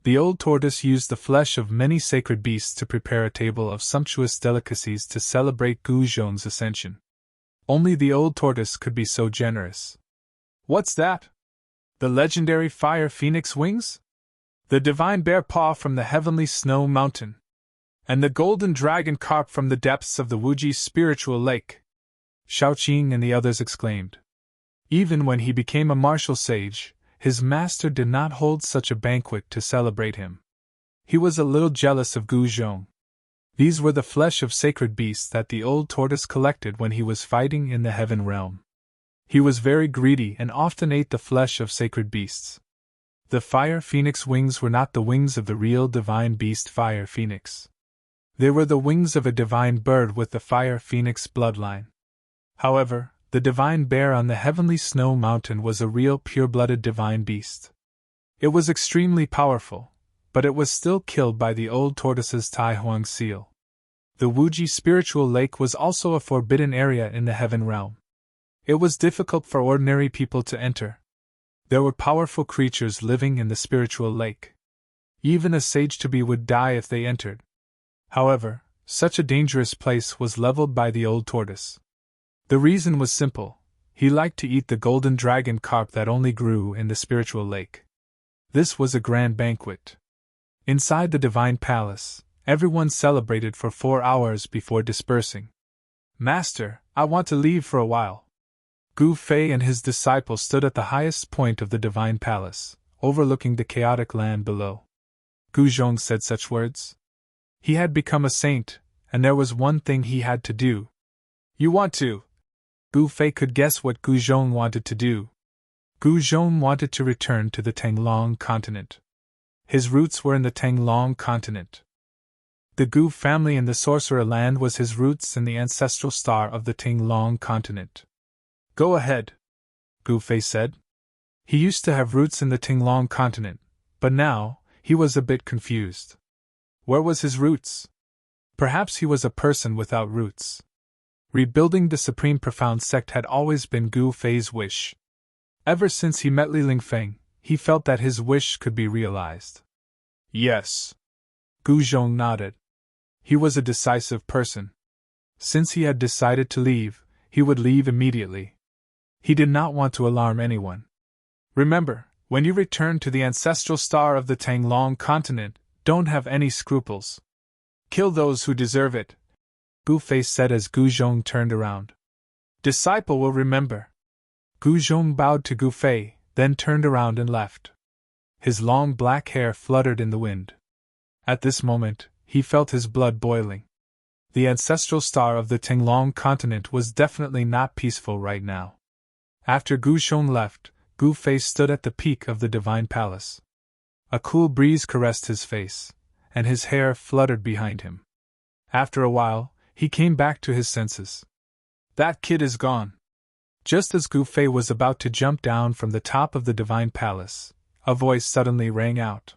The old tortoise used the flesh of many sacred beasts to prepare a table of sumptuous delicacies to celebrate Gu Zhong's ascension. Only the old tortoise could be so generous. What's that? The legendary fire phoenix wings? The divine bear paw from the heavenly snow mountain? And the golden dragon carp from the depths of the Wuji spiritual lake? Shaoqing and the others exclaimed. Even when he became a martial sage, his master did not hold such a banquet to celebrate him. He was a little jealous of Gu Zhong. These were the flesh of sacred beasts that the old tortoise collected when he was fighting in the heaven realm. He was very greedy and often ate the flesh of sacred beasts. The fire phoenix wings were not the wings of the real divine beast fire phoenix. They were the wings of a divine bird with the fire phoenix bloodline. However, the divine bear on the heavenly snow mountain was a real pure-blooded divine beast. It was extremely powerful, but it was still killed by the old tortoise's Tai Huang seal. The Wuji spiritual lake was also a forbidden area in the heaven realm. It was difficult for ordinary people to enter. There were powerful creatures living in the spiritual lake. Even a sage-to-be would die if they entered. However, such a dangerous place was leveled by the old tortoise. The reason was simple: he liked to eat the golden dragon carp that only grew in the spiritual lake. This was a grand banquet. Inside the divine palace, everyone celebrated for 4 hours before dispersing. Master, I want to leave for a while. Gu Fei and his disciples stood at the highest point of the divine palace, overlooking the chaotic land below. Gu Zhong said such words. He had become a saint, and there was one thing he had to do. You want to? Gu Fei could guess what Gu Zhong wanted to do. Gu Zhong wanted to return to the Tanglong continent. His roots were in the Tanglong continent. The Gu family in the Sorcerer Land was his roots in the ancestral star of the Tanglong continent. Go ahead, Gu Fei said. He used to have roots in the Tanglong continent, but now, he was a bit confused. Where was his roots? Perhaps he was a person without roots. Rebuilding the Supreme Profound Sect had always been Gu Fei's wish. Ever since he met Li Lingfeng, he felt that his wish could be realized. Yes. Gu Zhong nodded. He was a decisive person. Since he had decided to leave, he would leave immediately. He did not want to alarm anyone. Remember, when you return to the ancestral star of the Tanglong continent, don't have any scruples. Kill those who deserve it, Gu Fei said as Gu Zhong turned around. Disciple will remember. Gu Zhong bowed to Gu Fei, then turned around and left. His long black hair fluttered in the wind. At this moment, he felt his blood boiling. The ancestral star of the Tanglong continent was definitely not peaceful right now. After Gu Zhong left, Gu Fei stood at the peak of the divine palace. A cool breeze caressed his face, and his hair fluttered behind him. After a while, he came back to his senses. That kid is gone. Just as Gu Fei was about to jump down from the top of the divine palace, A voice suddenly rang out.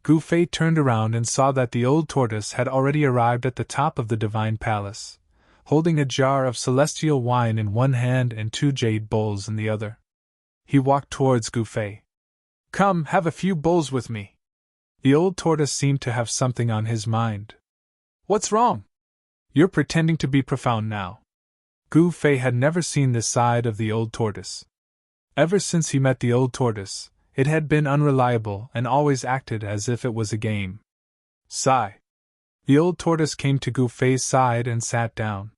Gu Fei turned around and saw that the old tortoise had already arrived at the top of the divine palace, holding a jar of celestial wine in one hand and 2 jade bowls in the other. He walked towards Gu Fei. "Come, have a few bowls with me." The old tortoise seemed to have something on his mind. "What's wrong? You're pretending to be profound now." Gu Fei had never seen this side of the old tortoise. Ever since he met the old tortoise, it had been unreliable and always acted as if it was a game. Sigh. The old tortoise came to Gu Fei's side and sat down.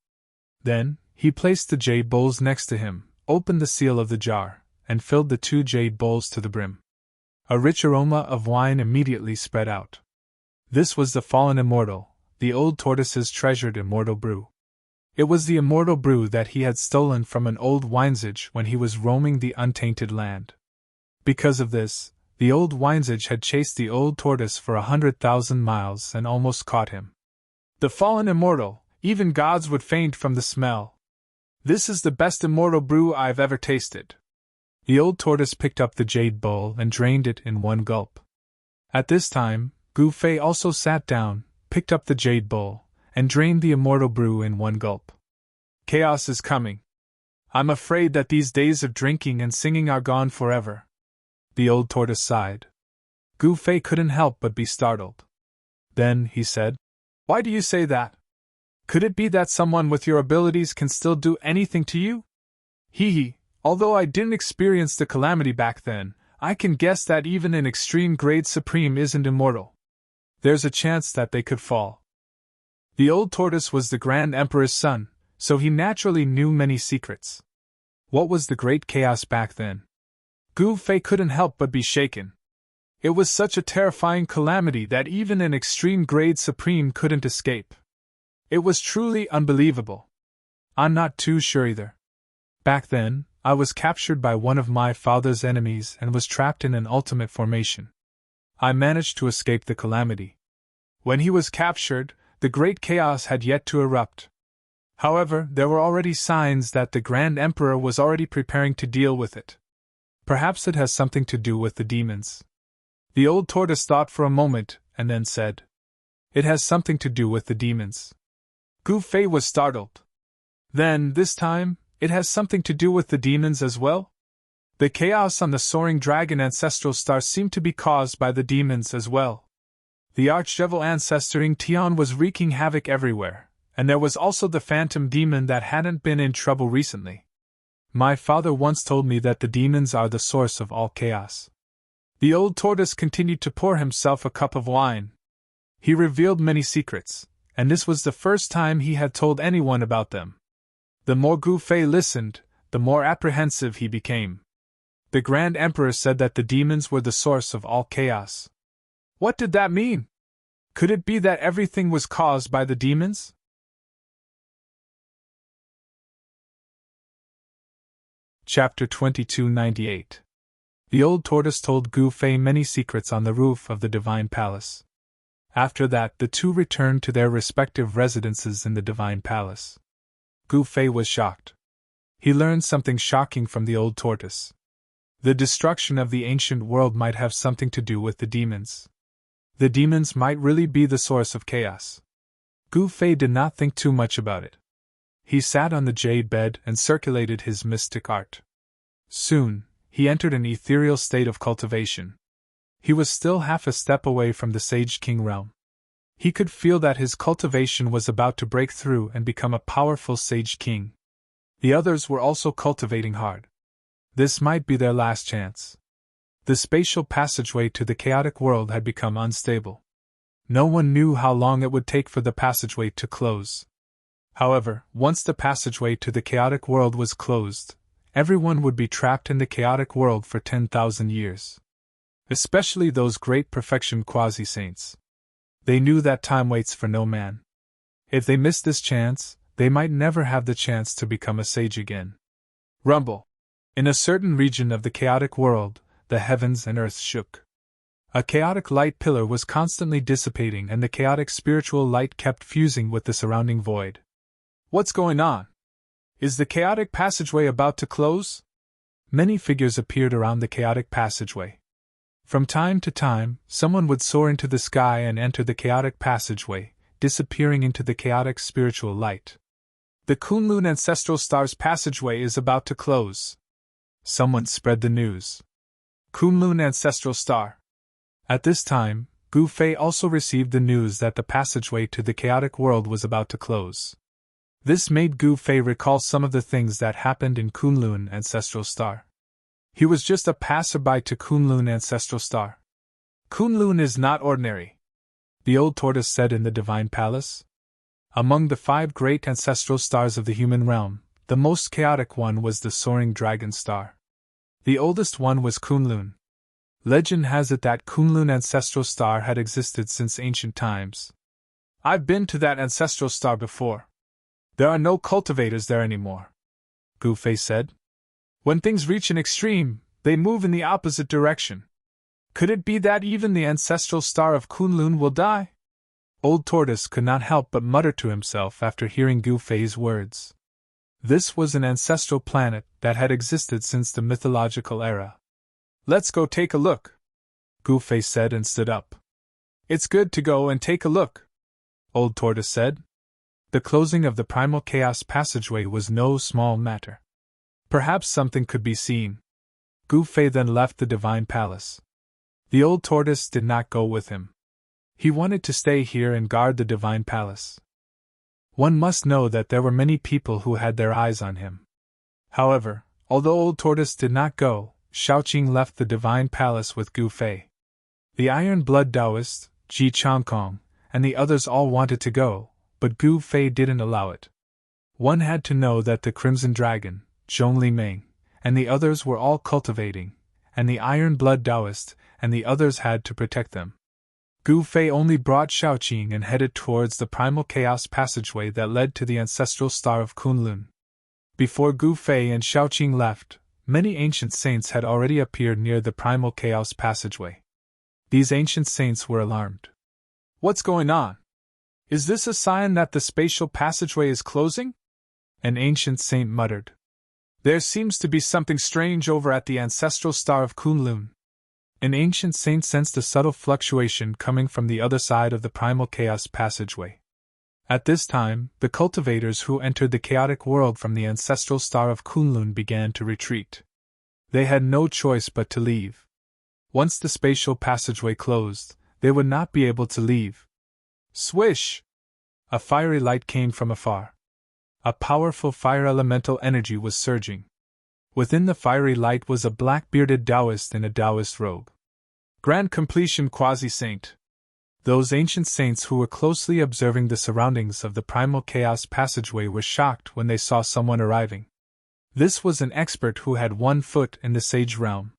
Then, he placed the jade bowls next to him, opened the seal of the jar, and filled the 2 jade bowls to the brim. A rich aroma of wine immediately spread out. This was the fallen immortal, the old tortoise's treasured immortal brew. It was the immortal brew that he had stolen from an old winesage when he was roaming the untainted land. Because of this, the old winesage had chased the old tortoise for 100,000 miles and almost caught him. "The fallen immortal, even gods would faint from the smell. This is the best immortal brew I've ever tasted." The old tortoise picked up the jade bowl and drained it in one gulp. At this time, Gu Fei also sat down, picked up the jade bowl, and drained the immortal brew in one gulp. "Chaos is coming. I'm afraid that these days of drinking and singing are gone forever." The old tortoise sighed. Gu Fei couldn't help but be startled. Then, he said, "Why do you say that? Could it be that someone with your abilities can still do anything to you?" Hee, although I didn't experience the calamity back then, I can guess that even an extreme grade supreme isn't immortal. There's a chance that they could fall. The old tortoise was the Grand Emperor's son, so he naturally knew many secrets. What was the great chaos back then? Gu Fei couldn't help but be shaken. It was such a terrifying calamity that even an extreme grade supreme couldn't escape. It was truly unbelievable. I'm not too sure either. Back then, I was captured by one of my father's enemies and was trapped in an ultimate formation. I managed to escape the calamity. When he was captured, the great chaos had yet to erupt. However, there were already signs that the Grand Emperor was already preparing to deal with it. Perhaps it has something to do with the demons. The old tortoise thought for a moment, and then said, "It has something to do with the demons." Gu Fei was startled. Then, this time, it has something to do with the demons as well? The chaos on the soaring dragon ancestral star seemed to be caused by the demons as well. The archdevil ancestor Ing Tian was wreaking havoc everywhere, and there was also the phantom demon that hadn't been in trouble recently. My father once told me that the demons are the source of all chaos. The old tortoise continued to pour himself a cup of wine. He revealed many secrets, and this was the first time he had told anyone about them. The more Gu Fei listened, the more apprehensive he became. The Grand Emperor said that the demons were the source of all chaos. What did that mean? Could it be that everything was caused by the demons? Chapter 2298. The old tortoise told Gu Fei many secrets on the roof of the divine palace. After that, the two returned to their respective residences in the divine palace. Gu Fei was shocked. He learned something shocking from the old tortoise. The destruction of the ancient world might have something to do with the demons. The demons might really be the source of chaos. Gu Fei did not think too much about it. He sat on the jade bed and circulated his mystic art. Soon, he entered an ethereal state of cultivation. He was still half a step away from the Sage King realm. He could feel that his cultivation was about to break through and become a powerful Sage King. The others were also cultivating hard. This might be their last chance. The spatial passageway to the chaotic world had become unstable. No one knew how long it would take for the passageway to close. However, once the passageway to the chaotic world was closed, everyone would be trapped in the chaotic world for 10,000 years. Especially those great perfection quasi-saints. They knew that time waits for no man. If they missed this chance, they might never have the chance to become a sage again. Rumble. In a certain region of the chaotic world, the heavens and earth shook. A chaotic light pillar was constantly dissipating and the chaotic spiritual light kept fusing with the surrounding void. What's going on? Is the chaotic passageway about to close? Many figures appeared around the chaotic passageway. From time to time, someone would soar into the sky and enter the chaotic passageway, disappearing into the chaotic spiritual light. The Kunlun ancestral star's passageway is about to close. Someone spread the news. Kunlun ancestral star. At this time, Gu Fei also received the news that the passageway to the chaotic world was about to close. This made Gu Fei recall some of the things that happened in Kunlun ancestral star. He was just a passerby to Kunlun ancestral star. Kunlun is not ordinary, the old tortoise said in the divine palace. Among the 5 great ancestral stars of the human realm, the most chaotic one was the soaring dragon star. The oldest one was Kunlun. Legend has it that Kunlun ancestral star had existed since ancient times. I've been to that ancestral star before. There are no cultivators there anymore, Gu Fei said. When things reach an extreme, they move in the opposite direction. Could it be that even the ancestral star of Kunlun will die? Old Tortoise could not help but mutter to himself after hearing Gu Fei's words. This was an ancestral planet that had existed since the mythological era. Let's go take a look, Gu Fei said and stood up. It's good to go and take a look, Old Tortoise said. The closing of the primal chaos passageway was no small matter. Perhaps something could be seen. Gu Fei then left the divine palace. The old tortoise did not go with him. He wanted to stay here and guard the divine palace. One must know that there were many people who had their eyes on him. However, although old tortoise did not go, Shaoqing left the divine palace with Gu Fei. The Iron Blood Taoist, Ji Changkong, and the others all wanted to go, but Gu Fei didn't allow it. One had to know that the Crimson Dragon, Zhong Li Meng, and the others were all cultivating, and the Iron Blood Taoist and the others had to protect them. Gu Fei only brought Shaoqing and headed towards the primal chaos passageway that led to the ancestral star of Kunlun. Before Gu Fei and Shaoqing left, many ancient saints had already appeared near the primal chaos passageway. These ancient saints were alarmed. What's going on? Is this a sign that the spatial passageway is closing? An ancient saint muttered. There seems to be something strange over at the ancestral star of Kunlun. An ancient saint sensed a subtle fluctuation coming from the other side of the primal chaos passageway. At this time, the cultivators who entered the chaotic world from the ancestral star of Kunlun began to retreat. They had no choice but to leave. Once the spatial passageway closed, they would not be able to leave. Swish! A fiery light came from afar. A powerful fire elemental energy was surging. Within the fiery light was a black-bearded Taoist in a Taoist robe. Grand Completion Quasi-Saint. Those ancient saints who were closely observing the surroundings of the primal chaos passageway were shocked when they saw someone arriving. This was an expert who had 1 foot in the sage realm.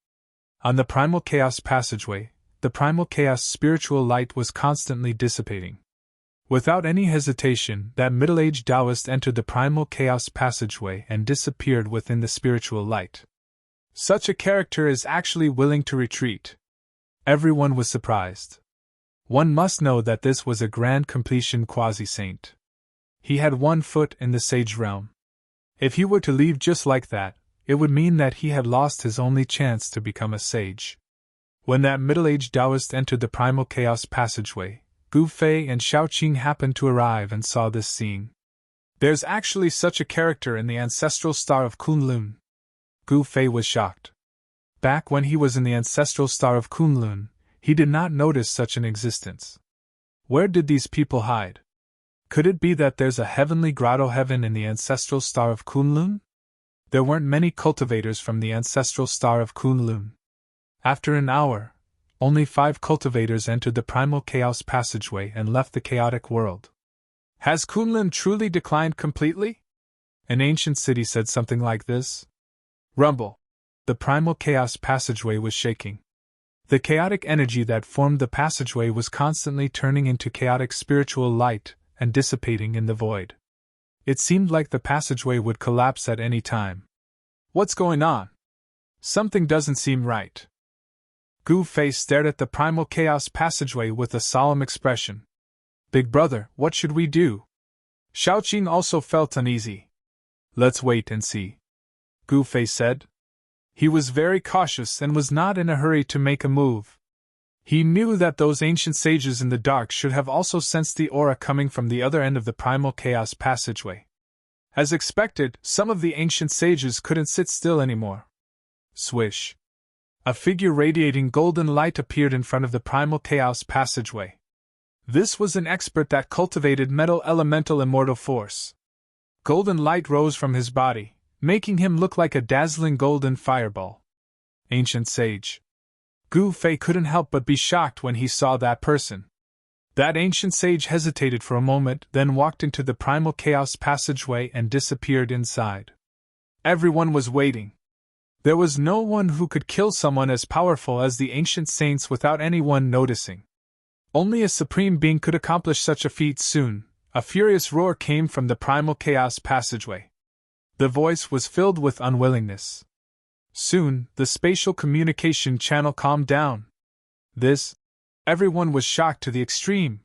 On the primal chaos passageway, the primal chaos spiritual light was constantly dissipating. Without any hesitation, that middle-aged Taoist entered the primal chaos passageway and disappeared within the spiritual light. Such a character is actually willing to retreat. Everyone was surprised. One must know that this was a grand completion quasi-saint. He had 1 foot in the sage realm. If he were to leave just like that, it would mean that he had lost his only chance to become a sage. When that middle-aged Taoist entered the primal chaos passageway, Gu Fei and Shaoqing happened to arrive and saw this scene. There's actually such a character in the ancestral star of Kunlun. Gu Fei was shocked. Back when he was in the ancestral star of Kunlun, he did not notice such an existence. Where did these people hide? Could it be that there's a heavenly grotto heaven in the ancestral star of Kunlun? There weren't many cultivators from the ancestral star of Kunlun. After an hour, only 5 cultivators entered the primal chaos passageway and left the chaotic world. Has Kunlun truly declined completely? An ancient city said something like this. Rumble. The primal chaos passageway was shaking. The chaotic energy that formed the passageway was constantly turning into chaotic spiritual light and dissipating in the void. It seemed like the passageway would collapse at any time. What's going on? Something doesn't seem right. Gu Fei stared at the primal chaos passageway with a solemn expression. Big brother, what should we do? Shaoqing also felt uneasy. Let's wait and see, Gu Fei said. He was very cautious and was not in a hurry to make a move. He knew that those ancient sages in the dark should have also sensed the aura coming from the other end of the primal chaos passageway. As expected, some of the ancient sages couldn't sit still anymore. Swish! A figure radiating golden light appeared in front of the primal chaos passageway. This was an expert that cultivated metal elemental immortal force. Golden light rose from his body, making him look like a dazzling golden fireball. Ancient sage. Gu Fei couldn't help but be shocked when he saw that person. That ancient sage hesitated for a moment, then walked into the primal chaos passageway and disappeared inside. Everyone was waiting. There was no one who could kill someone as powerful as the ancient saints without anyone noticing. Only a supreme being could accomplish such a feat soon. A furious roar came from the primal chaos passageway. The voice was filled with unwillingness. Soon, the spatial communication channel calmed down. Everyone was shocked to the extreme.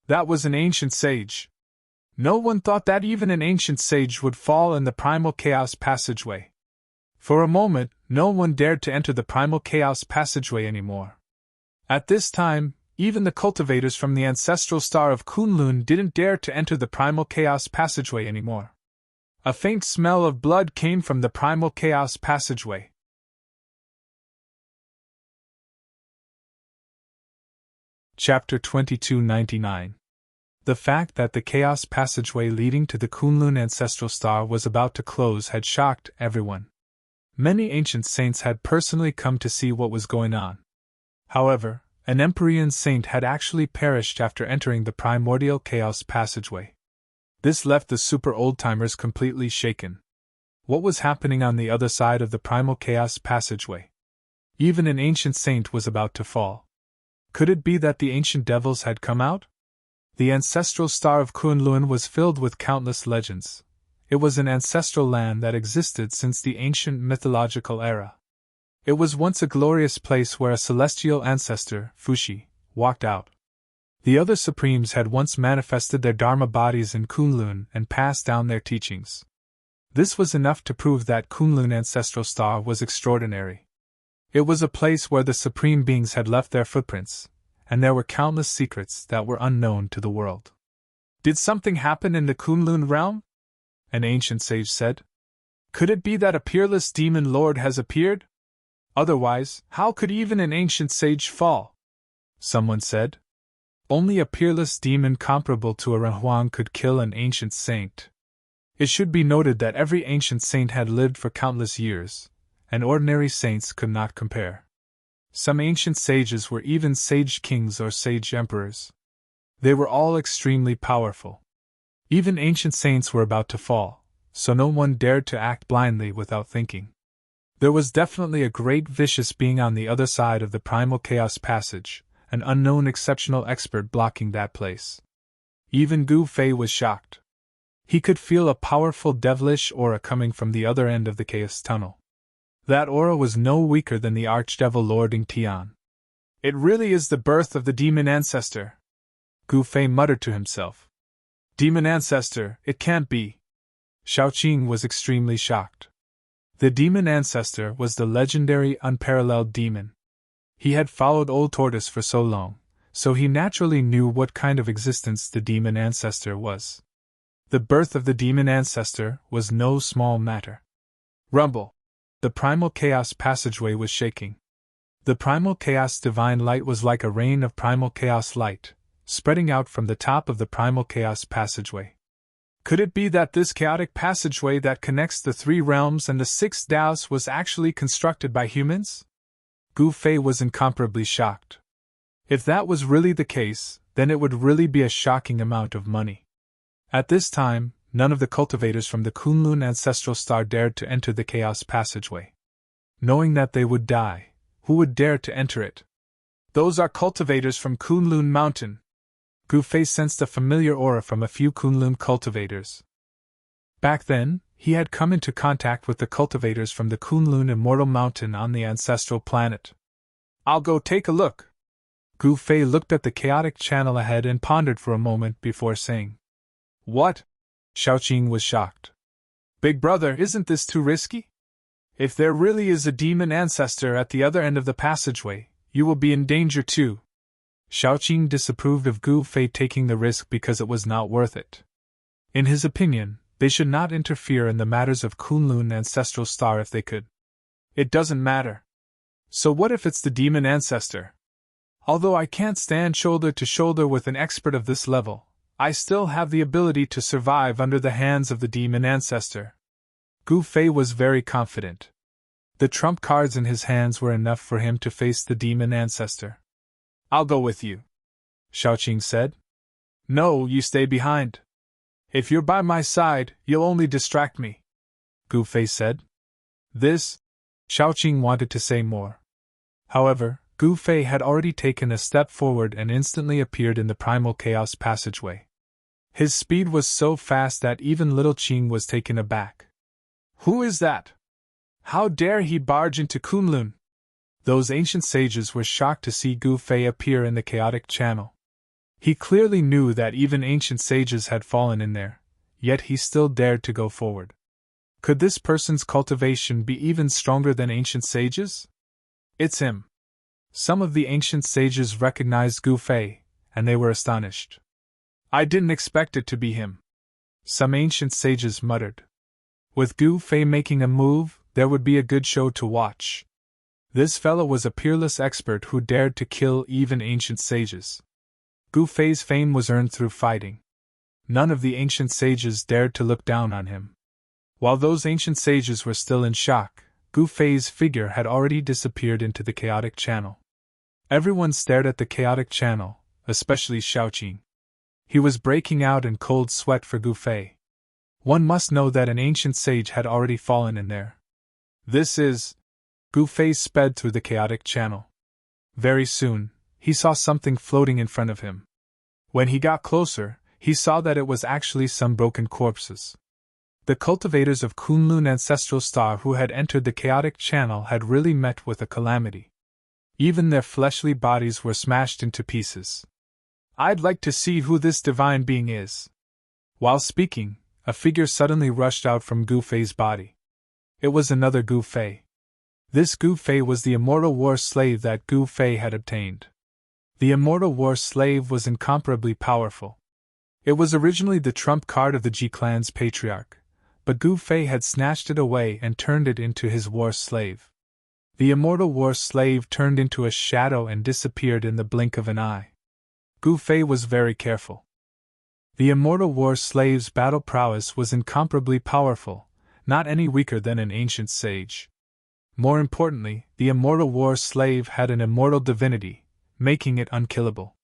That was an ancient sage. No one thought that even an ancient sage would fall in the primal chaos passageway. For a moment, no one dared to enter the primal chaos passageway anymore. At this time, even the cultivators from the ancestral star of Kunlun didn't dare to enter the primal chaos passageway anymore. A faint smell of blood came from the primal chaos passageway. Chapter 2299. The fact that the chaos passageway leading to the Kunlun ancestral star was about to close had shocked everyone. Many ancient saints had personally come to see what was going on. However, an Empyrean saint had actually perished after entering the primordial chaos passageway. This left the super old-timers completely shaken. What was happening on the other side of the primal chaos passageway? Even an ancient saint was about to fall. Could it be that the ancient devils had come out? The ancestral star of Kunlun was filled with countless legends. It was an ancestral land that existed since the ancient mythological era. It was once a glorious place where a celestial ancestor, Fuxi, walked out. The other supremes had once manifested their dharma bodies in Kunlun and passed down their teachings. This was enough to prove that Kunlun ancestral star was extraordinary. It was a place where the supreme beings had left their footprints, and there were countless secrets that were unknown to the world. Did something happen in the Kunlun realm? An ancient sage said. Could it be that a peerless demon lord has appeared? Otherwise, how could even an ancient sage fall? Someone said. Only a peerless demon comparable to a Renhuang could kill an ancient saint. It should be noted that every ancient saint had lived for countless years, and ordinary saints could not compare. Some ancient sages were even sage kings or sage emperors. They were all extremely powerful. Even ancient saints were about to fall, so no one dared to act blindly without thinking. There was definitely a great vicious being on the other side of the primal chaos passage, an unknown exceptional expert blocking that place. Even Gu Fei was shocked. He could feel a powerful devilish aura coming from the other end of the chaos tunnel. That aura was no weaker than the archdevil lording Tian. It really is the birth of the demon ancestor, Gu Fei muttered to himself. Demon ancestor, it can't be. Shaoqing was extremely shocked. The demon ancestor was the legendary unparalleled demon. He had followed Old Tortoise for so long, so he naturally knew what kind of existence the demon ancestor was. The birth of the demon ancestor was no small matter. Rumble! The primal chaos passageway was shaking. The primal chaos divine light was like a rain of primal chaos light, spreading out from the top of the primal chaos passageway. Could it be that this chaotic passageway that connects the three realms and the six Daos was actually constructed by humans? Gu Fei was incomparably shocked. If that was really the case, then it would really be a shocking amount of money. At this time, none of the cultivators from the Kunlun ancestral star dared to enter the chaos passageway. Knowing that they would die, who would dare to enter it? Those are cultivators from Kunlun Mountain. Gu Fei sensed a familiar aura from a few Kunlun cultivators. Back then, he had come into contact with the cultivators from the Kunlun Immortal Mountain on the ancestral planet. I'll go take a look. Gu Fei looked at the chaotic channel ahead and pondered for a moment before saying, What? Shaoqing was shocked. Big brother, isn't this too risky? If there really is a demon ancestor at the other end of the passageway, you will be in danger too. Xiaoqing disapproved of Gu Fei taking the risk because it was not worth it. In his opinion, they should not interfere in the matters of Kunlun ancestral star if they could. It doesn't matter. So what if it's the demon ancestor? Although I can't stand shoulder to shoulder with an expert of this level, I still have the ability to survive under the hands of the demon ancestor. Gu Fei was very confident. The trump cards in his hands were enough for him to face the demon ancestor. I'll go with you, Xiaoqing said. No, you stay behind. If you're by my side, you'll only distract me, Gu Fei said. This? Xiaoqing wanted to say more. However, Gu Fei had already taken a step forward and instantly appeared in the primal chaos passageway. His speed was so fast that even little Qing was taken aback. Who is that? How dare he barge into Kunlun? Those ancient sages were shocked to see Gu Fei appear in the chaotic channel. He clearly knew that even ancient sages had fallen in there, yet he still dared to go forward. Could this person's cultivation be even stronger than ancient sages? It's him. Some of the ancient sages recognized Gu Fei, and they were astonished. I didn't expect it to be him, some ancient sages muttered. With Gu Fei making a move, there would be a good show to watch. This fellow was a peerless expert who dared to kill even ancient sages. Gu Fei's fame was earned through fighting. None of the ancient sages dared to look down on him. While those ancient sages were still in shock, Gu Fei's figure had already disappeared into the chaotic channel. Everyone stared at the chaotic channel, especially Xiaoqing. He was breaking out in cold sweat for Gu Fei. One must know that an ancient sage had already fallen in there. This is... Gu Fei sped through the chaotic channel. Very soon, he saw something floating in front of him. When he got closer, he saw that it was actually some broken corpses. The cultivators of Kunlun ancestral star who had entered the chaotic channel had really met with a calamity. Even their fleshly bodies were smashed into pieces. I'd like to see who this divine being is. While speaking, a figure suddenly rushed out from Gu Fei's body. It was another Gu Fei. This Gu Fei was the immortal war slave that Gu Fei had obtained. The immortal war slave was incomparably powerful. It was originally the trump card of the Ji clan's patriarch, but Gu Fei had snatched it away and turned it into his war slave. The immortal war slave turned into a shadow and disappeared in the blink of an eye. Gu Fei was very careful. The immortal war slave's battle prowess was incomparably powerful, not any weaker than an ancient sage. More importantly, the immortal war slave had an immortal divinity, making it unkillable.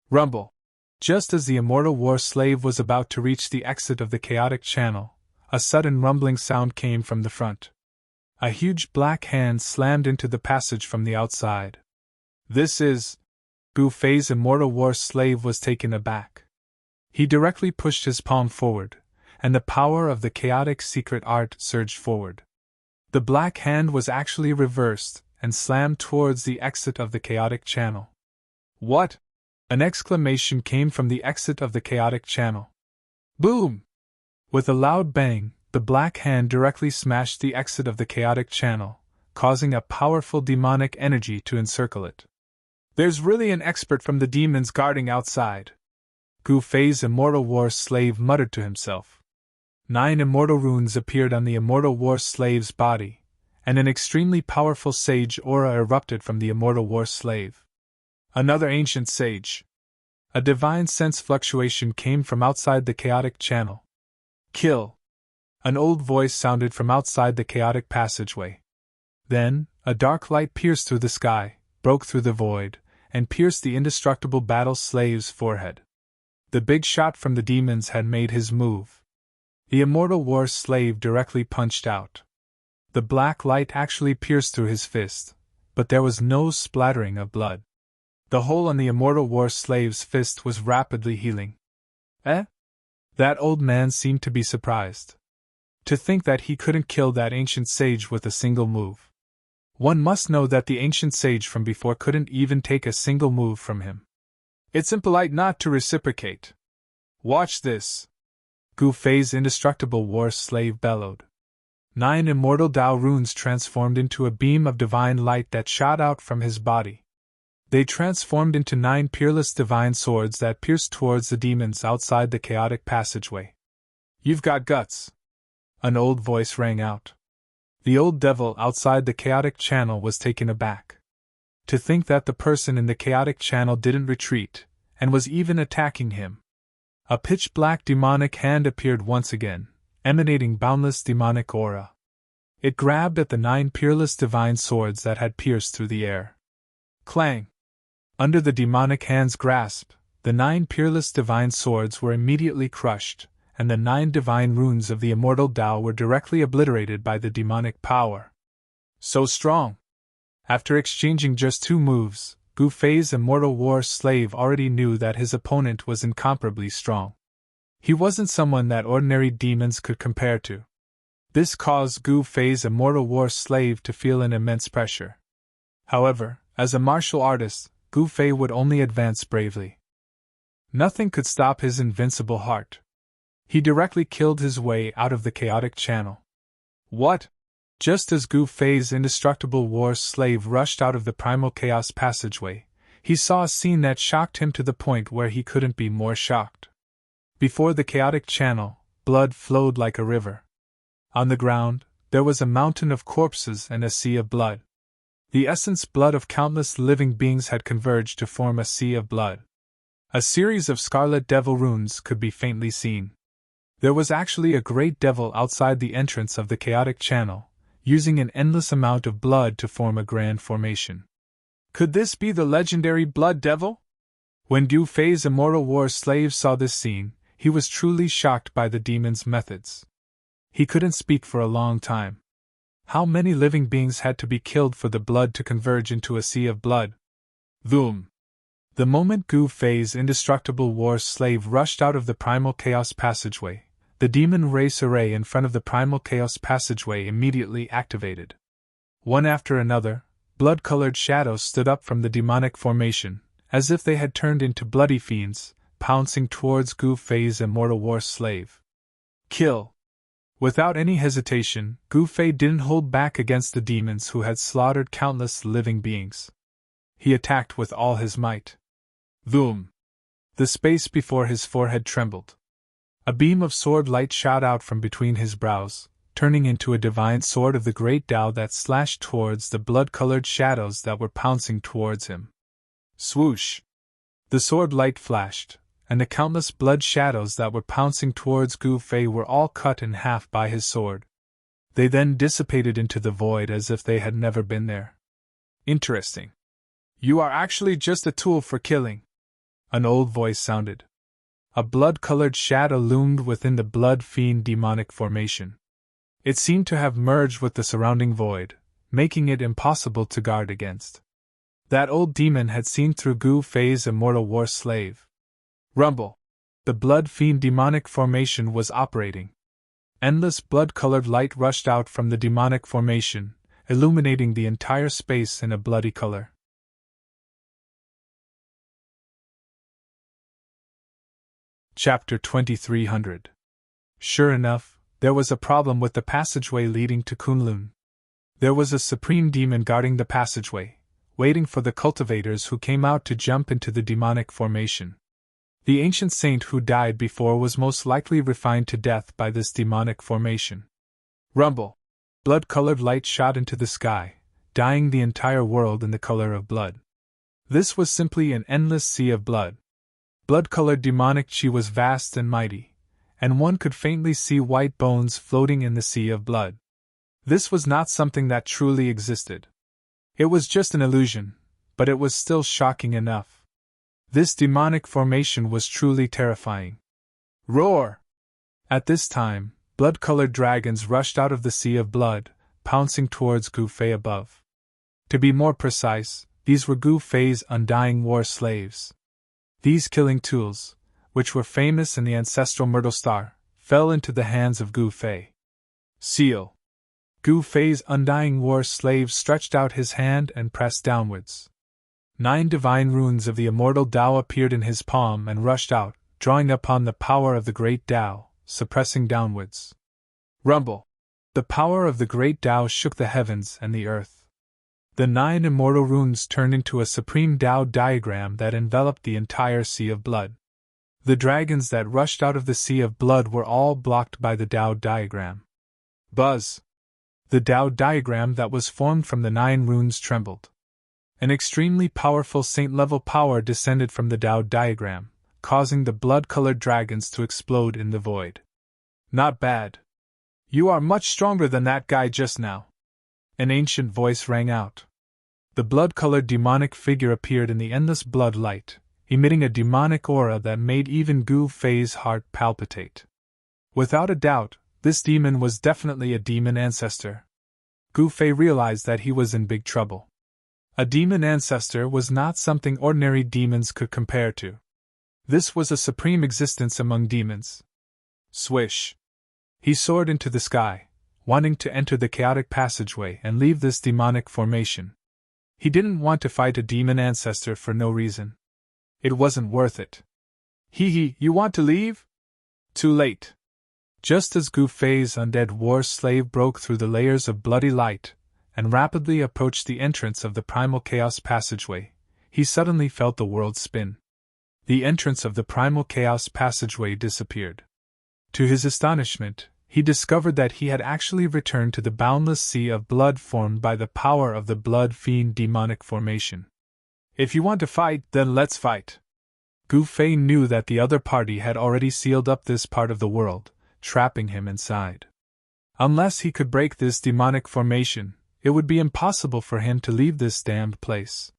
Rumble! Just as the immortal war slave was about to reach the exit of the chaotic channel, a sudden rumbling sound came from the front. A huge black hand slammed into the passage from the outside. This is... Gu Fei's immortal war slave was taken aback. He directly pushed his palm forward, and the power of the chaotic secret art surged forward. The black hand was actually reversed and slammed towards the exit of the chaotic channel. What? An exclamation came from the exit of the chaotic channel. Boom! With a loud bang, the black hand directly smashed the exit of the chaotic channel, causing a powerful demonic energy to encircle it. There's really an expert from the demons guarding outside. Gu Fei's immortal war slave muttered to himself. 9 immortal runes appeared on the immortal war slave's body, and an extremely powerful sage aura erupted from the immortal war slave. Another ancient sage. A divine sense fluctuation came from outside the chaotic channel. Kill! An old voice sounded from outside the chaotic passageway. Then, a dark light pierced through the sky, broke through the void, and pierced the indestructible battle slave's forehead. The big shot from the demons had made his move. The immortal war slave directly punched out. The black light actually pierced through his fist, but there was no splattering of blood. The hole on the immortal war slave's fist was rapidly healing. Eh? That old man seemed to be surprised. To think that he couldn't kill that ancient sage with a single move. One must know that the ancient sage from before couldn't even take a single move from him. It's impolite not to reciprocate. Watch this! Gu Fei's indestructible war slave bellowed. 9 immortal Tao runes transformed into a beam of divine light that shot out from his body. They transformed into 9 peerless divine swords that pierced towards the demons outside the chaotic passageway. "You've got guts," an old voice rang out. The old devil outside the chaotic channel was taken aback. To think that the person in the chaotic channel didn't retreat, and was even attacking him. A pitch-black demonic hand appeared once again, emanating boundless demonic aura. It grabbed at the 9 peerless divine swords that had pierced through the air. Clang! Under the demonic hand's grasp, the 9 peerless divine swords were immediately crushed, and the 9 divine runes of the immortal Tao were directly obliterated by the demonic power. So strong! After exchanging just 2 moves, Gu Fei's immortal war slave already knew that his opponent was incomparably strong. He wasn't someone that ordinary demons could compare to. This caused Gu Fei's immortal war slave to feel an immense pressure. However, as a martial artist, Gu Fei would only advance bravely. Nothing could stop his invincible heart. He directly killed his way out of the chaotic channel. What? Just as Gu Fei's indestructible war slave rushed out of the primal chaos passageway, he saw a scene that shocked him to the point where he couldn't be more shocked. Before the chaotic channel, blood flowed like a river. On the ground, there was a mountain of corpses and a sea of blood. The essence blood of countless living beings had converged to form a sea of blood. A series of scarlet devil runes could be faintly seen. There was actually a great devil outside the entrance of the chaotic channel, using an endless amount of blood to form a grand formation. Could this be the legendary Blood Devil? When Gu Fei's immortal war slave saw this scene, he was truly shocked by the demon's methods. He couldn't speak for a long time. How many living beings had to be killed for the blood to converge into a sea of blood? Boom! The moment Gu Fei's indestructible war slave rushed out of the primal chaos passageway, the demon race array in front of the primal chaos passageway immediately activated. One after another, blood-colored shadows stood up from the demonic formation, as if they had turned into bloody fiends, pouncing towards Gu Fei's immortal war slave. Kill! Without any hesitation, Gu Fei didn't hold back against the demons who had slaughtered countless living beings. He attacked with all his might. Boom! The space before his forehead trembled. A beam of sword light shot out from between his brows, turning into a divine sword of the great Tao that slashed towards the blood-colored shadows that were pouncing towards him. Swoosh! The sword light flashed, and the countless blood shadows that were pouncing towards Gu Fei were all cut in half by his sword. They then dissipated into the void as if they had never been there. Interesting. You are actually just a tool for killing, an old voice sounded. A blood-colored shadow loomed within the blood fiend demonic formation. It seemed to have merged with the surrounding void, making it impossible to guard against. That old demon had seen through Gu Fei's immortal war slave. Rumble! The blood fiend demonic formation was operating. Endless blood-colored light rushed out from the demonic formation, illuminating the entire space in a bloody color. Chapter 2300. Sure enough, there was a problem with the passageway leading to Kunlun. There was a supreme demon guarding the passageway, waiting for the cultivators who came out to jump into the demonic formation. The ancient saint who died before was most likely refined to death by this demonic formation. Rumble! Blood-colored light shot into the sky, dyeing the entire world in the color of blood. This was simply an endless sea of blood. Blood-colored demonic chi was vast and mighty, and one could faintly see white bones floating in the sea of blood. This was not something that truly existed. It was just an illusion, but it was still shocking enough. This demonic formation was truly terrifying. Roar! At this time, blood-colored dragons rushed out of the sea of blood, pouncing towards Gu Fei above. To be more precise, these were Gu Fei's undying war slaves. These killing tools, which were famous in the ancestral Myrtle Star, fell into the hands of Gu Fei. Seal! Gu Fei's undying war slave stretched out his hand and pressed downwards. 9 divine runes of the immortal Tao appeared in his palm and rushed out, drawing upon the power of the great Tao, suppressing downwards. Rumble! The power of the great Tao shook the heavens and the earth. The 9 immortal runes turned into a supreme Tao diagram that enveloped the entire sea of blood. The dragons that rushed out of the sea of blood were all blocked by the Tao diagram. Buzz! The Tao diagram that was formed from the 9 runes trembled. An extremely powerful saint-level power descended from the Tao diagram, causing the blood-colored dragons to explode in the void. Not bad. You are much stronger than that guy just now. An ancient voice rang out. The blood-colored demonic figure appeared in the endless blood light, emitting a demonic aura that made even Gu Fei's heart palpitate. Without a doubt, this demon was definitely a demon ancestor. Gu Fei realized that he was in big trouble. A demon ancestor was not something ordinary demons could compare to. This was a supreme existence among demons. Swish! He soared into the sky, wanting to enter the chaotic passageway and leave this demonic formation. He didn't want to fight a demon ancestor for no reason. It wasn't worth it. Hee, you want to leave? Too late. Just as Gu Fei's undead war slave broke through the layers of bloody light and rapidly approached the entrance of the primal chaos passageway, he suddenly felt the world spin. The entrance of the primal chaos passageway disappeared. To his astonishment, he discovered that he had actually returned to the boundless sea of blood formed by the power of the blood fiend demonic formation. If you want to fight, then let's fight. Gu Fei knew that the other party had already sealed up this part of the world, trapping him inside. Unless he could break this demonic formation, it would be impossible for him to leave this damned place.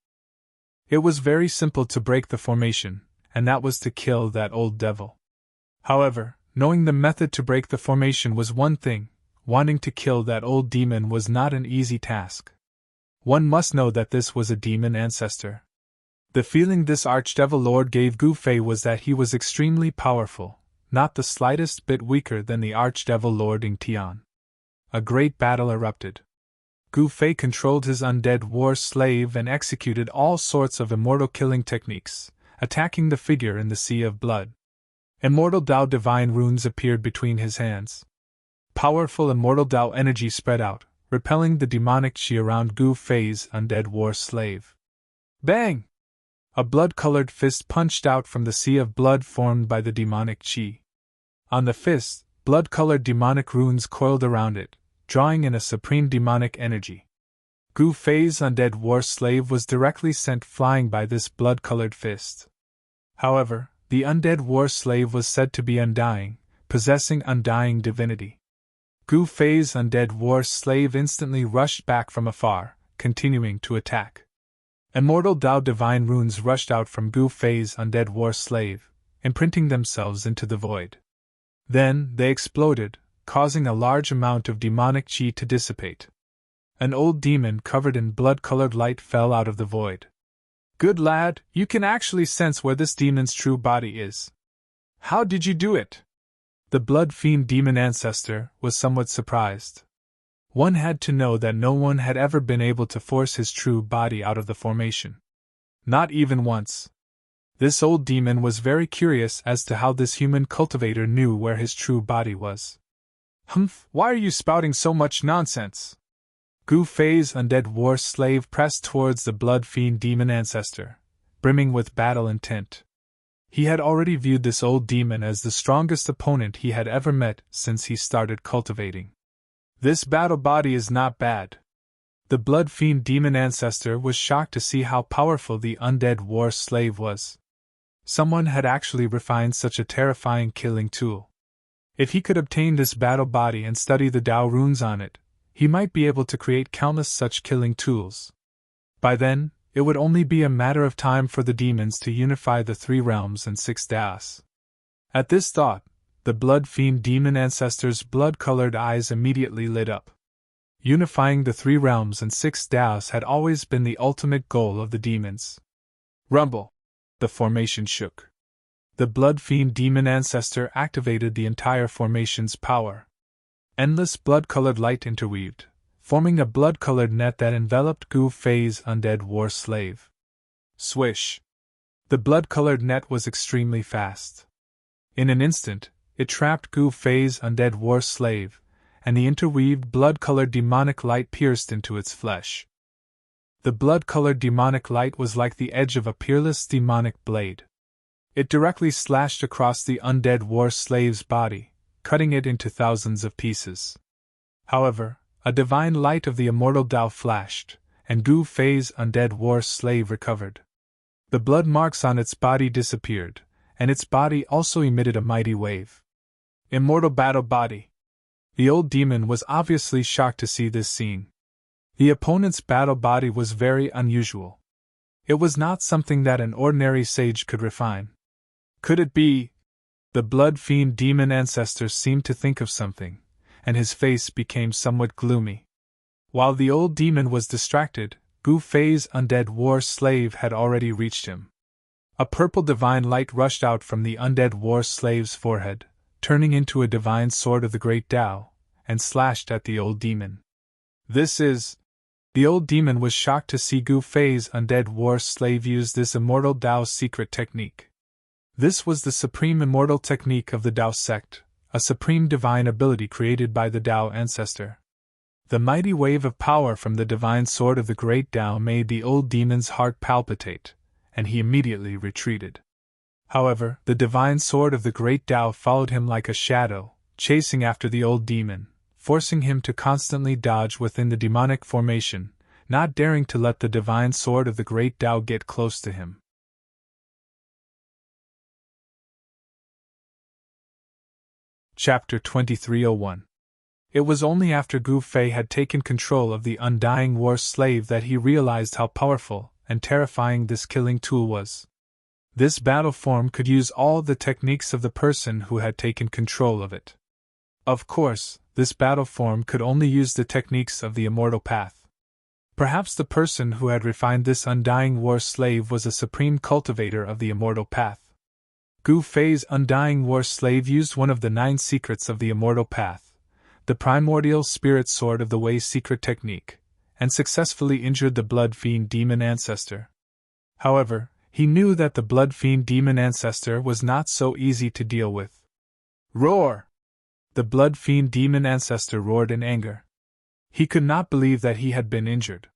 It was very simple to break the formation, and that was to kill that old devil. However, knowing the method to break the formation was one thing, wanting to kill that old demon was not an easy task. One must know that this was a demon ancestor. The feeling this archdevil lord gave Gu Fei was that he was extremely powerful, not the slightest bit weaker than the archdevil lord Ing Tian. A great battle erupted. Gu Fei controlled his undead war slave and executed all sorts of immortal killing techniques, attacking the figure in the sea of blood. Immortal Tao divine runes appeared between his hands. Powerful immortal Tao energy spread out, repelling the demonic chi around Gu Fei's undead war slave. Bang! A blood-colored fist punched out from the sea of blood formed by the demonic chi. On the fist, blood-colored demonic runes coiled around it, drawing in a supreme demonic energy. Gu Fei's undead war slave was directly sent flying by this blood-colored fist. However, the undead war slave was said to be undying, possessing undying divinity. Gu Fei's undead war slave instantly rushed back from afar, continuing to attack. Immortal Tao divine runes rushed out from Gu Fei's undead war slave, imprinting themselves into the void. Then, they exploded, causing a large amount of demonic chi to dissipate. An old demon covered in blood-colored light fell out of the void. Good lad, you can actually sense where this demon's true body is. How did you do it? The blood fiend demon ancestor was somewhat surprised. One had to know that no one had ever been able to force his true body out of the formation. Not even once. This old demon was very curious as to how this human cultivator knew where his true body was. Humph, why are you spouting so much nonsense? Gu Fei's undead war slave pressed towards the blood fiend demon ancestor, brimming with battle intent. He had already viewed this old demon as the strongest opponent he had ever met since he started cultivating. This battle body is not bad. The blood fiend demon ancestor was shocked to see how powerful the undead war slave was. Someone had actually refined such a terrifying killing tool. If he could obtain this battle body and study the Tao runes on it, he might be able to create countless such killing tools. By then, it would only be a matter of time for the demons to unify the 3 realms and 6 Taos. At this thought, the blood fiend demon ancestor's blood-colored eyes immediately lit up. Unifying the 3 realms and 6 Taos had always been the ultimate goal of the demons. Rumble! The formation shook. The blood fiend demon ancestor activated the entire formation's power. Endless blood-colored light interweaved, forming a blood-colored net that enveloped Gu Fei's undead war slave. Swish! The blood-colored net was extremely fast. In an instant, it trapped Gu Fei's undead war slave, and the interweaved blood-colored demonic light pierced into its flesh. The blood-colored demonic light was like the edge of a peerless demonic blade. It directly slashed across the undead war slave's body, cutting it into thousands of pieces. However, a divine light of the immortal Tao flashed, and Gu Fei's undead war slave recovered. The blood marks on its body disappeared, and its body also emitted a mighty wave. Immortal battle body. The old demon was obviously shocked to see this scene. The opponent's battle body was very unusual. It was not something that an ordinary sage could refine. Could it be? The blood fiend demon ancestor seemed to think of something, and his face became somewhat gloomy. While the old demon was distracted, Gu Fei's undead war slave had already reached him. A purple divine light rushed out from the undead war slave's forehead, turning into a divine sword of the great Tao, and slashed at the old demon. This is... The old demon was shocked to see Gu Fei's undead war slave use this immortal Tao's secret technique. This was the supreme immortal technique of the Tao sect, a supreme divine ability created by the Tao ancestor. The mighty wave of power from the divine sword of the great Tao made the old demon's heart palpitate, and he immediately retreated. However, the divine sword of the great Tao followed him like a shadow, chasing after the old demon, forcing him to constantly dodge within the demonic formation, not daring to let the divine sword of the great Tao get close to him. Chapter 2301. It was only after Gu Fei had taken control of the undying war slave that he realized how powerful and terrifying this killing tool was. This battle form could use all the techniques of the person who had taken control of it. Of course, this battle form could only use the techniques of the immortal path. Perhaps the person who had refined this undying war slave was a supreme cultivator of the immortal path. Gu Fei's undying war slave used one of the 9 secrets of the immortal path, the primordial spirit sword of the Wei secret technique, and successfully injured the blood fiend demon ancestor. However, he knew that the blood fiend demon ancestor was not so easy to deal with. Roar! The blood fiend demon ancestor roared in anger. He could not believe that he had been injured.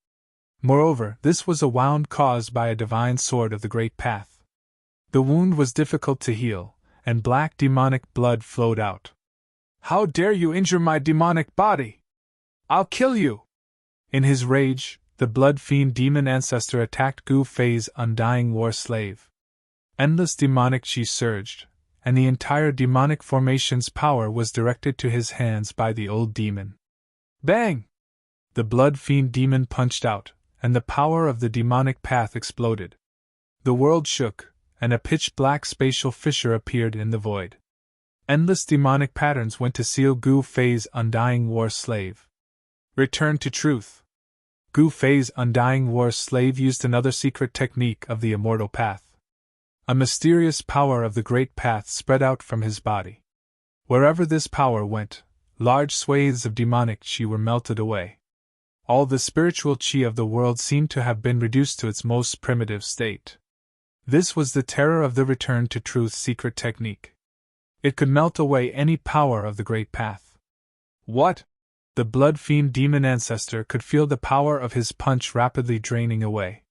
Moreover, this was a wound caused by a divine sword of the great path. The wound was difficult to heal, and black demonic blood flowed out. How dare you injure my demonic body? I'll kill you! In his rage, the blood fiend demon ancestor attacked Gu Fei's undying war slave. Endless demonic chi surged, and the entire demonic formation's power was directed to his hands by the old demon. Bang! The blood fiend demon punched out, and the power of the demonic path exploded. The world shook, and a pitch-black spatial fissure appeared in the void. Endless demonic patterns went to seal Gu Fei's undying war slave. Return to truth. Gu Fei's undying war slave used another secret technique of the immortal path. A mysterious power of the great path spread out from his body. Wherever this power went, large swathes of demonic chi were melted away. All the spiritual chi of the world seemed to have been reduced to its most primitive state. This was the terror of the return to truth secret technique. It could melt away any power of the great path. What? The blood fiend demon ancestor could feel the power of his punch rapidly draining away.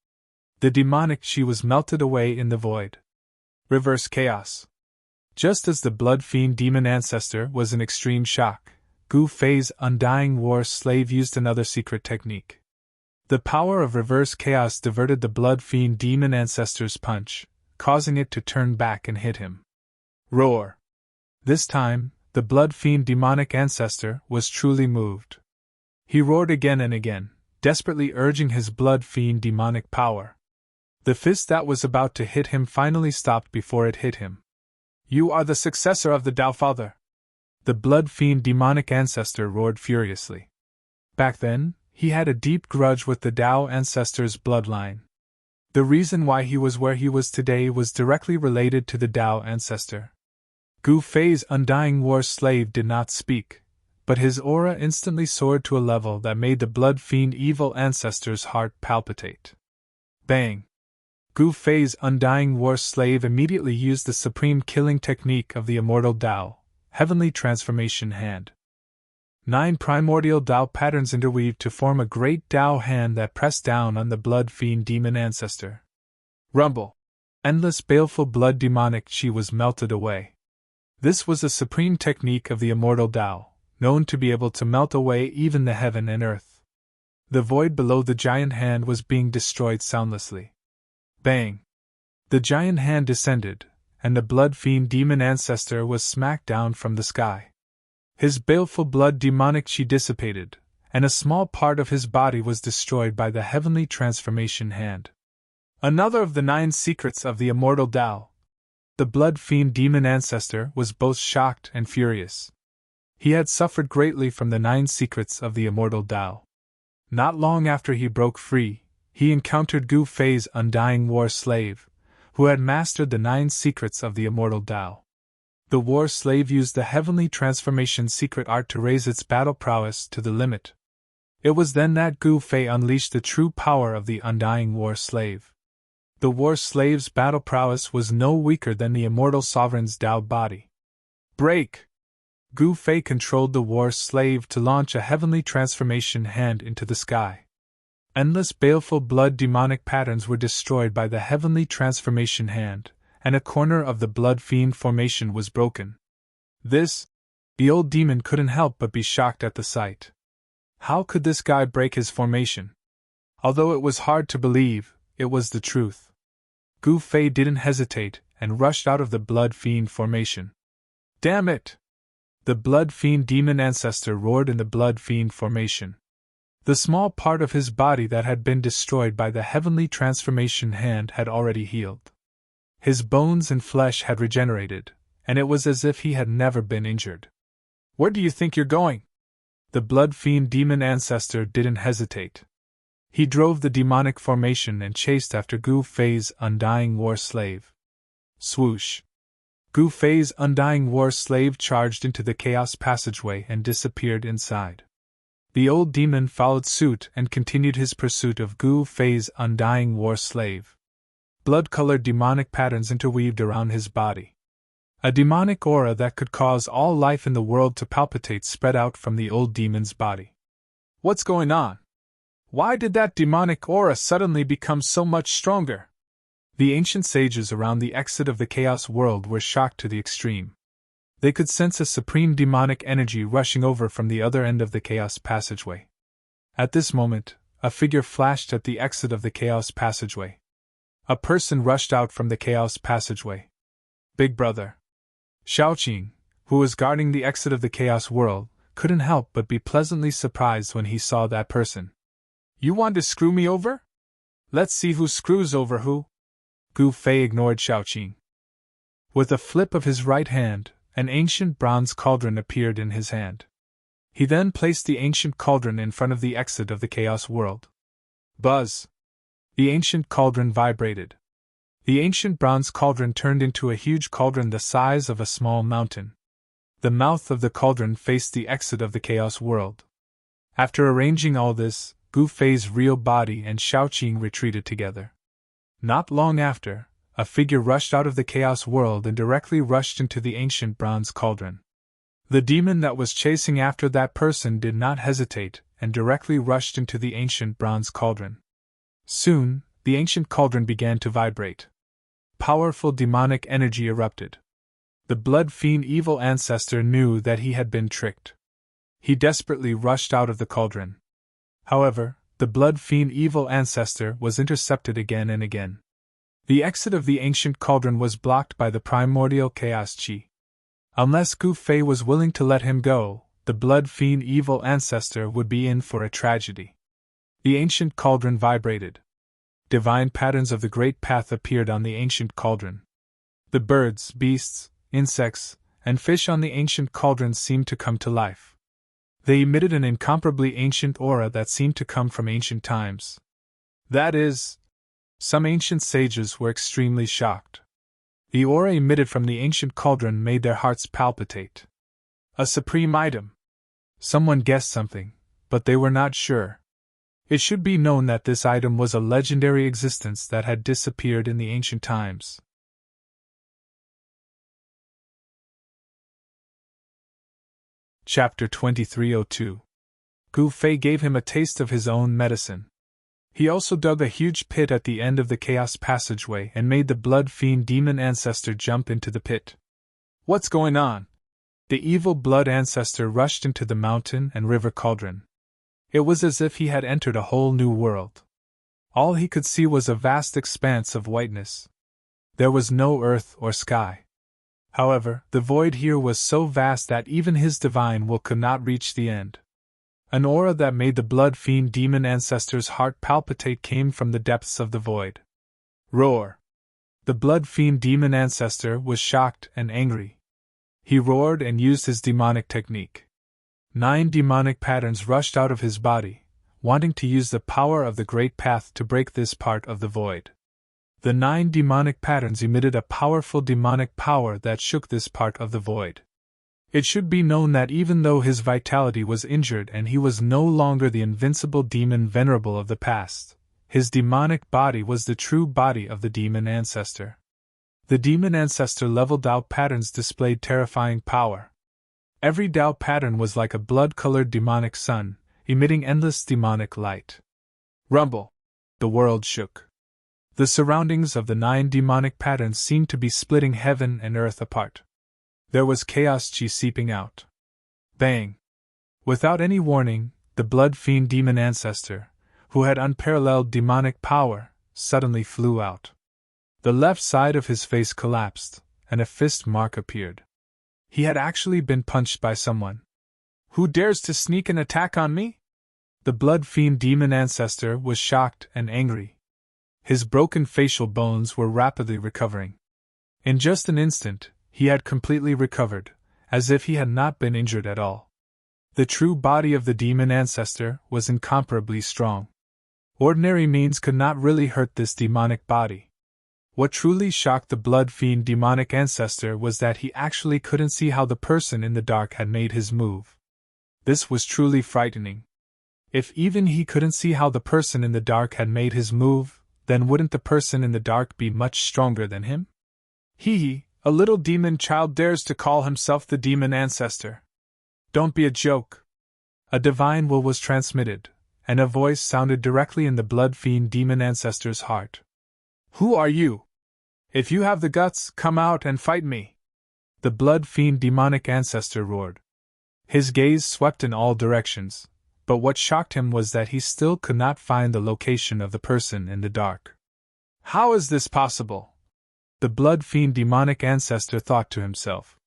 The demonic chi was melted away in the void. Reverse chaos. Just as the blood fiend demon ancestor was in extreme shock, Gu Fei's undying war slave used another secret technique. The power of reverse chaos diverted the blood fiend demon ancestor's punch, causing it to turn back and hit him. Roar! This time, the blood fiend demonic ancestor was truly moved. He roared again and again, desperately urging his blood fiend demonic power. The fist that was about to hit him finally stopped before it hit him. You are the successor of the Tao Father! The blood fiend demonic ancestor roared furiously. Back then, he had a deep grudge with the Tao ancestor's bloodline. The reason why he was where he was today was directly related to the Tao ancestor. Gu Fei's undying war slave did not speak, but his aura instantly soared to a level that made the blood fiend evil ancestor's heart palpitate. Bang! Gu Fei's undying war slave immediately used the supreme killing technique of the immortal Tao, Heavenly Transformation Hand. 9 primordial Tao patterns interweaved to form a great Tao hand that pressed down on the blood fiend demon ancestor. Rumble! Endless baleful blood demonic chi was melted away. This was a supreme technique of the immortal Tao, known to be able to melt away even the heaven and earth. The void below the giant hand was being destroyed soundlessly. Bang! The giant hand descended, and the blood fiend demon ancestor was smacked down from the sky. His baleful blood demonic chi dissipated, and a small part of his body was destroyed by the heavenly transformation hand. Another of the 9 secrets of the immortal Tao. The blood fiend demon ancestor was both shocked and furious. He had suffered greatly from the 9 secrets of the immortal Tao. Not long after he broke free, he encountered Gu Fei's undying war slave, who had mastered the 9 secrets of the immortal Tao. The war slave used the heavenly transformation secret art to raise its battle prowess to the limit. It was then that Gu Fei unleashed the true power of the undying war slave. The war slave's battle prowess was no weaker than the immortal sovereign's Tao body. Break! Gu Fei controlled the war slave to launch a heavenly transformation hand into the sky. Endless baleful blood demonic patterns were destroyed by the heavenly transformation hand, and a corner of the blood fiend formation was broken. The old demon couldn't help but be shocked at the sight. How could this guy break his formation? Although it was hard to believe, it was the truth. Gu Fei didn't hesitate and rushed out of the blood fiend formation. Damn it! The blood fiend demon ancestor roared in the blood fiend formation. The small part of his body that had been destroyed by the heavenly transformation hand had already healed. His bones and flesh had regenerated, and it was as if he had never been injured. Where do you think you're going? The blood fiend demon ancestor didn't hesitate. He drove the demonic formation and chased after Gu Fei's undying war slave. Swoosh! Gu Fei's undying war slave charged into the chaos passageway and disappeared inside. The old demon followed suit and continued his pursuit of Gu Fei's undying war slave. Blood-colored demonic patterns interweaved around his body. A demonic aura that could cause all life in the world to palpitate spread out from the old demon's body. What's going on? Why did that demonic aura suddenly become so much stronger? The ancient sages around the exit of the chaos world were shocked to the extreme. They could sense a supreme demonic energy rushing over from the other end of the chaos passageway. At this moment, a figure flashed at the exit of the chaos passageway. A person rushed out from the chaos passageway. Big Brother Shaoqing, who was guarding the exit of the chaos world, couldn't help but be pleasantly surprised when he saw that person. You want to screw me over? Let's see who screws over who. Gu Fei ignored Shaoqing. With a flip of his right hand, an ancient bronze cauldron appeared in his hand. He then placed the ancient cauldron in front of the exit of the chaos world. Buzz! The ancient cauldron vibrated. The ancient bronze cauldron turned into a huge cauldron the size of a small mountain. The mouth of the cauldron faced the exit of the chaos world. After arranging all this, Gu Fei's real body and Shaoqing retreated together. Not long after, a figure rushed out of the chaos world and directly rushed into the ancient bronze cauldron. The demon that was chasing after that person did not hesitate and directly rushed into the ancient bronze cauldron. Soon, the ancient cauldron began to vibrate. Powerful demonic energy erupted. The blood fiend evil ancestor knew that he had been tricked. He desperately rushed out of the cauldron. However, the blood fiend evil ancestor was intercepted again and again. The exit of the ancient cauldron was blocked by the primordial chaos chi. Unless Gu Fei was willing to let him go, the blood fiend evil ancestor would be in for a tragedy. The ancient cauldron vibrated. Divine patterns of the Great Path appeared on the ancient cauldron. The birds, beasts, insects, and fish on the ancient cauldron seemed to come to life. They emitted an incomparably ancient aura that seemed to come from ancient times. That is, some ancient sages were extremely shocked. The aura emitted from the ancient cauldron made their hearts palpitate. A supreme item. Someone guessed something, but they were not sure. It should be known that this item was a legendary existence that had disappeared in the ancient times. Chapter 2302. Gu Fei gave him a taste of his own medicine. He also dug a huge pit at the end of the chaos passageway and made the blood fiend demon ancestor jump into the pit. What's going on? The evil blood ancestor rushed into the mountain and river cauldron. It was as if he had entered a whole new world. All he could see was a vast expanse of whiteness. There was no earth or sky. However, the void here was so vast that even his divine will could not reach the end. An aura that made the blood fiend demon ancestor's heart palpitate came from the depths of the void. Roar! The blood fiend demon ancestor was shocked and angry. He roared and used his demonic technique. 9 demonic patterns rushed out of his body, wanting to use the power of the great path to break this part of the void. The 9 demonic patterns emitted a powerful demonic power that shook this part of the void. It should be known that even though his vitality was injured and he was no longer the invincible demon Venerable of the past, his demonic body was the true body of the demon ancestor. The demon ancestor level Dao patterns displayed terrifying power. Every Dao pattern was like a blood-colored demonic sun, emitting endless demonic light. Rumble! The world shook. The surroundings of the 9 demonic patterns seemed to be splitting heaven and earth apart. There was chaos chi seeping out. Bang! Without any warning, the blood fiend demon ancestor, who had unparalleled demonic power, suddenly flew out. The left side of his face collapsed, and a fist mark appeared. He had actually been punched by someone. Who dares to sneak an attack on me? The blood fiend demon ancestor was shocked and angry. His broken facial bones were rapidly recovering. In just an instant, he had completely recovered, as if he had not been injured at all. The true body of the demon ancestor was incomparably strong. Ordinary means could not really hurt this demonic body. What truly shocked the blood fiend demonic ancestor was that he actually couldn't see how the person in the dark had made his move. This was truly frightening. If even he couldn't see how the person in the dark had made his move, then wouldn't the person in the dark be much stronger than him? He, a little demon child, dares to call himself the demon ancestor. Don't be a joke. A divine will was transmitted, and a voice sounded directly in the blood fiend demon ancestor's heart. Who are you? If you have the guts, come out and fight me. The blood fiend demonic ancestor roared. His gaze swept in all directions, but what shocked him was that he still could not find the location of the person in the dark. How is this possible? The blood fiend demonic ancestor thought to himself.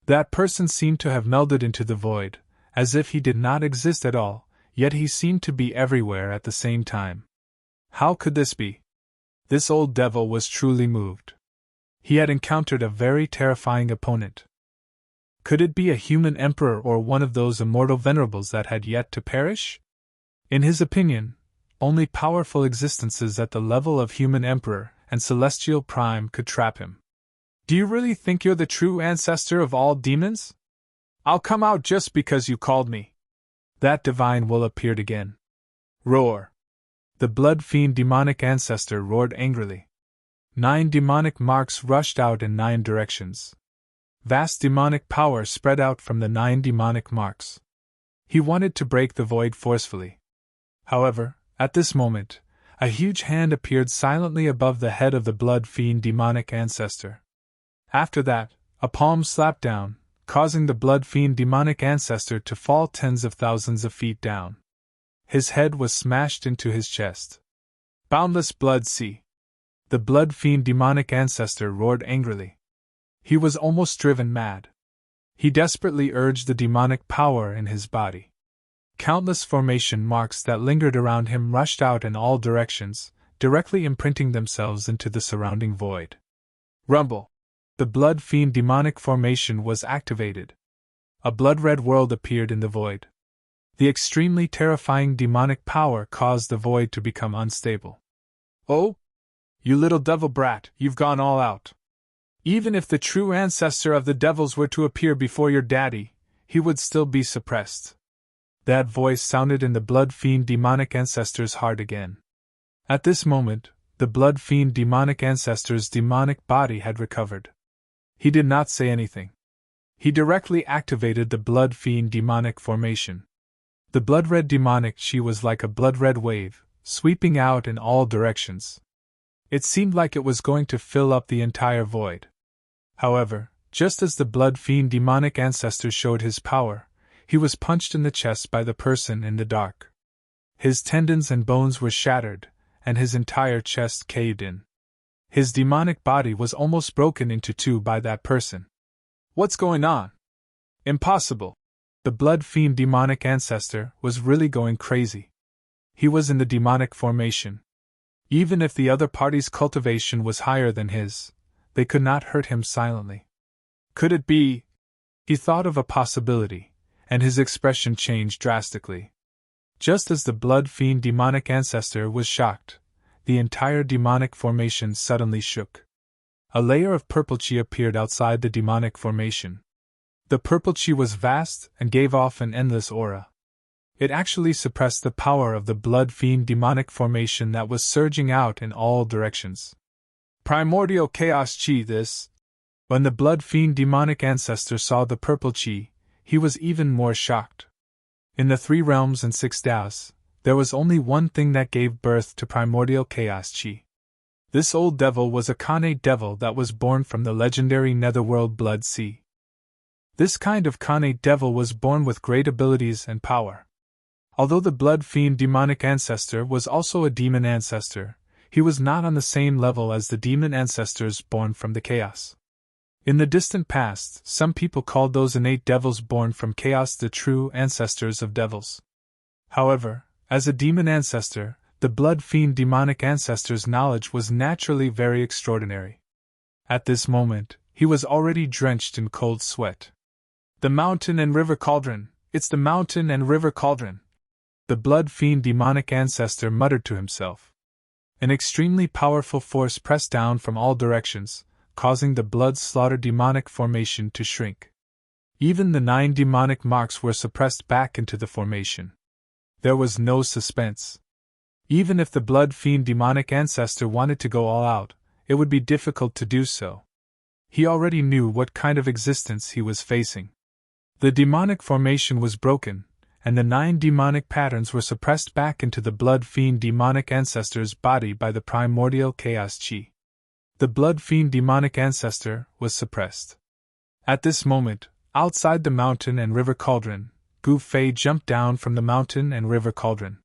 That person seemed to have melded into the void, as if he did not exist at all, yet he seemed to be everywhere at the same time. How could this be? This old devil was truly moved. He had encountered a very terrifying opponent. Could it be a human emperor or one of those immortal venerables that had yet to perish? In his opinion, only powerful existences at the level of human emperor and celestial prime could trap him. Do you really think you're the true ancestor of all demons? I'll come out just because you called me. That divine will appeared again. Roar! The blood fiend demonic ancestor roared angrily. 9 demonic marks rushed out in 9 directions. Vast demonic power spread out from the 9 demonic marks. He wanted to break the void forcefully. However, at this moment, a huge hand appeared silently above the head of the blood fiend demonic ancestor. After that, a palm slapped down, causing the blood fiend demonic ancestor to fall tens of thousands of feet down. His head was smashed into his chest. Boundless blood sea! The blood fiend demonic ancestor roared angrily. He was almost driven mad. He desperately urged the demonic power in his body. Countless formation marks that lingered around him rushed out in all directions, directly imprinting themselves into the surrounding void. Rumble! The blood fiend demonic formation was activated. A blood-red world appeared in the void. The extremely terrifying demonic power caused the void to become unstable. Oh? You little devil brat, you've gone all out. Even if the true ancestor of the devils were to appear before your daddy, he would still be suppressed. That voice sounded in the blood fiend demonic ancestor's heart again. At this moment, the blood fiend demonic ancestor's demonic body had recovered. He did not say anything. He directly activated the blood fiend demonic formation. The blood-red demonic chi was like a blood-red wave, sweeping out in all directions. It seemed like it was going to fill up the entire void. However, just as the blood fiend demonic ancestor showed his power, he was punched in the chest by the person in the dark. His tendons and bones were shattered, and his entire chest caved in. His demonic body was almost broken into two by that person. What's going on? Impossible. The blood fiend demonic ancestor was really going crazy. He was in the demonic formation. Even if the other party's cultivation was higher than his, they could not hurt him silently. Could it be? He thought of a possibility, and his expression changed drastically. Just as the blood fiend demonic ancestor was shocked, the entire demonic formation suddenly shook. A layer of purple chi appeared outside the demonic formation. The purple chi was vast and gave off an endless aura. It actually suppressed the power of the blood fiend demonic formation that was surging out in all directions. Primordial chaos chi this. When the blood fiend demonic ancestor saw the purple chi, he was even more shocked. In the 3 realms and 6 daos, there was only one thing that gave birth to primordial chaos chi. This old devil was a Khanate devil that was born from the legendary netherworld blood sea. This kind of Khanate devil was born with great abilities and power. Although the blood fiend demonic ancestor was also a demon ancestor, he was not on the same level as the demon ancestors born from the chaos. In the distant past, some people called those innate devils born from chaos the true ancestors of devils. However, as a demon ancestor, the blood fiend demonic ancestor's knowledge was naturally very extraordinary. At this moment, he was already drenched in cold sweat. The mountain and river cauldron, it's the mountain and river cauldron. The blood fiend demonic ancestor muttered to himself. An extremely powerful force pressed down from all directions, causing the blood slaughter demonic formation to shrink. Even the 9 demonic marks were suppressed back into the formation. There was no suspense. Even if the blood fiend demonic ancestor wanted to go all out, it would be difficult to do so. He already knew what kind of existence he was facing. The demonic formation was broken, and the 9 demonic patterns were suppressed back into the blood fiend demonic ancestor's body by the primordial chaos chi. The blood fiend demonic ancestor was suppressed. At this moment, outside the mountain and river cauldron, Gu Fei jumped down from the mountain and river cauldron.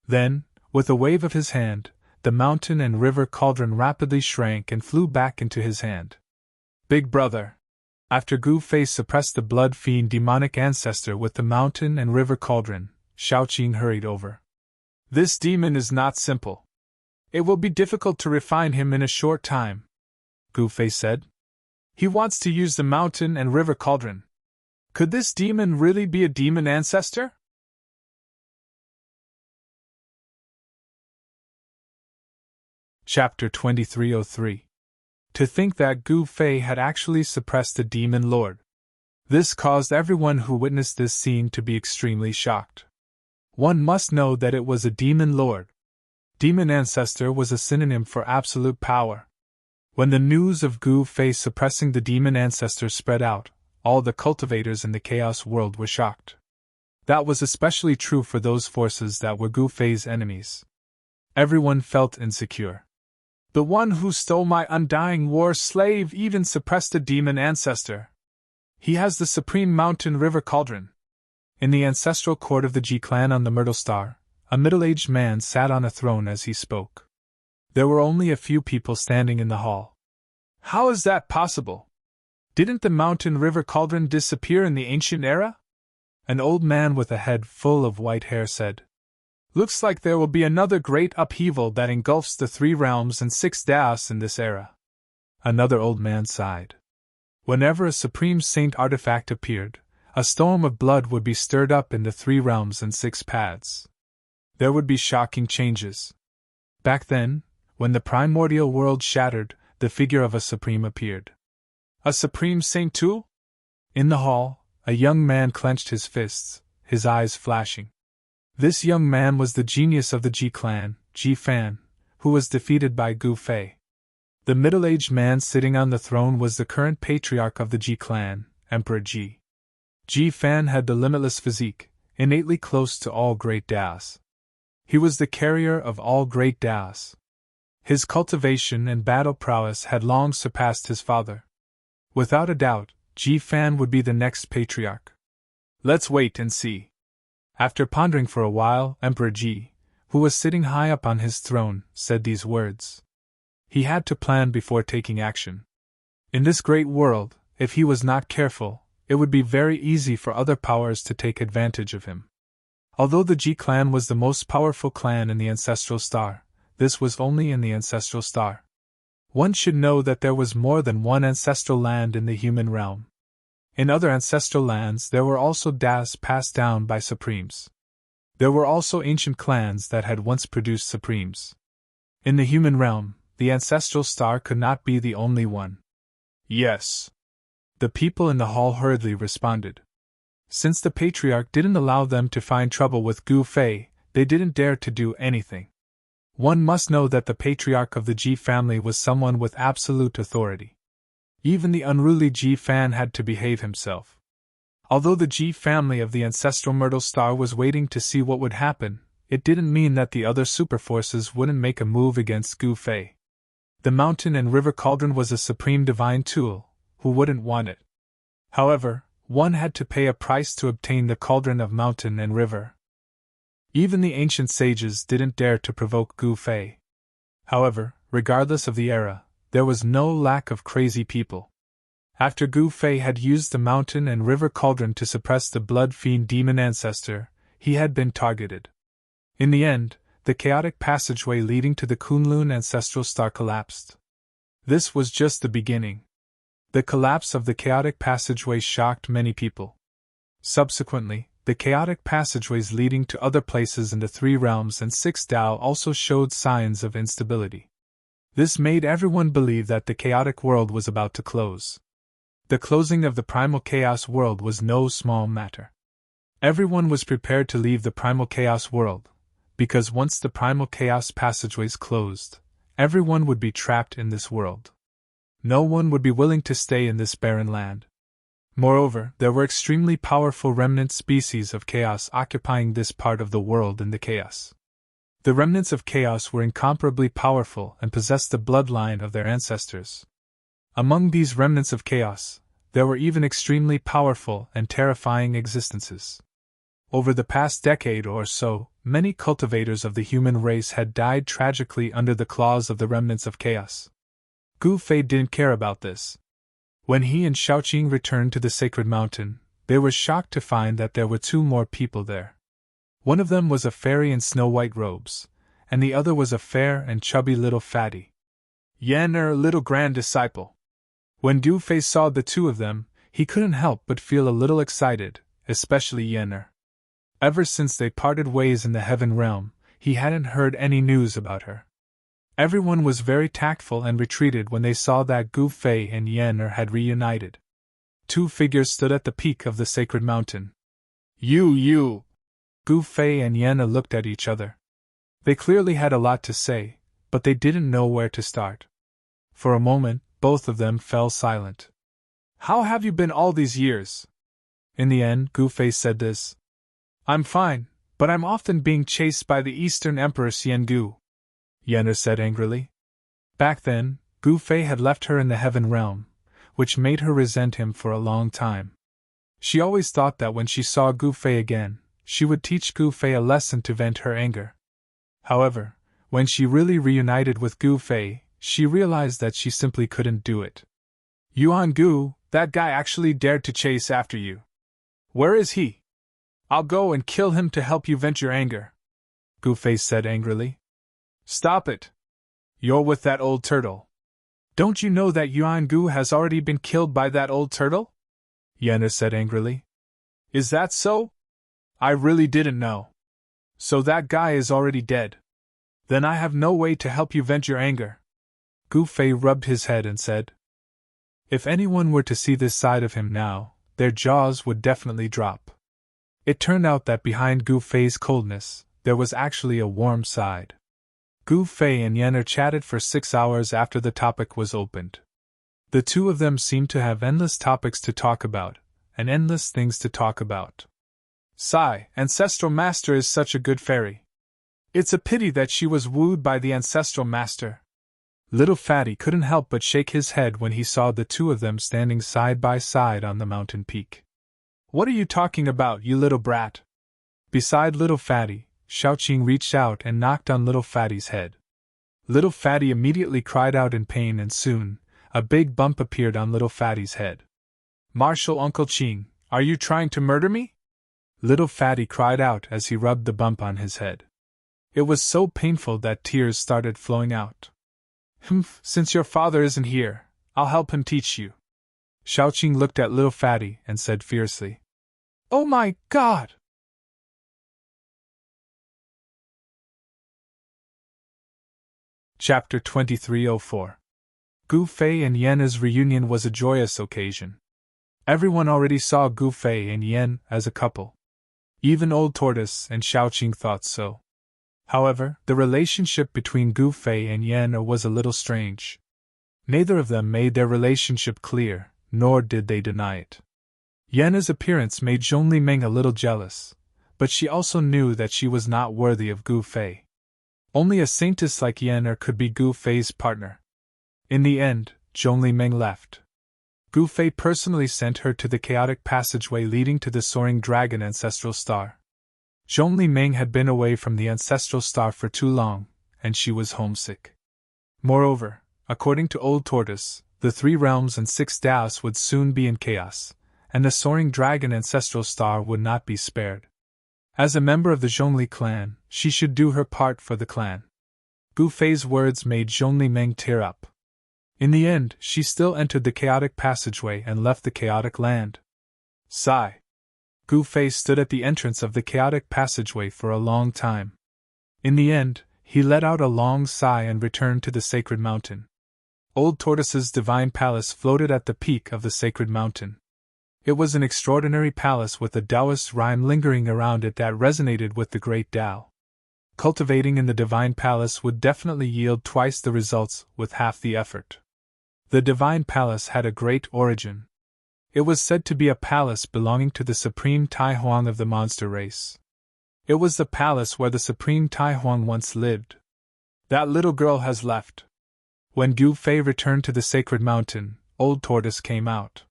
Then, with a wave of his hand, the mountain and river cauldron rapidly shrank and flew back into his hand. Big brother! After Gu Fei suppressed the blood fiend demonic ancestor with the mountain and river cauldron, Shaoqing hurried over. This demon is not simple. It will be difficult to refine him in a short time, Gu Fei said. He wants to use the mountain and river cauldron. Could this demon really be a demon ancestor? Chapter 2303. To think that Gu Fei had actually suppressed a demon lord. This caused everyone who witnessed this scene to be extremely shocked. One must know that it was a demon lord. Demon ancestor was a synonym for absolute power. When the news of Gu Fei suppressing the demon ancestor spread out, all the cultivators in the chaos world were shocked. That was especially true for those forces that were Gu Fei's enemies. Everyone felt insecure. The one who stole my undying war slave even suppressed a demon ancestor. He has the supreme mountain river cauldron. In the ancestral court of the Ji clan on the Myrtle Star, a middle-aged man sat on a throne as he spoke. There were only a few people standing in the hall. How is that possible? Didn't the mountain river cauldron disappear in the ancient era? An old man with a head full of white hair said. Looks like there will be another great upheaval that engulfs the 3 realms and 6 daos in this era. Another old man sighed. Whenever a supreme saint artifact appeared, a storm of blood would be stirred up in the 3 realms and 6 paths. There would be shocking changes. Back then, when the primordial world shattered, the figure of a supreme appeared. A supreme saint too? In the hall, a young man clenched his fists, his eyes flashing. This young man was the genius of the Ji clan, Ji Fan, who was defeated by Gu Fei. The middle-aged man sitting on the throne was the current patriarch of the Ji clan, Emperor Ji. Ji Fan had the limitless physique, innately close to all great Daos. He was the carrier of all great Daos. His cultivation and battle prowess had long surpassed his father. Without a doubt, Ji Fan would be the next patriarch. Let's wait and see. After pondering for a while, Emperor Ji, who was sitting high up on his throne, said these words. He had to plan before taking action. In this great world, if he was not careful, it would be very easy for other powers to take advantage of him. Although the Ji clan was the most powerful clan in the ancestral star, this was only in the ancestral star. One should know that there was more than one ancestral land in the human realm. In other ancestral lands there were also Daos passed down by supremes. There were also ancient clans that had once produced supremes. In the human realm, the ancestral star could not be the only one. Yes. The people in the hall hurriedly responded. Since the patriarch didn't allow them to find trouble with Gu Fei, they didn't dare to do anything. One must know that the patriarch of the Ji family was someone with absolute authority. Even the unruly Ji Fan had to behave himself. Although the Ji family of the ancestral Myrtle Star was waiting to see what would happen, it didn't mean that the other superforces wouldn't make a move against Gu Fei. The mountain and river cauldron was a supreme divine tool, who wouldn't want it? However, one had to pay a price to obtain the cauldron of mountain and river. Even the ancient sages didn't dare to provoke Gu Fei. However, regardless of the era, there was no lack of crazy people. After Gu Fei had used the mountain and river cauldron to suppress the blood fiend demon ancestor, he had been targeted. In the end, the chaotic passageway leading to the Kunlun ancestral star collapsed. This was just the beginning. The collapse of the chaotic passageway shocked many people. Subsequently, the chaotic passageways leading to other places in the three realms and six Dao also showed signs of instability. This made everyone believe that the chaotic world was about to close. The closing of the primal chaos world was no small matter. Everyone was prepared to leave the primal chaos world, because once the primal chaos passageways closed, everyone would be trapped in this world. No one would be willing to stay in this barren land. Moreover, there were extremely powerful remnant species of chaos occupying this part of the world in the chaos. The remnants of chaos were incomparably powerful and possessed the bloodline of their ancestors. Among these remnants of chaos, there were even extremely powerful and terrifying existences. Over the past decade or so, many cultivators of the human race had died tragically under the claws of the remnants of chaos. Gu Fei didn't care about this. When he and Shaoqing returned to the sacred mountain, they were shocked to find that there were two more people there. One of them was a fairy in snow-white robes, and the other was a fair and chubby little fatty. Yan little grand disciple. When Gu Fei saw the two of them, he couldn't help but feel a little excited, especially Yan. Ever since they parted ways in the heaven realm, he hadn't heard any news about her. Everyone was very tactful and retreated when they saw that Gu Fei and Yan had reunited. Two figures stood at the peak of the sacred mountain. You! Gu Fei and Yan looked at each other. They clearly had a lot to say, but they didn't know where to start. For a moment, both of them fell silent. How have you been all these years? In the end, Gu Fei said this. I'm fine, but I'm often being chased by the Eastern Emperor Xiangu, Yan said angrily. Back then, Gu Fei had left her in the heaven realm, which made her resent him for a long time. She always thought that when she saw Gu Fei again, she would teach Gu Fei a lesson to vent her anger. However, when she really reunited with Gu Fei, she realized that she simply couldn't do it. Yuan Gu, that guy actually dared to chase after you. Where is he? I'll go and kill him to help you vent your anger, Gu Fei said angrily. Stop it. You're with that old turtle. Don't you know that Yuan Gu has already been killed by that old turtle? Yan said angrily. Is that so? I really didn't know. So that guy is already dead. Then I have no way to help you vent your anger. Gu Fei rubbed his head and said. If anyone were to see this side of him now, their jaws would definitely drop. It turned out that behind Gu Fei's coldness, there was actually a warm side. Gu Fei and Yan chatted for 6 hours after the topic was opened. The two of them seemed to have endless topics to talk about, and endless things to talk about. Sigh, Ancestral Master is such a good fairy. It's a pity that she was wooed by the Ancestral Master. Little Fatty couldn't help but shake his head when he saw the two of them standing side by side on the mountain peak. What are you talking about, you little brat? Beside Little Fatty, Xiaoqing reached out and knocked on Little Fatty's head. Little Fatty immediately cried out in pain, and soon, a big bump appeared on Little Fatty's head. Martial Uncle Qing, are you trying to murder me? Little Fatty cried out as he rubbed the bump on his head. It was so painful that tears started flowing out. Since your father isn't here, I'll help him teach you. Xiaoqing looked at Little Fatty and said fiercely. Oh my God! Chapter 2304. Gu Fei and Yen's reunion was a joyous occasion. Everyone already saw Gu Fei and Yen as a couple. Even Old Tortoise and Xiaoqing thought so. However, the relationship between Gu Fei and Yen was a little strange. Neither of them made their relationship clear, nor did they deny it. Yen's appearance made Zhongli Meng a little jealous, but she also knew that she was not worthy of Gu Fei. Only a saintess like Yen could be Gu Fei's partner. In the end, Zhongli Meng left. Gu Fei personally sent her to the chaotic passageway leading to the soaring dragon ancestral star. Zhongli Meng had been away from the ancestral star for too long, and she was homesick. Moreover, according to Old Tortoise, the 3 realms and 6 Daos would soon be in chaos, and the soaring dragon ancestral star would not be spared. As a member of the Zhongli clan, she should do her part for the clan. Gu Fei's words made Zhongli Meng tear up. In the end, she still entered the chaotic passageway and left the chaotic land. Sigh. Gu Fei stood at the entrance of the chaotic passageway for a long time. In the end, he let out a long sigh and returned to the sacred mountain. Old Tortoise's divine palace floated at the peak of the sacred mountain. It was an extraordinary palace with a Taoist rhyme lingering around it that resonated with the great Tao. Cultivating in the divine palace would definitely yield twice the results with half the effort. The divine palace had a great origin. It was said to be a palace belonging to the supreme Tai Huang of the monster race. It was the palace where the supreme Tai Huang once lived. That little girl has left. When Gu Fei returned to the sacred mountain, Old Tortoise came out.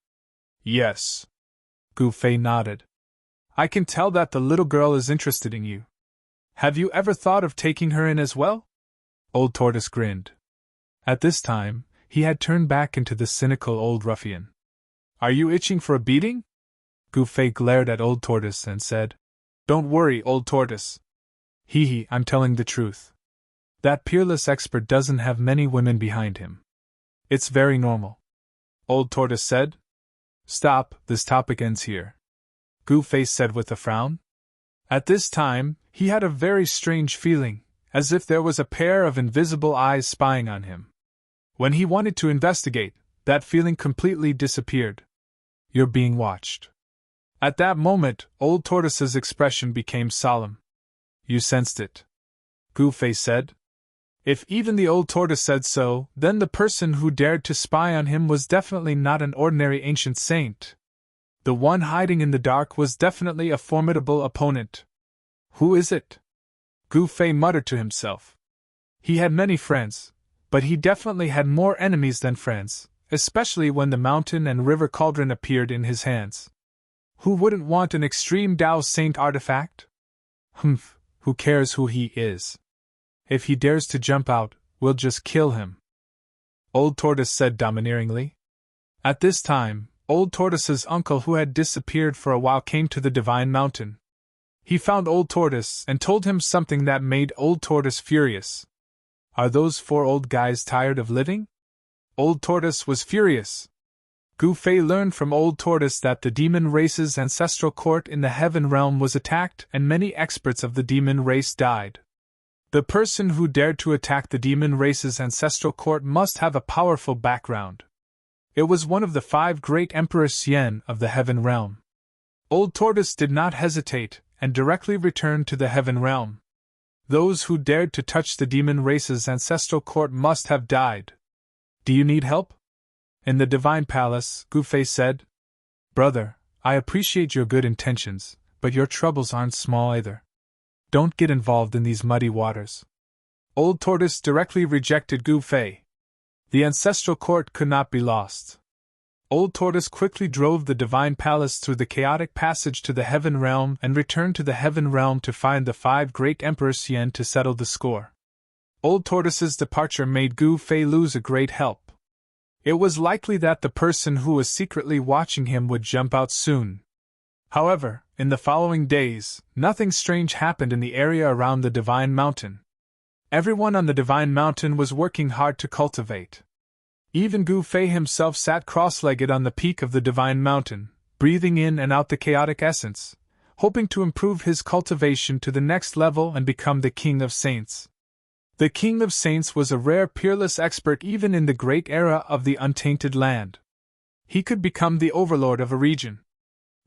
Yes. Gu Fei nodded. I can tell that the little girl is interested in you. Have you ever thought of taking her in as well? Old Tortoise grinned. At this time, he had turned back into the cynical old ruffian. Are you itching for a beating? Gu Fei glared at Old Tortoise and said, Don't worry, Old Tortoise. Hee, I'm telling the truth. That peerless expert doesn't have many women behind him. It's very normal. Old Tortoise said. Stop, this topic ends here. Gu Fei said with a frown. At this time, he had a very strange feeling, as if there was a pair of invisible eyes spying on him. When he wanted to investigate, that feeling completely disappeared. You're being watched. At that moment, Old Tortoise's expression became solemn. You sensed it. Gu Fei said. If even the Old Tortoise said so, then the person who dared to spy on him was definitely not an ordinary ancient saint. The one hiding in the dark was definitely a formidable opponent. Who is it? Gu Fei muttered to himself. He had many friends, but he definitely had more enemies than friends, especially when the mountain and river cauldron appeared in his hands. Who wouldn't want an extreme Tao Saint artifact? Who cares who he is? If he dares to jump out, we'll just kill him. Old Tortoise said domineeringly. At this time, Old Tortoise's uncle who had disappeared for a while came to the divine mountain. He found Old Tortoise and told him something that made Old Tortoise furious. Are those 4 old guys tired of living? Old Tortoise was furious. Gu Fei learned from Old Tortoise that the demon race's ancestral court in the heaven realm was attacked and many experts of the demon race died. The person who dared to attack the demon race's ancestral court must have a powerful background. It was one of the 5 great Emperors Yen of the heaven realm. Old Tortoise did not hesitate and directly returned to the heaven realm. Those who dared to touch the demon race's ancestral court must have died. Do you need help? In the divine palace, Gu Fei said, "Brother, I appreciate your good intentions, but your troubles aren't small either. Don't get involved in these muddy waters." Old Tortoise directly rejected Gu Fei. The ancestral court could not be lost. Old Tortoise quickly drove the divine palace through the chaotic passage to the heaven realm and returned to the heaven realm to find the 5 great emperors Xian to settle the score. Old Tortoise's departure made Gu Fei lose a great help. It was likely that the person who was secretly watching him would jump out soon. However, in the following days, nothing strange happened in the area around the Divine Mountain. Everyone on the Divine Mountain was working hard to cultivate. Even Gu Fei himself sat cross-legged on the peak of the Divine Mountain, breathing in and out the chaotic essence, hoping to improve his cultivation to the next level and become the King of Saints. The King of Saints was a rare peerless expert even in the great era of the untainted land. He could become the overlord of a region.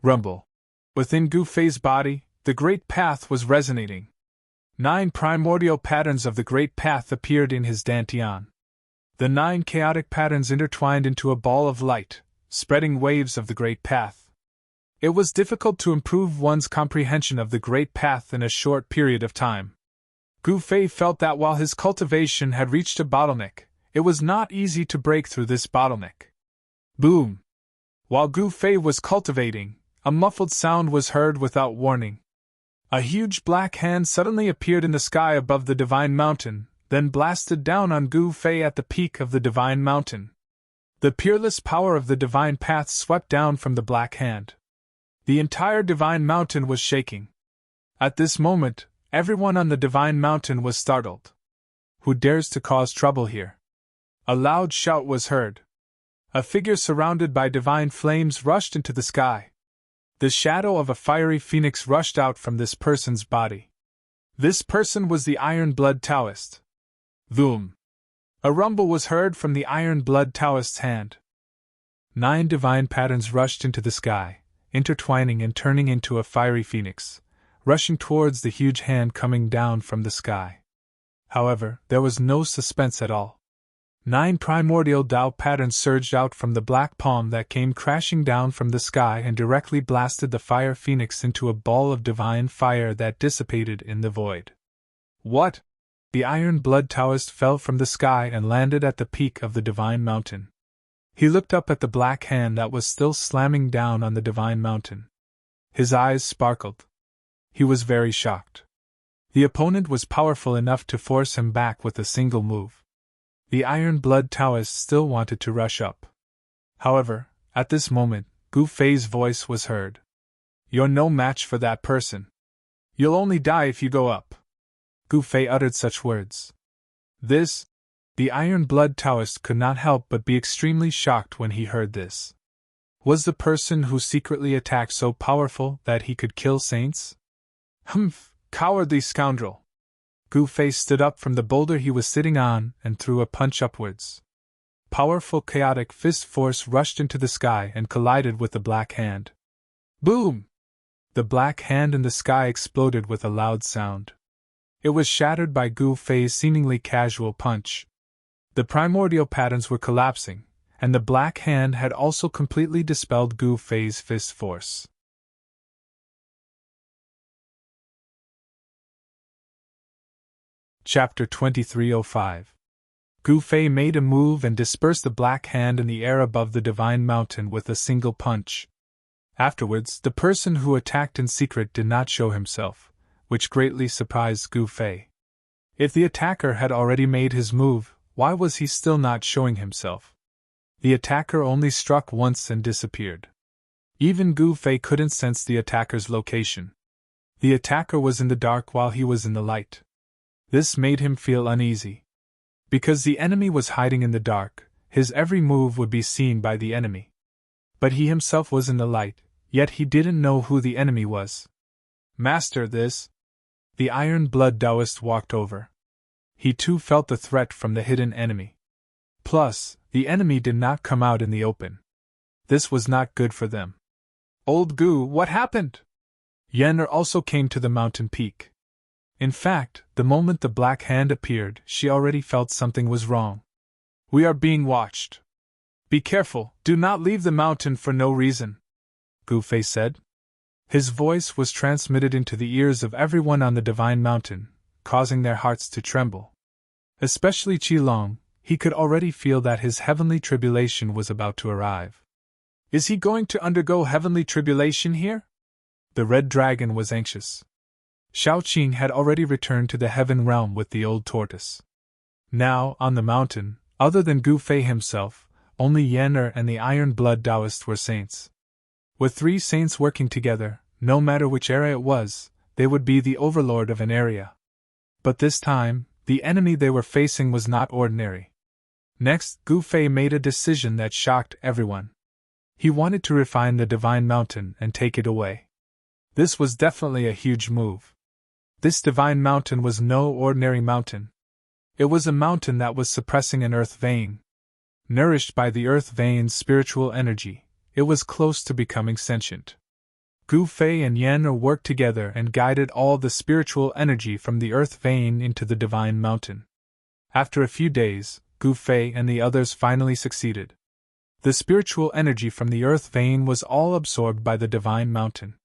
Rumble. Within Gu Fei's body, the Great Path was resonating. 9 primordial patterns of the Great Path appeared in his dantian. The 9 chaotic patterns intertwined into a ball of light, spreading waves of the Great Path. It was difficult to improve one's comprehension of the Great Path in a short period of time. Gu Fei felt that while his cultivation had reached a bottleneck, it was not easy to break through this bottleneck. Boom! While Gu Fei was cultivating, a muffled sound was heard without warning. A huge black hand suddenly appeared in the sky above the Divine Mountain, then blasted down on Gu Fei at the peak of the Divine Mountain. The peerless power of the Divine Path swept down from the black hand. The entire Divine Mountain was shaking. At this moment, everyone on the Divine Mountain was startled. Who dares to cause trouble here? A loud shout was heard. A figure surrounded by divine flames rushed into the sky. The shadow of a fiery phoenix rushed out from this person's body. This person was the Iron Blood Taoist. Boom! A rumble was heard from the Iron Blood Taoist's hand. 9 divine patterns rushed into the sky, intertwining and turning into a fiery phoenix, rushing towards the huge hand coming down from the sky. However, there was no suspense at all. 9 primordial Tao patterns surged out from the black palm that came crashing down from the sky and directly blasted the fire phoenix into a ball of divine fire that dissipated in the void. What? The Iron Blood Taoist fell from the sky and landed at the peak of the Divine Mountain. He looked up at the black hand that was still slamming down on the Divine Mountain. His eyes sparkled. He was very shocked. The opponent was powerful enough to force him back with a single move. The Iron Blood Taoist still wanted to rush up. However, at this moment, Gu Fei's voice was heard. "You're no match for that person. You'll only die if you go up." Gu Fei uttered such words. The Iron Blood Taoist could not help but be extremely shocked when he heard this. Was the person who secretly attacked so powerful that he could kill saints? Humph, cowardly scoundrel! Gu Fei stood up from the boulder he was sitting on and threw a punch upwards. Powerful chaotic fist force rushed into the sky and collided with the black hand. Boom! The black hand in the sky exploded with a loud sound. It was shattered by Gu Fei's seemingly casual punch. The primordial patterns were collapsing, and the black hand had also completely dispelled Gu Fei's fist force. Chapter 2305. Gu Fei made a move and dispersed the black hand in the air above the Divine Mountain with a single punch. Afterwards, the person who attacked in secret did not show himself, which greatly surprised Gu Fei. If the attacker had already made his move, why was he still not showing himself? The attacker only struck once and disappeared. Even Gu Fei couldn't sense the attacker's location. The attacker was in the dark while he was in the light. This made him feel uneasy. Because the enemy was hiding in the dark, his every move would be seen by the enemy. But he himself was in the light, yet he didn't know who the enemy was. "Master, this..." The Iron Blood Taoist walked over. He too felt the threat from the hidden enemy. Plus, the enemy did not come out in the open. This was not good for them. "Old Gu, what happened?" Yen'er also came to the mountain peak. In fact, the moment the black hand appeared, she already felt something was wrong. "We are being watched." Be careful, do not leave the mountain for no reason, Gu Fei said. His voice was transmitted into the ears of everyone on the Divine Mountain, causing their hearts to tremble. Especially Qilong, he could already feel that his heavenly tribulation was about to arrive. Is he going to undergo heavenly tribulation here? The Red Dragon was anxious. Shaoqing had already returned to the heaven realm with the old tortoise. Now, on the mountain, other than Gu Fei himself, only Yan'er and the Iron Blood Taoist were saints. With 3 saints working together, no matter which area it was, they would be the overlord of an area. But this time, the enemy they were facing was not ordinary. Next, Gu Fei made a decision that shocked everyone. He wanted to refine the Divine Mountain and take it away. This was definitely a huge move. This Divine Mountain was no ordinary mountain. It was a mountain that was suppressing an earth vein. Nourished by the earth vein's spiritual energy, it was close to becoming sentient. Gu Fei and Yan'er worked together and guided all the spiritual energy from the earth vein into the Divine Mountain. After a few days, Gu Fei and the others finally succeeded. The spiritual energy from the earth vein was all absorbed by the Divine Mountain.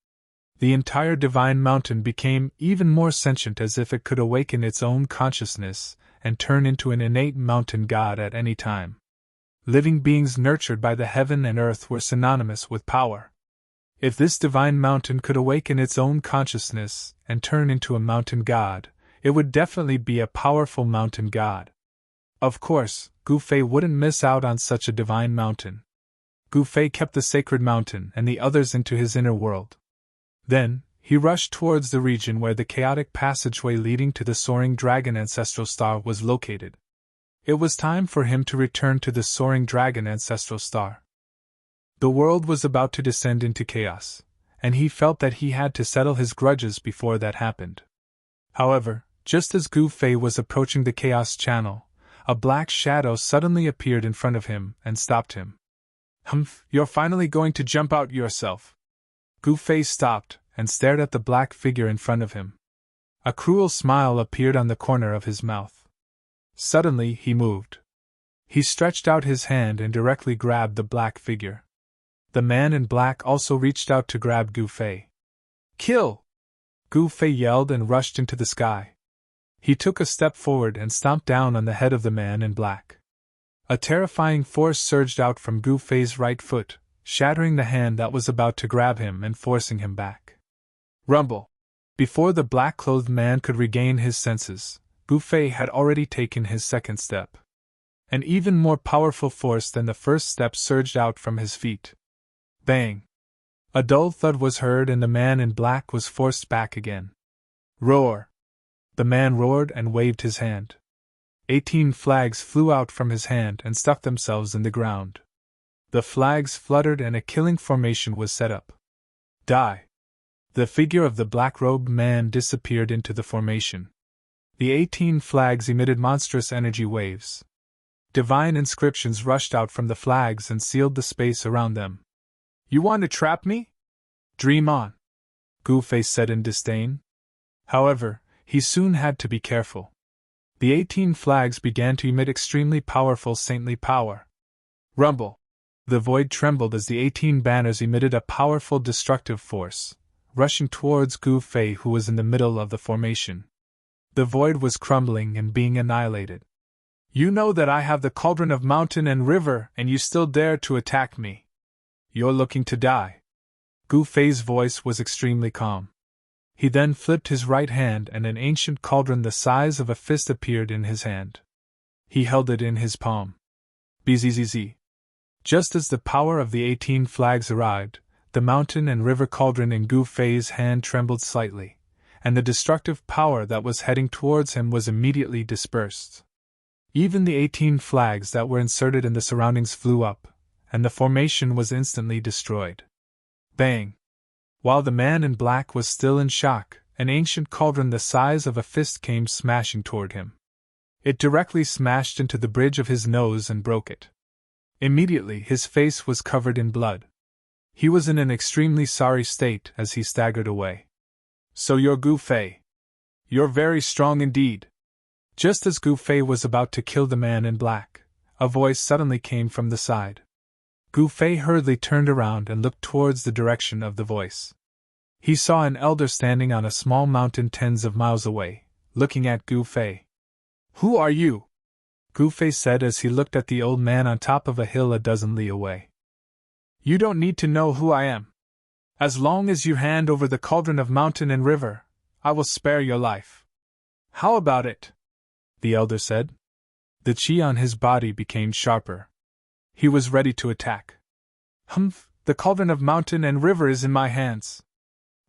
The entire Divine Mountain became even more sentient, as if it could awaken its own consciousness and turn into an innate mountain god at any time. Living beings nurtured by the heaven and earth were synonymous with power. If this Divine Mountain could awaken its own consciousness and turn into a mountain god, it would definitely be a powerful mountain god. Of course, Gu Fei wouldn't miss out on such a Divine Mountain. Gu Fei kept the sacred mountain and the others into his inner world. Then, he rushed towards the region where the chaotic passageway leading to the soaring dragon ancestral star was located. It was time for him to return to the soaring dragon ancestral star. The world was about to descend into chaos, and he felt that he had to settle his grudges before that happened. However, just as Gu Fei was approaching the chaos channel, a black shadow suddenly appeared in front of him and stopped him. Humph, you're finally going to jump out yourself. Gu Fei stopped and stared at the black figure in front of him. A cruel smile appeared on the corner of his mouth. Suddenly, he moved. He stretched out his hand and directly grabbed the black figure. The man in black also reached out to grab Gu Fei. Kill! Gu Fei yelled and rushed into the sky. He took a step forward and stomped down on the head of the man in black. A terrifying force surged out from Gu Fei's right foot, shattering the hand that was about to grab him and forcing him back. Rumble! Before the black-clothed man could regain his senses, Gu Fei had already taken his second step. An even more powerful force than the first step surged out from his feet. Bang! A dull thud was heard and the man in black was forced back again. Roar! The man roared and waved his hand. 18 flags flew out from his hand and stuck themselves in the ground. The flags fluttered and a killing formation was set up. Die! The figure of the black-robed man disappeared into the formation. The 18 flags emitted monstrous energy waves. Divine inscriptions rushed out from the flags and sealed the space around them. You want to trap me? Dream on, Gu Fei said in disdain. However, he soon had to be careful. The 18 flags began to emit extremely powerful saintly power. Rumble! The void trembled as the 18 banners emitted a powerful destructive force, rushing towards Gu Fei, who was in the middle of the formation. The void was crumbling and being annihilated. You know that I have the cauldron of mountain and river, and you still dare to attack me. You're looking to die. Gu Fei's voice was extremely calm. He then flipped his right hand and an ancient cauldron the size of a fist appeared in his hand. He held it in his palm. Bzzz. Just as the power of the 18 flags arrived, the mountain and river cauldron in Gu Fei's hand trembled slightly, and the destructive power that was heading towards him was immediately dispersed. Even the 18 flags that were inserted in the surroundings flew up, and the formation was instantly destroyed. Bang! While the man in black was still in shock, an ancient cauldron the size of a fist came smashing toward him. It directly smashed into the bridge of his nose and broke it. Immediately his face was covered in blood. He was in an extremely sorry state as he staggered away. So you're Gu Fei. You're very strong indeed. Just as Gu Fei was about to kill the man in black, a voice suddenly came from the side. Gu Fei hurriedly turned around and looked towards the direction of the voice. He saw an elder standing on a small mountain tens of miles away, looking at Gu Fei. "Who are you?" Gu Fei said as he looked at the old man on top of a hill a dozen li away. "You don't need to know who I am. As long as you hand over the cauldron of mountain and river, I will spare your life." "How about it?" the elder said. The chi on his body became sharper. He was ready to attack. "Humph, the cauldron of mountain and river is in my hands.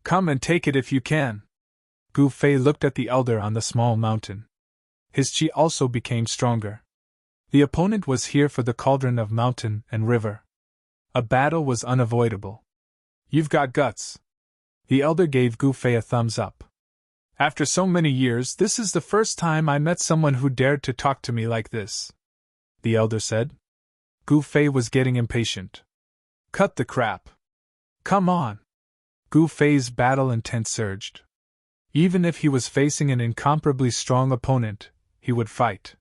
Come and take it if you can." Gu Fei looked at the elder on the small mountain. His chi also became stronger. The opponent was here for the cauldron of mountain and river. A battle was unavoidable. "You've got guts." The elder gave Gu Fei a thumbs up. "After so many years, this is the first time I met someone who dared to talk to me like this," the elder said. Gu Fei was getting impatient. "Cut the crap. Come on." Gu Fei's battle intent surged. Even if he was facing an incomparably strong opponent, he would fight.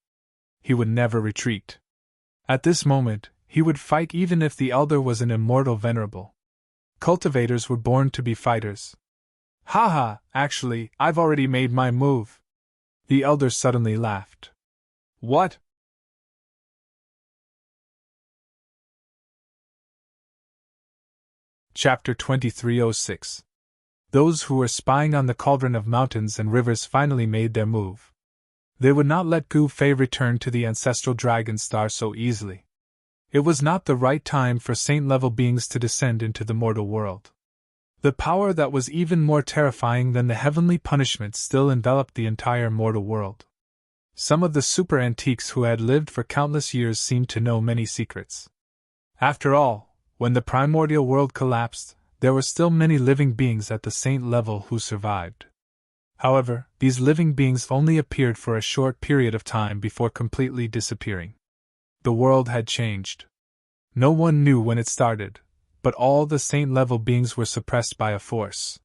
He would never retreat. At this moment, he would fight even if the elder was an immortal Venerable. Cultivators were born to be fighters. "Haha, actually, I've already made my move." The elder suddenly laughed. "What?" Chapter 2306. Those who were spying on the cauldron of mountains and rivers finally made their move. They would not let Gu Fei return to the ancestral dragon star so easily. It was not the right time for saint-level beings to descend into the mortal world. The power that was even more terrifying than the heavenly punishment still enveloped the entire mortal world. Some of the super antiques who had lived for countless years seemed to know many secrets. After all, when the primordial world collapsed, there were still many living beings at the saint level who survived. However, these living beings only appeared for a short period of time before completely disappearing. The world had changed. No one knew when it started, but all the saint-level beings were suppressed by a force.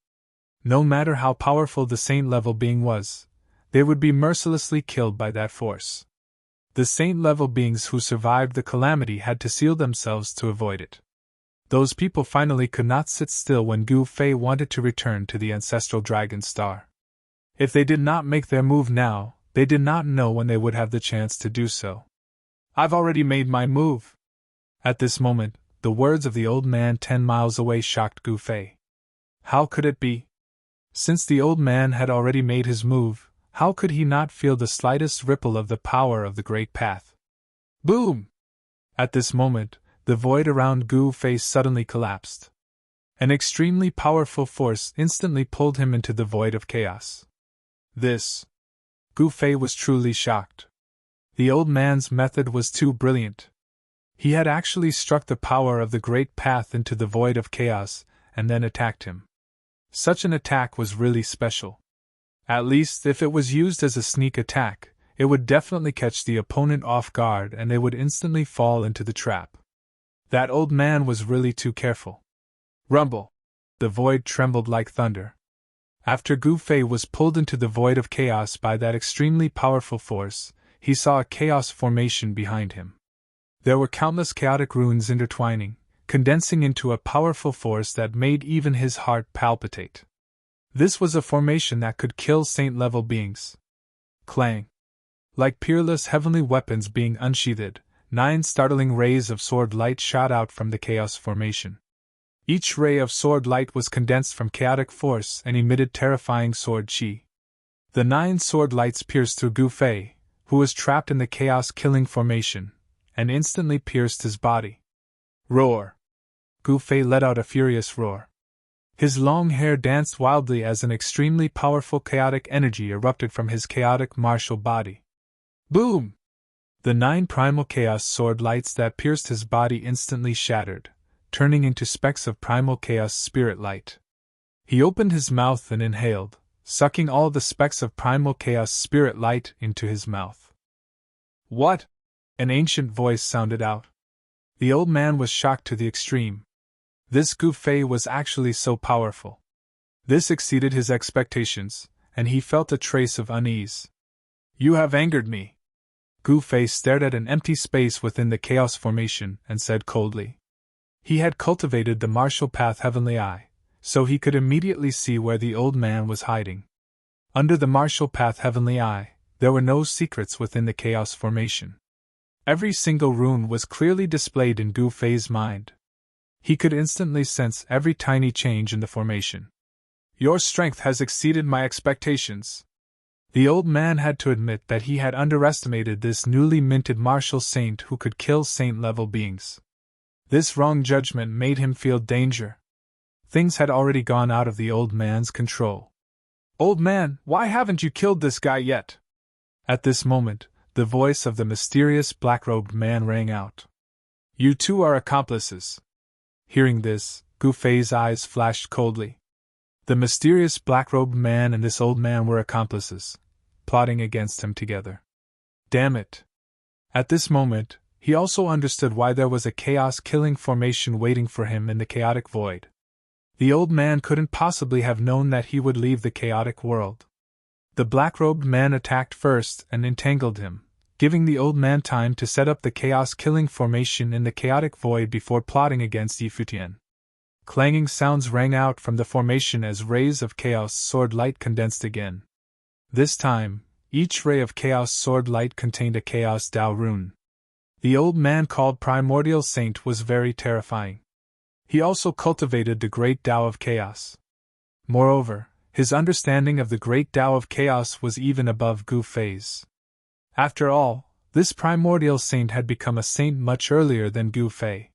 No matter how powerful the saint-level being was, they would be mercilessly killed by that force. The saint-level beings who survived the calamity had to seal themselves to avoid it. Those people finally could not sit still when Gu Fei wanted to return to the ancestral dragon star. If they did not make their move now, they did not know when they would have the chance to do so. "I've already made my move." At this moment, the words of the old man 10 miles away shocked Gu Fei. How could it be? Since the old man had already made his move, how could he not feel the slightest ripple of the power of the great path? Boom! At this moment, the void around Gu Fei suddenly collapsed. An extremely powerful force instantly pulled him into the void of chaos. Gu Fei was truly shocked. The old man's method was too brilliant. He had actually struck the power of the great path into the void of chaos, and then attacked him. Such an attack was really special. At least, if it was used as a sneak attack, it would definitely catch the opponent off guard and they would instantly fall into the trap. That old man was really too careful. Rumble! The void trembled like thunder. After Gu Fei was pulled into the void of chaos by that extremely powerful force, he saw a chaos formation behind him. There were countless chaotic runes intertwining, condensing into a powerful force that made even his heart palpitate. This was a formation that could kill saint-level beings. Clang! Like peerless heavenly weapons being unsheathed, 9 startling rays of sword light shot out from the chaos formation. Each ray of sword light was condensed from chaotic force and emitted terrifying sword chi. The 9 sword lights pierced through Gu Fei, who was trapped in the chaos-killing formation, and instantly pierced his body. Roar! Gu Fei let out a furious roar. His long hair danced wildly as an extremely powerful chaotic energy erupted from his chaotic martial body. Boom! The 9 primal chaos sword lights that pierced his body instantly shattered, turning into specks of primal chaos spirit light. He opened his mouth and inhaled, sucking all the specks of primal chaos spirit light into his mouth. What? An ancient voice sounded out. The old man was shocked to the extreme. This Gu Fei was actually so powerful. This exceeded his expectations, and he felt a trace of unease. You have angered me. Gu Fei stared at an empty space within the chaos formation and said coldly. He had cultivated the martial path heavenly eye, so he could immediately see where the old man was hiding. Under the martial path heavenly eye, there were no secrets within the chaos formation. Every single rune was clearly displayed in Gu Fei's mind. He could instantly sense every tiny change in the formation. Your strength has exceeded my expectations. The old man had to admit that he had underestimated this newly minted martial saint who could kill saint-level beings. This wrong judgment made him feel danger. Things had already gone out of the old man's control. Old man, why haven't you killed this guy yet? At this moment, the voice of the mysterious black-robed man rang out. You two are accomplices. Hearing this, Gu Fei's eyes flashed coldly. The mysterious black-robed man and this old man were accomplices, plotting against him together. Damn it! At this moment, he also understood why there was a chaos-killing formation waiting for him in the chaotic void. The old man couldn't possibly have known that he would leave the chaotic world. The black-robed man attacked first and entangled him, giving the old man time to set up the chaos-killing formation in the chaotic void before plotting against Yi Futian. Clanging sounds rang out from the formation as rays of chaos sword light condensed again. This time, each ray of chaos sword light contained a chaos Dao rune. The old man called Primordial Saint was very terrifying. He also cultivated the great Tao of chaos. Moreover, his understanding of the great Tao of chaos was even above Gu Fei's. After all, this Primordial Saint had become a saint much earlier than Gu Fei.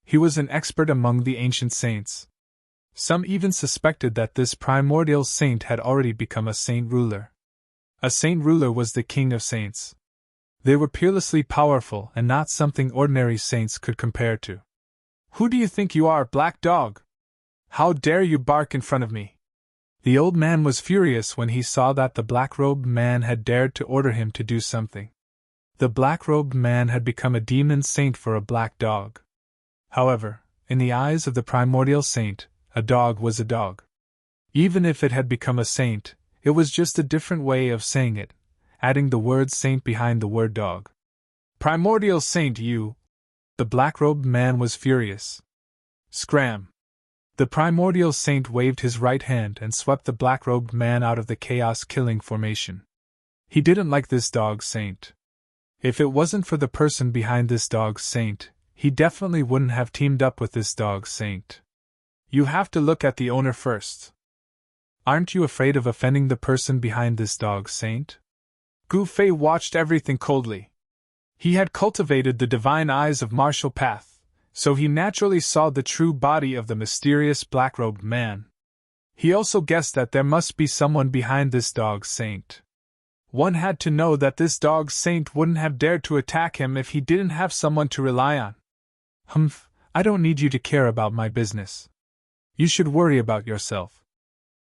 He was an expert among the ancient saints. Some even suspected that this Primordial Saint had already become a saint ruler. A saint ruler was the king of saints. They were peerlessly powerful and not something ordinary saints could compare to. Who do you think you are, black dog? How dare you bark in front of me? The old man was furious when he saw that the black-robed man had dared to order him to do something. The black-robed man had become a demon saint for a black dog. However, in the eyes of the primordial saint, a dog was a dog. Even if it had become a saint, it was just a different way of saying it, adding the word saint behind the word dog. Primordial saint, you! The black-robed man was furious. Scram! The primordial saint waved his right hand and swept the black-robed man out of the chaos-killing formation. He didn't like this dog saint. If it wasn't for the person behind this dog saint, he definitely wouldn't have teamed up with this dog saint. You have to look at the owner first. Aren't you afraid of offending the person behind this dog saint? Gu Fei watched everything coldly. He had cultivated the divine eyes of martial path, so he naturally saw the true body of the mysterious black-robed man. He also guessed that there must be someone behind this dog saint. One had to know that this dog saint wouldn't have dared to attack him if he didn't have someone to rely on. Humph, I don't need you to care about my business. You should worry about yourself.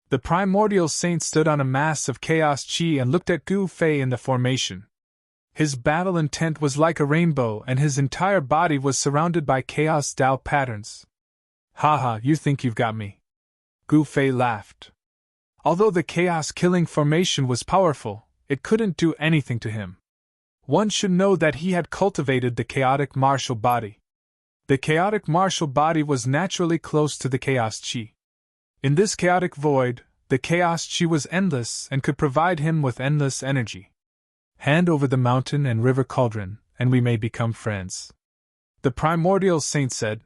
The primordial saint stood on a mass of chaos chi and looked at Gu Fei in the formation. His battle intent was like a rainbow and his entire body was surrounded by chaos Dao patterns. Haha, you think you've got me. Gu Fei laughed. Although the chaos-killing formation was powerful, it couldn't do anything to him. One should know that he had cultivated the chaotic martial body. The chaotic martial body was naturally close to the chaos chi. In this chaotic void, the chaos chi was endless and could provide him with endless energy. Hand over the mountain and river cauldron, and we may become friends. The primordial saint said,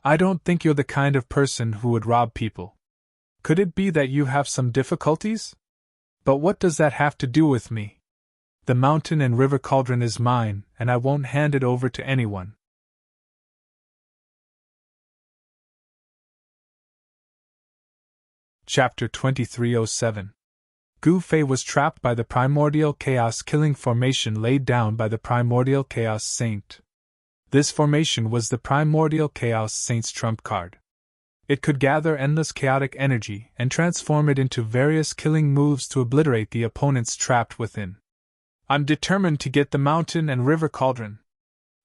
I don't think you're the kind of person who would rob people. Could it be that you have some difficulties? But what does that have to do with me? The mountain and river cauldron is mine, and I won't hand it over to anyone. Chapter 2307. Gu Fei was trapped by the primordial chaos-killing formation laid down by the primordial chaos saint. This formation was the primordial chaos saint's trump card. It could gather endless chaotic energy and transform it into various killing moves to obliterate the opponents trapped within. I'm determined to get the mountain and river cauldron.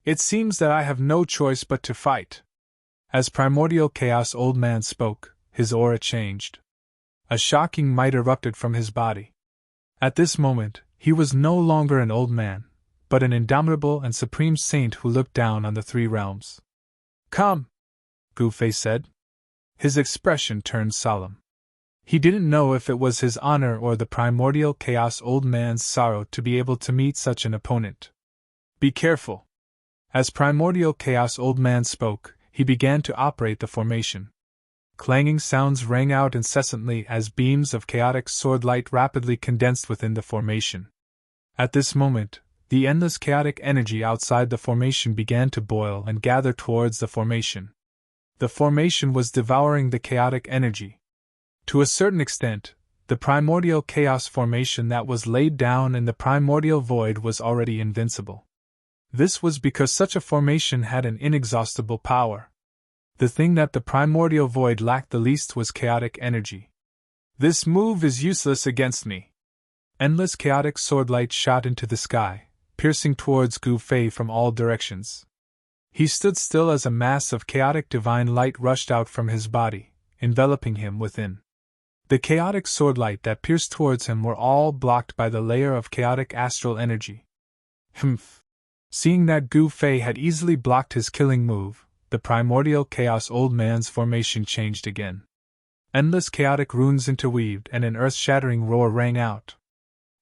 It seems that I have no choice but to fight. As primordial chaos old man spoke, his aura changed. A shocking might erupted from his body. At this moment, he was no longer an old man, but an indomitable and supreme saint who looked down on the three realms. Come! Gu Fei said. His expression turned solemn. He didn't know if it was his honor or the primordial chaos old man's sorrow to be able to meet such an opponent. Be careful. As primordial chaos old man spoke, he began to operate the formation. Clanging sounds rang out incessantly as beams of chaotic sword light rapidly condensed within the formation. At this moment, the endless chaotic energy outside the formation began to boil and gather towards the formation. The formation was devouring the chaotic energy. To a certain extent, the primordial chaos formation that was laid down in the primordial void was already invincible. This was because such a formation had an inexhaustible power. The thing that the primordial void lacked the least was chaotic energy. This move is useless against me. Endless chaotic swordlight shot into the sky, piercing towards Gu Fei from all directions. He stood still as a mass of chaotic divine light rushed out from his body, enveloping him within. The chaotic swordlight that pierced towards him were all blocked by the layer of chaotic astral energy. Humph! Seeing that Gu Fei had easily blocked his killing move, the primordial chaos old man's formation changed again. Endless chaotic runes interweaved and an earth-shattering roar rang out.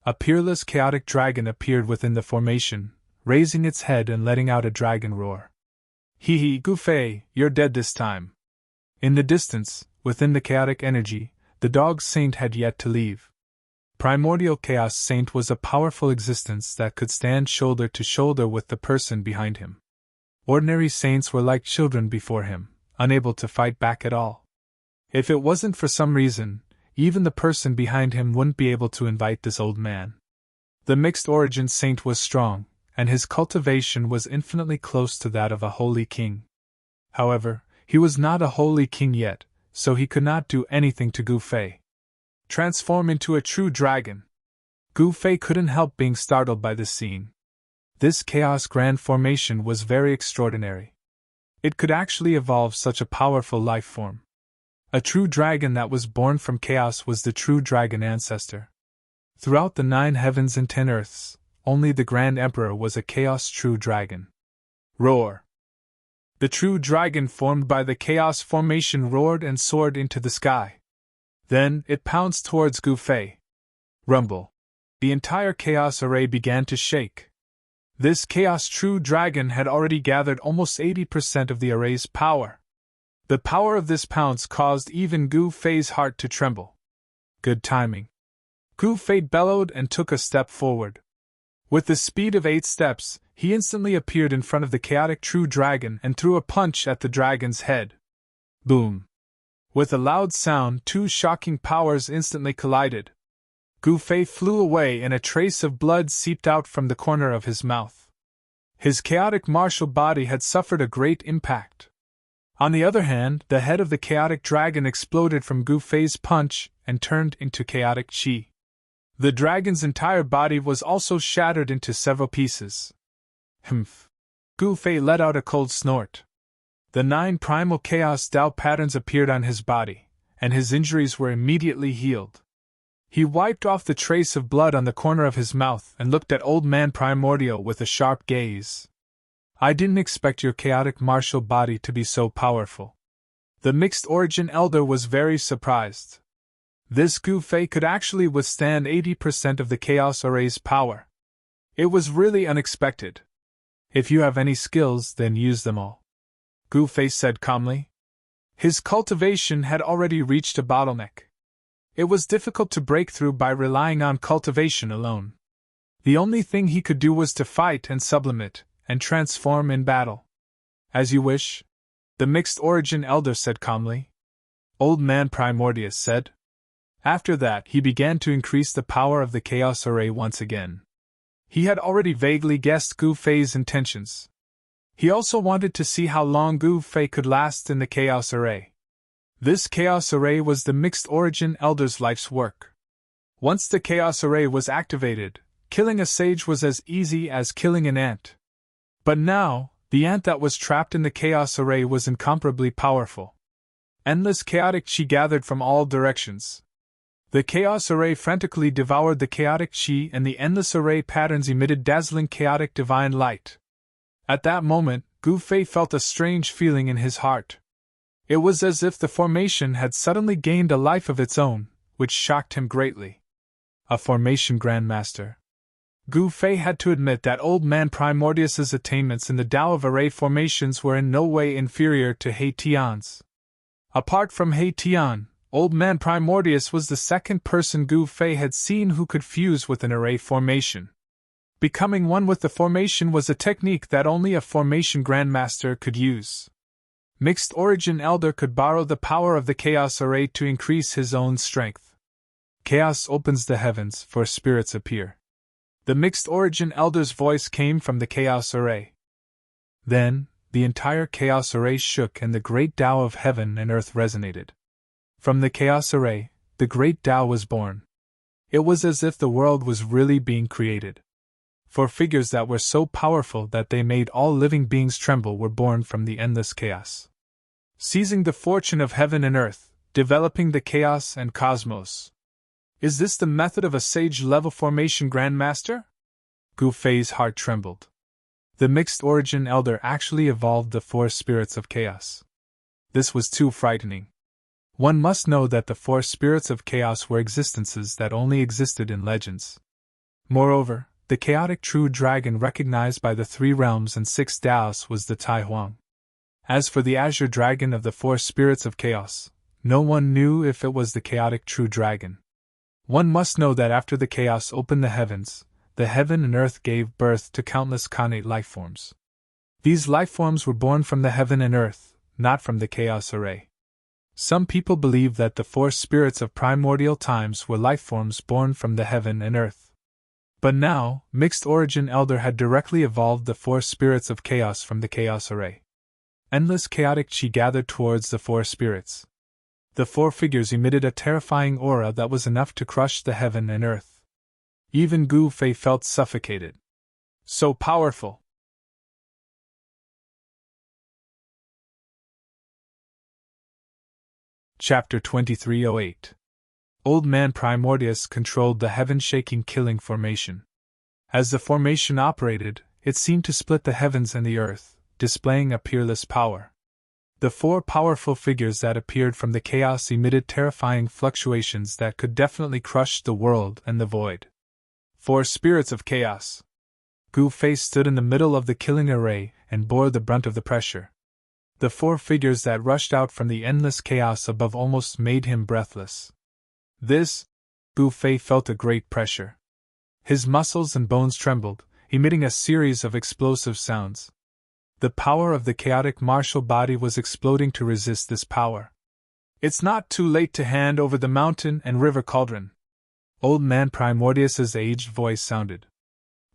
A peerless chaotic dragon appeared within the formation, raising its head and letting out a dragon roar. Hee hee, Gu Fei, you're dead this time. In the distance, within the chaotic energy, the dog saint had yet to leave. Primordial Chaos Saint was a powerful existence that could stand shoulder to shoulder with the person behind him. Ordinary saints were like children before him, unable to fight back at all. If it wasn't for some reason, even the person behind him wouldn't be able to invite this old man. The mixed origin saint was strong, and his cultivation was infinitely close to that of a holy king. However, he was not a holy king yet, so he could not do anything to Gu Fei. Transform into a true dragon. Gu Fei couldn't help being startled by this scene. This Chaos Grand formation was very extraordinary. It could actually evolve such a powerful life form. A true dragon that was born from chaos was the true dragon ancestor. Throughout the 9 heavens and 10 earths, only the Grand Emperor was a chaos true dragon. Roar! The true dragon formed by the chaos formation roared and soared into the sky. Then, it pounced towards Gu Fei. Rumble. The entire chaos array began to shake. This chaos true dragon had already gathered almost 80% of the array's power. The power of this pounce caused even Gu Fei's heart to tremble. Good timing. Gu Fei bellowed and took a step forward. With the speed of 8 steps, he instantly appeared in front of the chaotic true dragon and threw a punch at the dragon's head. Boom! With a loud sound, 2 shocking powers instantly collided. Gu Fei flew away and a trace of blood seeped out from the corner of his mouth. His chaotic martial body had suffered a great impact. On the other hand, the head of the chaotic dragon exploded from Gu Fei's punch and turned into chaotic chi. The dragon's entire body was also shattered into several pieces. Humph! Gu Fei let out a cold snort. The 9 primal chaos Dao patterns appeared on his body, and his injuries were immediately healed. He wiped off the trace of blood on the corner of his mouth and looked at Old Man Primordial with a sharp gaze. I didn't expect your chaotic martial body to be so powerful. The mixed origin elder was very surprised. This Gu Fei could actually withstand 80% of the chaos array's power. It was really unexpected. If you have any skills, then use them all, Gu Fei said calmly. His cultivation had already reached a bottleneck. It was difficult to break through by relying on cultivation alone. The only thing he could do was to fight and sublimate, and transform in battle. As you wish, the mixed origin elder said calmly. Old Man Primordius said. After that, he began to increase the power of the chaos array once again. He had already vaguely guessed Gu Fei's intentions. He also wanted to see how long Gu Fei could last in the chaos array. This chaos array was the mixed origin elder's life's work. Once the chaos array was activated, killing a sage was as easy as killing an ant. But now, the ant that was trapped in the chaos array was incomparably powerful. Endless chaotic chi gathered from all directions. The chaos array frantically devoured the chaotic chi, and the endless array patterns emitted dazzling chaotic divine light. At that moment, Gu Fei felt a strange feeling in his heart. It was as if the formation had suddenly gained a life of its own, which shocked him greatly. A formation grandmaster. Gu Fei had to admit that old man Primordius's attainments in the Tao of array formations were in no way inferior to He Tian's. Apart from He Tian, old man Primordius was the second person Gu Fei had seen who could fuse with an array formation. Becoming one with the formation was a technique that only a formation grandmaster could use. Mixed Origin Elder could borrow the power of the Chaos Array to increase his own strength. Chaos opens the heavens, for spirits appear. The Mixed Origin Elder's voice came from the Chaos Array. Then, the entire Chaos Array shook and the great Tao of heaven and earth resonated. From the Chaos Array, the great Tao was born. It was as if the world was really being created. For figures that were so powerful that they made all living beings tremble were born from the endless chaos. Seizing the fortune of heaven and earth, developing the chaos and cosmos. Is this the method of a sage-level formation grandmaster? Gu Fei's heart trembled. The Mixed Origin Elder actually evolved the four spirits of chaos. This was too frightening. One must know that the four spirits of chaos were existences that only existed in legends. Moreover, the chaotic true dragon recognized by the three realms and six Taos was the Tai Huang. As for the azure dragon of the four spirits of chaos, no one knew if it was the chaotic true dragon. One must know that after the chaos opened the heavens, the heaven and earth gave birth to countless connate lifeforms. These lifeforms were born from the heaven and earth, not from the chaos array. Some people believe that the four spirits of primordial times were lifeforms born from the heaven and earth. But now, Mixed Origin Elder had directly evolved the four spirits of chaos from the chaos array. Endless chaotic chi gathered towards the four spirits. The four figures emitted a terrifying aura that was enough to crush the heaven and earth. Even Gu Fei felt suffocated. So powerful! Chapter 2308. Old Man Primordius controlled the heaven-shaking killing formation. As the formation operated, it seemed to split the heavens and the earth, displaying a peerless power. The four powerful figures that appeared from the chaos emitted terrifying fluctuations that could definitely crush the world and the void. Four spirits of chaos. Gu Fei stood in the middle of the killing array and bore the brunt of the pressure. The four figures that rushed out from the endless chaos above almost made him breathless. Gu Fei felt a great pressure. His muscles and bones trembled, emitting a series of explosive sounds. The power of the chaotic martial body was exploding to resist this power. It's not too late to hand over the mountain and river cauldron. Old Man Primordius's aged voice sounded.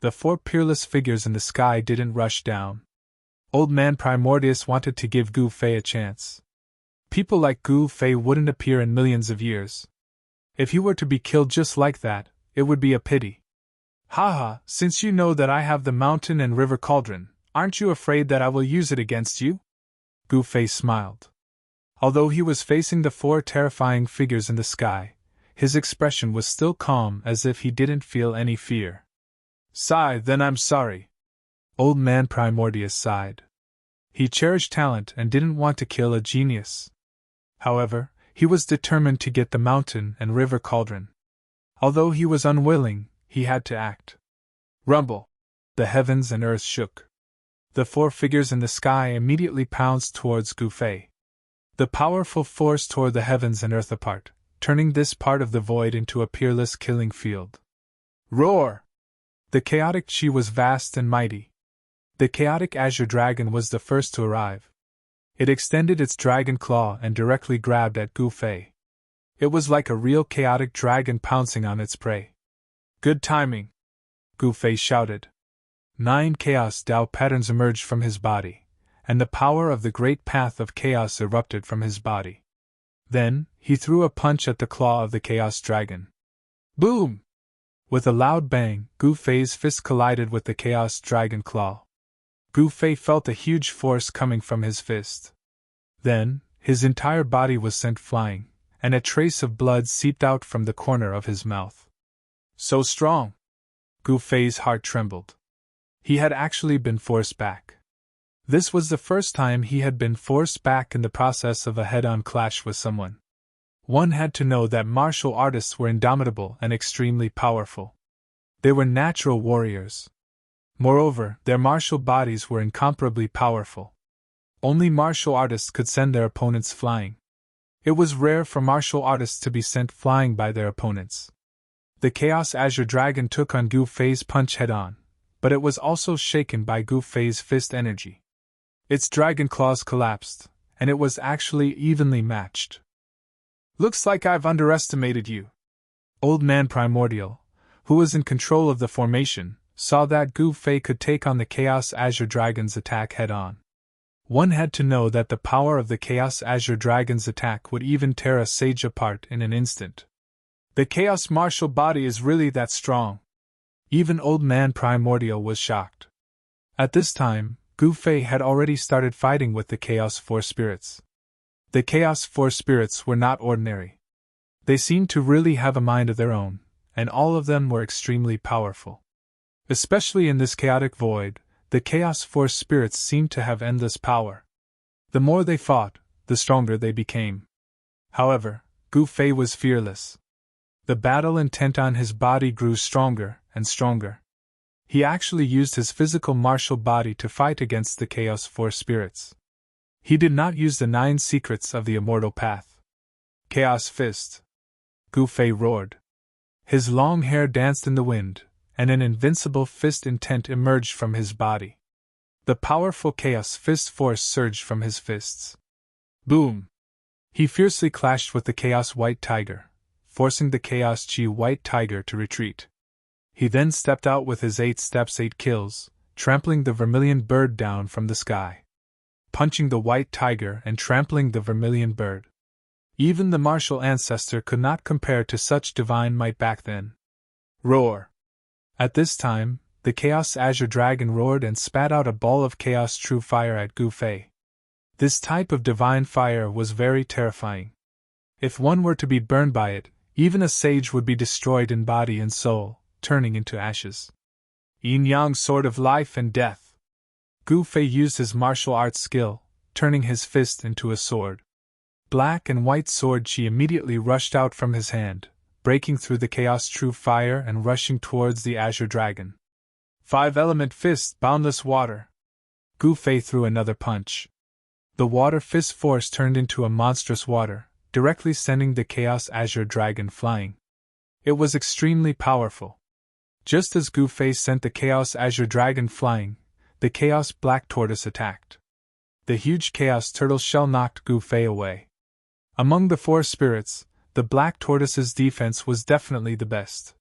The four peerless figures in the sky didn't rush down. Old Man Primordius wanted to give Gu Fei a chance. People like Gu Fei wouldn't appear in millions of years. If he were to be killed just like that, it would be a pity. Haha, since you know that I have the mountain and river cauldron, aren't you afraid that I will use it against you? Gu Fei smiled. Although he was facing the four terrifying figures in the sky, his expression was still calm as if he didn't feel any fear. Sigh, then I'm sorry. Old Man Primordius sighed. He cherished talent and didn't want to kill a genius. However, he was determined to get the mountain and river cauldron. Although he was unwilling, he had to act. Rumble! The heavens and earth shook. The four figures in the sky immediately pounced towards Gu Fei. The powerful force tore the heavens and earth apart, turning this part of the void into a peerless killing field. Roar! The chaotic chi was vast and mighty. The chaotic azure dragon was the first to arrive. It extended its dragon claw and directly grabbed at Gu Fei. It was like a real chaotic dragon pouncing on its prey. Good timing! Gu Fei shouted. 9 chaos Tao patterns emerged from his body, and the power of the great path of chaos erupted from his body. Then, he threw a punch at the claw of the chaos dragon. Boom! With a loud bang, Gu Fei's fist collided with the chaos dragon claw. Gu Fei felt a huge force coming from his fist. Then, his entire body was sent flying, and a trace of blood seeped out from the corner of his mouth. So strong! Gu Fei's heart trembled. He had actually been forced back. This was the first time he had been forced back in the process of a head-on clash with someone. One had to know that martial artists were indomitable and extremely powerful. They were natural warriors. Moreover, their martial bodies were incomparably powerful. Only martial artists could send their opponents flying. It was rare for martial artists to be sent flying by their opponents. The Chaos Azure Dragon took on Gu Fei's punch head-on, but it was also shaken by Gu Fei's fist energy. Its dragon claws collapsed, and it was actually evenly matched. "Looks like I've underestimated you." Old Man Primordial, who was in control of the formation, saw that Gu Fei could take on the Chaos Azure Dragon's attack head-on. One had to know that the power of the Chaos Azure Dragon's attack would even tear a sage apart in an instant. The Chaos martial body is really that strong. Even Old Man Primordial was shocked. At this time, Gu Fei had already started fighting with the Chaos Four Spirits. The Chaos Four Spirits were not ordinary. They seemed to really have a mind of their own, and all of them were extremely powerful. Especially in this chaotic void, the Chaos Force Spirits seemed to have endless power. The more they fought, the stronger they became. However, Gu Fei was fearless. The battle intent on his body grew stronger and stronger. He actually used his physical martial body to fight against the Chaos Force Spirits. He did not use the 9 secrets of the immortal path. Chaos Fist. Gu Fei roared. His long hair danced in the wind, and an invincible fist intent emerged from his body. The powerful Chaos Fist force surged from his fists. Boom! He fiercely clashed with the Chaos White Tiger, forcing the Chaos Chi White Tiger to retreat. He then stepped out with his 8 steps 8 kills, trampling the vermilion bird down from the sky. Punching the White Tiger and trampling the vermilion bird. Even the martial ancestor could not compare to such divine might back then. Roar! At this time, the Chaos Azure Dragon roared and spat out a ball of Chaos True Fire at Gu Fei. This type of divine fire was very terrifying. If one were to be burned by it, even a sage would be destroyed in body and soul, turning into ashes. Yin-Yang Sword of Life and Death. Gu Fei used his martial arts skill, turning his fist into a sword. Black and white sword chi immediately rushed out from his hand, breaking through the Chaos True Fire and rushing towards the Azure Dragon. 5-element fist, boundless water. Gu Fei threw another punch. The water fist force turned into a monstrous water, directly sending the Chaos Azure Dragon flying. It was extremely powerful. Just as Gu Fei sent the Chaos Azure Dragon flying, the Chaos Black Tortoise attacked. The huge Chaos Turtle Shell knocked Gu Fei away. Among the 4 spirits, the Black Tortoise's defense was definitely the best.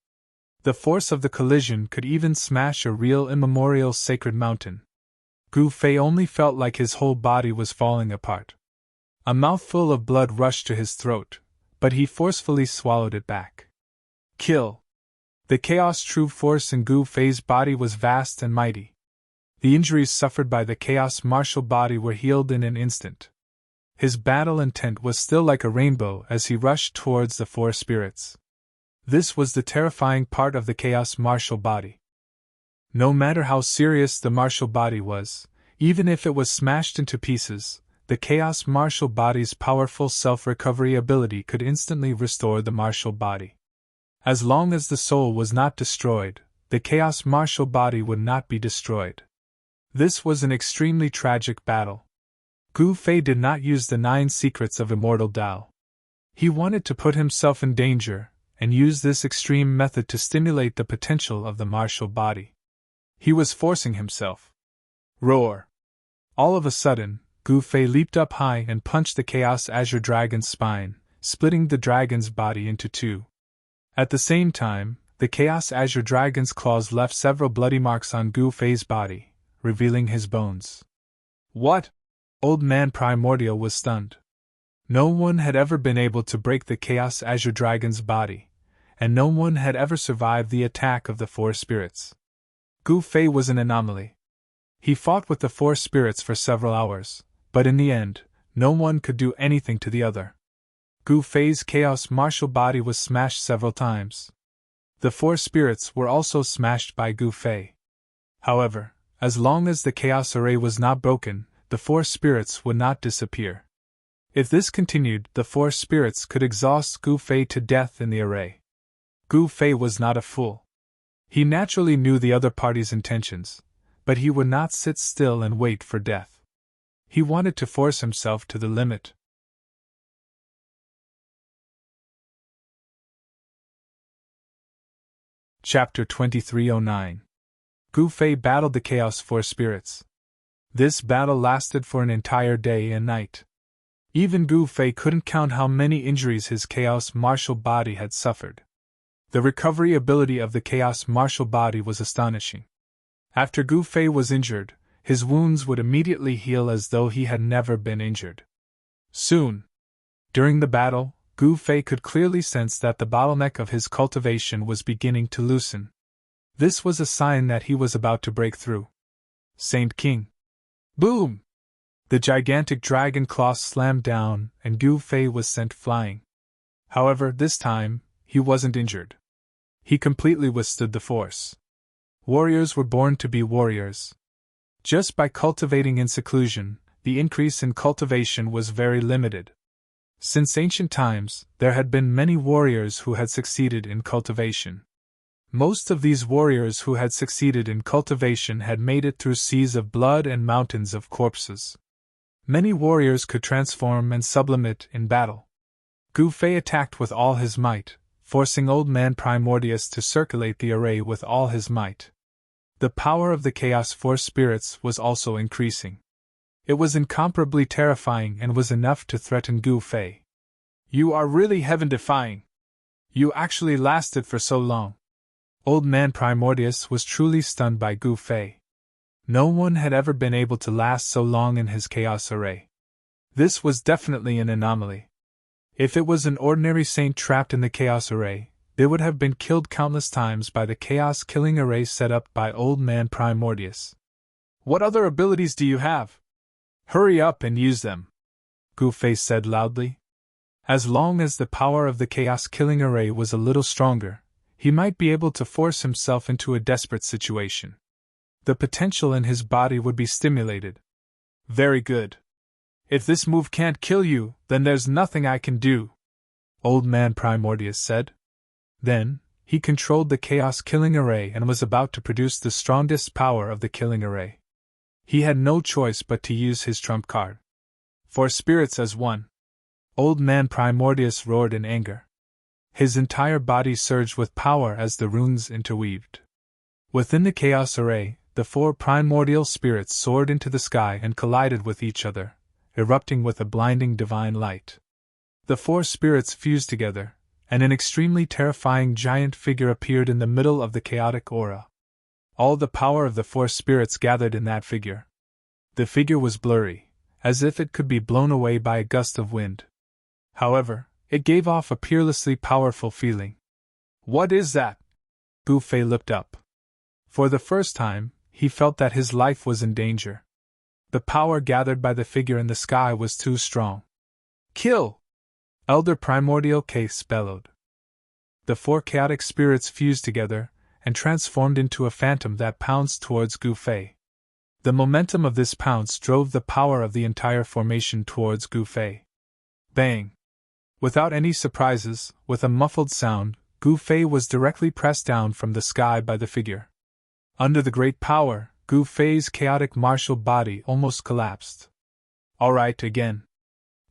The force of the collision could even smash a real immemorial sacred mountain. Gu Fei only felt like his whole body was falling apart. A mouthful of blood rushed to his throat, but he forcefully swallowed it back. Kill! The Chaos True Force in Gu Fei's body was vast and mighty. The injuries suffered by the Chaos martial body were healed in an instant. His battle intent was still like a rainbow as he rushed towards the 4 spirits. This was the terrifying part of the Chaos martial body. No matter how serious the martial body was, even if it was smashed into pieces, the Chaos martial body's powerful self-recovery ability could instantly restore the martial body. As long as the soul was not destroyed, the Chaos martial body would not be destroyed. This was an extremely tragic battle. Gu Fei did not use the 9 secrets of Immortal Tao. He wanted to put himself in danger, and use this extreme method to stimulate the potential of the martial body. He was forcing himself. Roar! All of a sudden, Gu Fei leaped up high and punched the Chaos Azure Dragon's spine, splitting the dragon's body into 2. At the same time, the Chaos Azure Dragon's claws left several bloody marks on Gu Fei's body, revealing his bones. What? Old Man Primordial was stunned. No one had ever been able to break the Chaos Azure Dragon's body, and no one had ever survived the attack of the 4 spirits. Gu Fei was an anomaly. He fought with the 4 spirits for several hours, but in the end, no one could do anything to the other. Gu Fei's Chaos martial body was smashed several times. The 4 spirits were also smashed by Gu Fei. However, As long as the chaos array was not broken, the four spirits would not disappear. If this continued, the four spirits could exhaust Gu Fei to death in the array. Gu Fei was not a fool. He naturally knew the other party's intentions, but he would not sit still and wait for death. He wanted to force himself to the limit. Chapter 2309. Gu Fei battled the Chaos Four Spirits. This battle lasted for an entire day and night. Even Gu Fei couldn't count how many injuries his Chaos Martial body had suffered. The recovery ability of the Chaos Martial body was astonishing. After Gu Fei was injured, his wounds would immediately heal as though he had never been injured. Soon. During the battle, Gu Fei could clearly sense that the bottleneck of his cultivation was beginning to loosen. This was a sign that he was about to break through. Saint King. Boom! The gigantic dragon claw slammed down, and Gu Fei was sent flying. However, this time, he wasn't injured. He completely withstood the force. Warriors were born to be warriors. Just by cultivating in seclusion, the increase in cultivation was very limited. Since ancient times, there had been many warriors who had succeeded in cultivation. Most of these warriors who had succeeded in cultivation had made it through seas of blood and mountains of corpses. Many warriors could transform and sublimate in battle. Gu Fei attacked with all his might, forcing Old Man Primordius to circulate the array with all his might. The power of the Chaos Four Spirits was also increasing. It was incomparably terrifying and was enough to threaten Gu Fei. You are really heaven-defying. You actually lasted for so long. Old Man Primordius was truly stunned by Gu Fei. No one had ever been able to last so long in his Chaos Array. This was definitely an anomaly. If it was an ordinary saint trapped in the Chaos Array, they would have been killed countless times by the Chaos Killing Array set up by Old Man Primordius. What other abilities do you have? Hurry up and use them, Gu Fei said loudly. As long as the power of the Chaos Killing Array was a little stronger, he might be able to force himself into a desperate situation. The potential in his body would be stimulated. Very good. If this move can't kill you, then there's nothing I can do, Old Man Primordius said. Then, he controlled the Chaos Killing Array and was about to produce the strongest power of the Killing Array. He had no choice but to use his trump card. Four spirits as one. Old Man Primordius roared in anger. His entire body surged with power as the runes interweaved. Within the Chaos Array, the four primordial spirits soared into the sky and collided with each other, erupting with a blinding divine light. The four spirits fused together, and an extremely terrifying giant figure appeared in the middle of the chaotic aura. All the power of the four spirits gathered in that figure. The figure was blurry, as if it could be blown away by a gust of wind. However, it gave off a peerlessly powerful feeling. What is that? Gu Fei looked up. For the first time, he felt that his life was in danger. The power gathered by the figure in the sky was too strong. Kill! Elder Primordial Case bellowed. The four chaotic spirits fused together and transformed into a phantom that pounced towards Gu Fei. The momentum of this pounce drove the power of the entire formation towards Gu Fei. Bang! Without any surprises, with a muffled sound, Gu Fei was directly pressed down from the sky by the figure. Under the great power, Gu Fei's chaotic martial body almost collapsed. All right, again.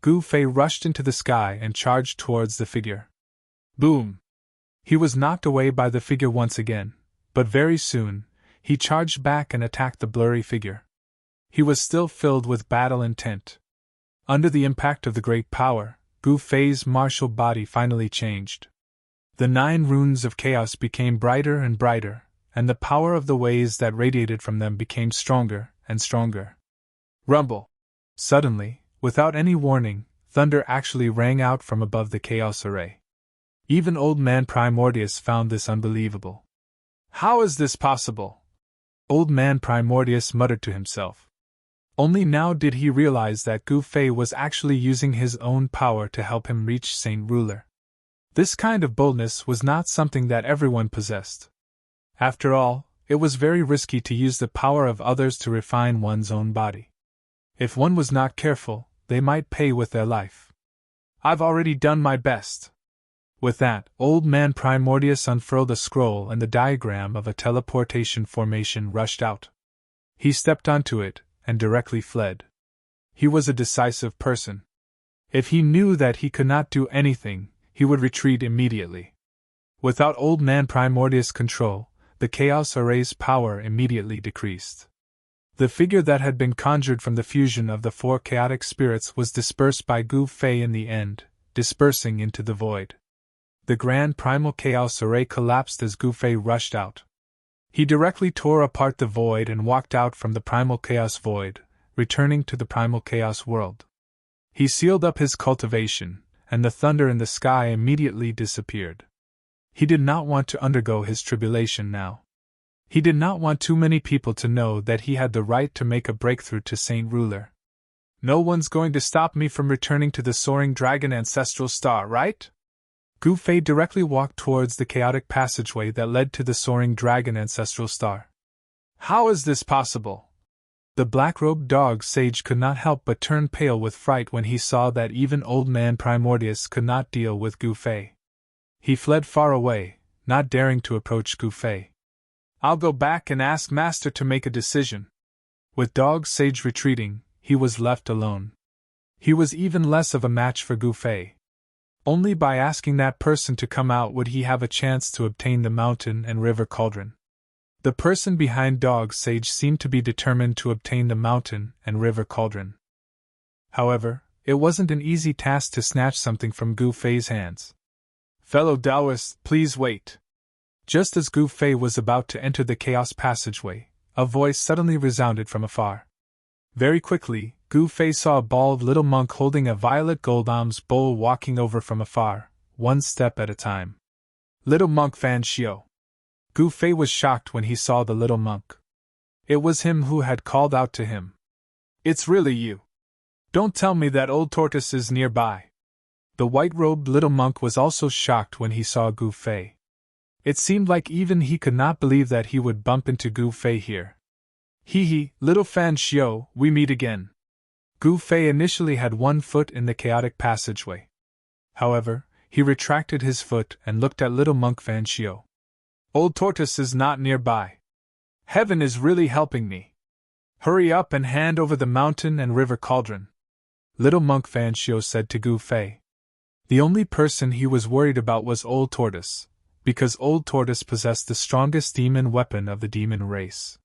Gu Fei rushed into the sky and charged towards the figure. Boom! He was knocked away by the figure once again, but very soon, he charged back and attacked the blurry figure. He was still filled with battle intent. Under the impact of the great power, Gu Fei's martial body finally changed. The 9 runes of chaos became brighter and brighter, and the power of the waves that radiated from them became stronger and stronger. Rumble! Suddenly, without any warning, thunder actually rang out from above the Chaos Array. Even Old Man Primordius found this unbelievable. How is this possible? Old Man Primordius muttered to himself. Only now did he realize that Gu Fei was actually using his own power to help him reach Saint Ruler. This kind of boldness was not something that everyone possessed. After all, it was very risky to use the power of others to refine one's own body. If one was not careful, they might pay with their life. I've already done my best. With that, Old Man Primordius unfurled a scroll and the diagram of a teleportation formation rushed out. He stepped onto it and directly fled. He was a decisive person. If he knew that he could not do anything, he would retreat immediately. Without Old Man Primordius' control, the Chaos Array's power immediately decreased. The figure that had been conjured from the fusion of the four chaotic spirits was dispersed by Gu Fei in the end, dispersing into the void. The Grand Primal Chaos Array collapsed as Gu Fei rushed out. He directly tore apart the void and walked out from the Primal Chaos Void, returning to the Primal Chaos world. He sealed up his cultivation, and the thunder in the sky immediately disappeared. He did not want to undergo his tribulation now. He did not want too many people to know that he had the right to make a breakthrough to Saint Ruler. No one's going to stop me from returning to the Soaring Dragon Ancestral Star, right? Gu Fei directly walked towards the chaotic passageway that led to the Soaring Dragon Ancestral Star. How is this possible? The black-robed dog sage could not help but turn pale with fright when he saw that even Old Man Primordius could not deal with Gu Fei. He fled far away, not daring to approach Gu Fei. I'll go back and ask Master to make a decision. With Dog Sage retreating, he was left alone. He was even less of a match for Gu Fei. Only by asking that person to come out would he have a chance to obtain the mountain and river cauldron. The person behind Dog Sage seemed to be determined to obtain the mountain and river cauldron. However, it wasn't an easy task to snatch something from Gu Fei's hands. Fellow Taoists, please wait. Just as Gu Fei was about to enter the chaos passageway, a voice suddenly resounded from afar. Very quickly, Gu Fei saw a bald little monk holding a violet gold alms bowl walking over from afar, one step at a time. Little monk Fan Xiao. Gu Fei was shocked when he saw the little monk. It was him who had called out to him. It's really you. Don't tell me that old tortoise is nearby. The white-robed little monk was also shocked when he saw Gu Fei. It seemed like even he could not believe that he would bump into Gu Fei here. Hee, little Fan Xiao, we meet again. Gu Fei initially had one foot in the chaotic passageway. However, he retracted his foot and looked at little monk Fan Xiao. Old tortoise is not nearby. Heaven is really helping me. Hurry up and hand over the mountain and river cauldron. Little monk Fan Xiao said to Gu Fei. The only person he was worried about was Old Tortoise, because Old Tortoise possessed the strongest demon weapon of the demon race.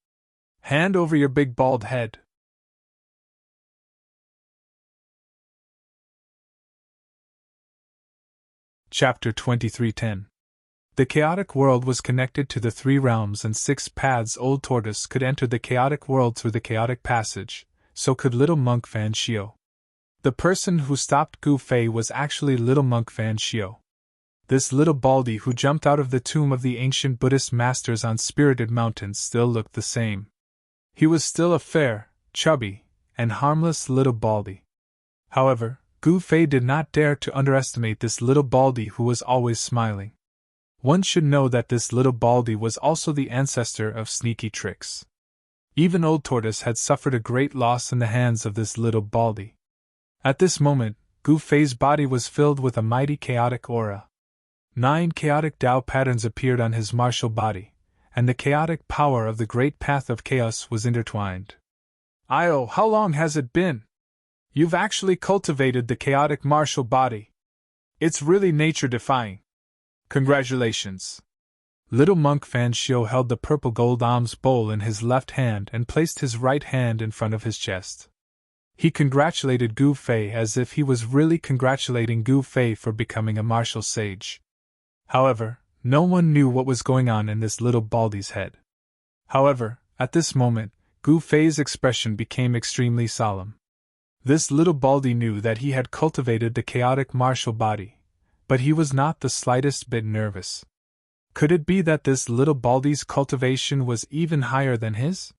Hand over your big bald head. Chapter 23:10. The chaotic world was connected to the 3 realms and 6 paths. Old Tortoise could enter the chaotic world through the chaotic passage, so could little monk Fan Xiao. The person who stopped Gu Fei was actually little monk Fan Xiao. This little baldy who jumped out of the tomb of the ancient Buddhist masters on Spirited Mountain still looked the same. He was still a fair, chubby, and harmless little baldy. However, Gu Fei did not dare to underestimate this little baldy who was always smiling. One should know that this little baldy was also the ancestor of sneaky tricks. Even Old Tortoise had suffered a great loss in the hands of this little baldy. At this moment, Gu Fei's body was filled with a mighty chaotic aura. 9 chaotic Tao patterns appeared on his martial body, and the chaotic power of the great path of chaos was intertwined. Io, how long has it been? You've actually cultivated the chaotic martial body. It's really nature-defying. Congratulations. Little monk Fan Xiao held the purple gold alms bowl in his left hand and placed his right hand in front of his chest. He congratulated Gu Fei as if he was really congratulating Gu Fei for becoming a martial sage. However, no one knew what was going on in this little baldy's head. However, at this moment, Gu Fei's expression became extremely solemn. This little baldy knew that he had cultivated the chaotic martial body, but he was not the slightest bit nervous. Could it be that this little baldy's cultivation was even higher than his?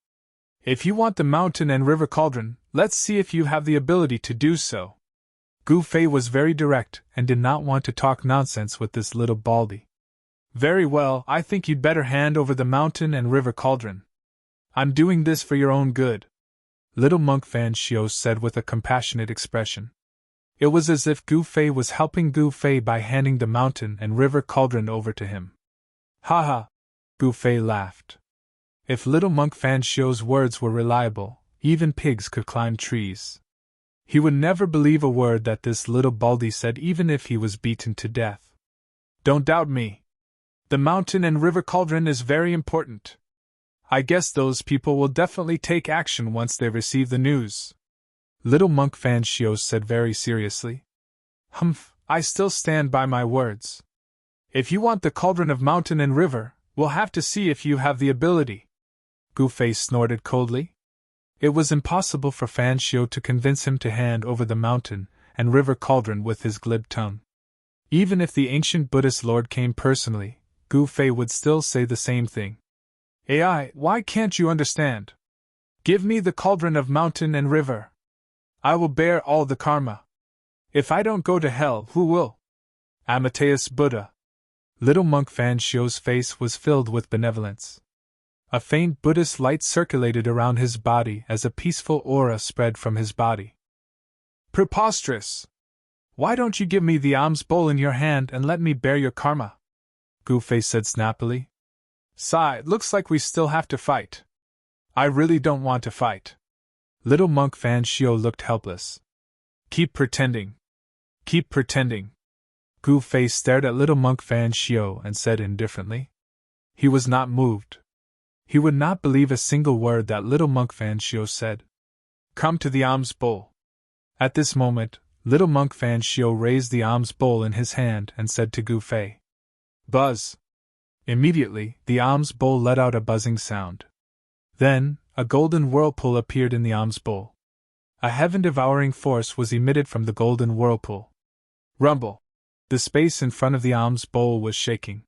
If you want the mountain and river cauldron, let's see if you have the ability to do so. Gu Fei was very direct and did not want to talk nonsense with this little baldy. Very well, I think you'd better hand over the mountain and river cauldron. I'm doing this for your own good, little monk Fan Shio said with a compassionate expression. It was as if Gu Fei was helping Gu Fei by handing the mountain and river cauldron over to him. Ha ha! Gu Fei laughed. If little monk Fan Shio's words were reliable, even pigs could climb trees. He would never believe a word that this little baldy said, even if he was beaten to death. Don't doubt me. The mountain and river cauldron is very important. I guess those people will definitely take action once they receive the news. Little monk Fan Shio said very seriously. Humph, I still stand by my words. If you want the cauldron of mountain and river, we'll have to see if you have the ability. Gu Fei snorted coldly. It was impossible for Fan Shio to convince him to hand over the mountain and river cauldron with his glib tongue. Even if the ancient Buddhist lord came personally, Gu Fei would still say the same thing. Ai, why can't you understand? Give me the cauldron of mountain and river. I will bear all the karma. If I don't go to hell, who will? Amateus Buddha. Little monk Fan Shio's face was filled with benevolence. A faint Buddhist light circulated around his body as a peaceful aura spread from his body. Preposterous! Why don't you give me the alms bowl in your hand and let me bear your karma? Gu Fei said snappily. Sigh, it looks like we still have to fight. I really don't want to fight. Little monk Fan Shio looked helpless. Keep pretending. Keep pretending. Gu Fei stared at little monk Fan Shio and said indifferently. He was not moved. He would not believe a single word that little monk Fan Shio said. Come to the alms bowl. At this moment, little monk Fan Shio raised the alms bowl in his hand and said to Gu Fei. Buzz. Immediately, the alms bowl let out a buzzing sound. Then, a golden whirlpool appeared in the alms bowl. A heaven-devouring force was emitted from the golden whirlpool. Rumble! The space in front of the alms bowl was shaking.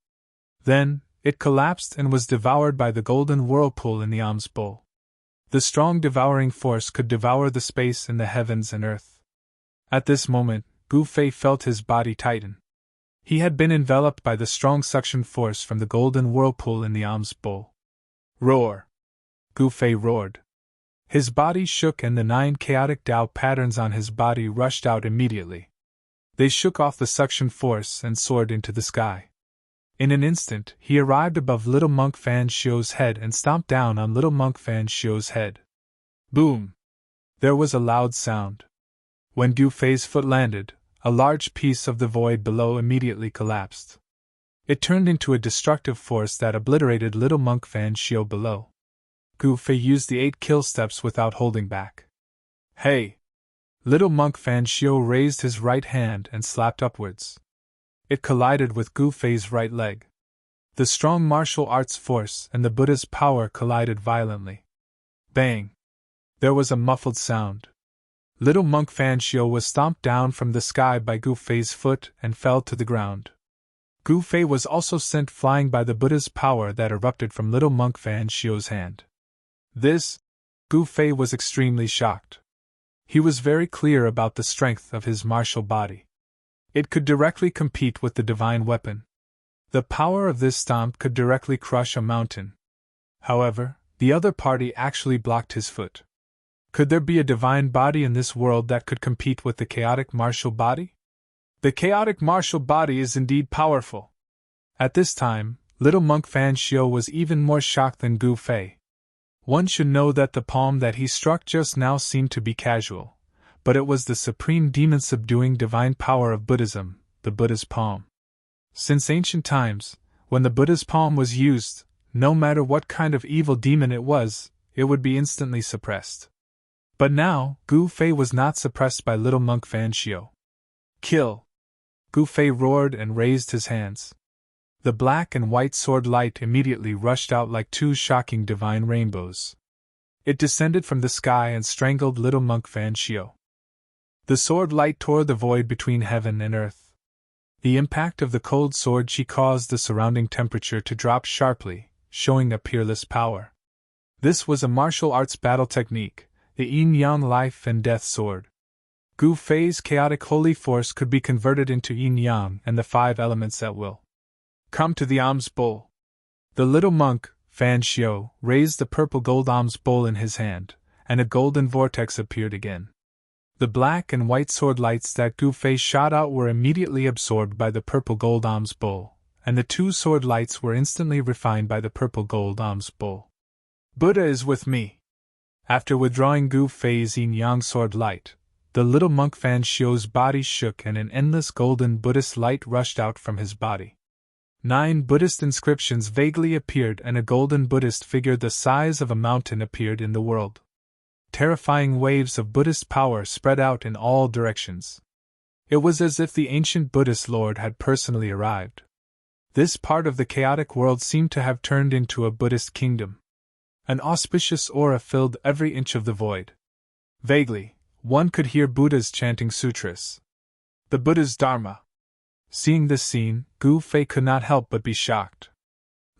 Then, it collapsed and was devoured by the golden whirlpool in the alms bowl. The strong devouring force could devour the space in the heavens and earth. At this moment, Gu Fei felt his body tighten. He had been enveloped by the strong suction force from the golden whirlpool in the alms bowl. Roar! Gu Fei roared. His body shook and the 9 chaotic Tao patterns on his body rushed out immediately. They shook off the suction force and soared into the sky. In an instant, he arrived above little monk Fan Shio's head and stomped down on little monk Fan Shio's head. Boom! There was a loud sound. When Gu Fei's foot landed, a large piece of the void below immediately collapsed. It turned into a destructive force that obliterated little monk Fan Shio below. Gu Fei used the 8 kill steps without holding back. Hey! Little monk Fan Shio raised his right hand and slapped upwards. It collided with Gu Fei's right leg. The strong martial arts force and the Buddha's power collided violently. Bang! There was a muffled sound. Little monk Fan Shio was stomped down from the sky by Gu Fei's foot and fell to the ground. Gu Fei was also sent flying by the Buddha's power that erupted from little monk Fan Shio's hand. Gu Fei was extremely shocked. He was very clear about the strength of his martial body. It could directly compete with the divine weapon. The power of this stomp could directly crush a mountain. However, the other party actually blocked his foot. Could there be a divine body in this world that could compete with the chaotic martial body? The chaotic martial body is indeed powerful. At this time, little monk Fan Shio was even more shocked than Gu Fei. One should know that the palm that he struck just now seemed to be casual, but it was the supreme demon subduing divine power of Buddhism, the Buddha's palm. Since ancient times, when the Buddha's palm was used, no matter what kind of evil demon it would be instantly suppressed. But now, Gu Fei was not suppressed by little monk Fan Shio. Kill! Gu Fei roared and raised his hands. The black and white sword light immediately rushed out like 2 shocking divine rainbows. It descended from the sky and strangled little monk Fan Shio. The sword light tore the void between heaven and earth. The impact of the cold sword chi caused the surrounding temperature to drop sharply, showing a peerless power. This was a martial arts battle technique, the yin-yang life and death sword. Gu Fei's chaotic holy force could be converted into yin-yang and the 5 elements at will. Come to the alms bowl. The little monk, Fan Xiu, raised the purple gold alms bowl in his hand, and a golden vortex appeared again. The black and white sword lights that Gu Fei shot out were immediately absorbed by the purple gold alms bowl, and the two sword lights were instantly refined by the purple gold alms bowl. Buddha is with me. After withdrawing Gu Fei's yin-yang sword light, the little monk Fan Xiu's body shook and an endless golden Buddhist light rushed out from his body. 9 Buddhist inscriptions vaguely appeared and a golden Buddhist figure the size of a mountain appeared in the world. Terrifying waves of Buddhist power spread out in all directions. It was as if the ancient Buddhist Lord had personally arrived. This part of the chaotic world seemed to have turned into a Buddhist kingdom. An auspicious aura filled every inch of the void. Vaguely, one could hear Buddhas chanting sutras. The Buddha's Dharma. Seeing this scene, Gu Fei could not help but be shocked.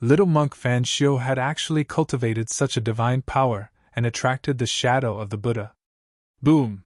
Little monk Fan Xiu had actually cultivated such a divine power and attracted the shadow of the Buddha. Boom!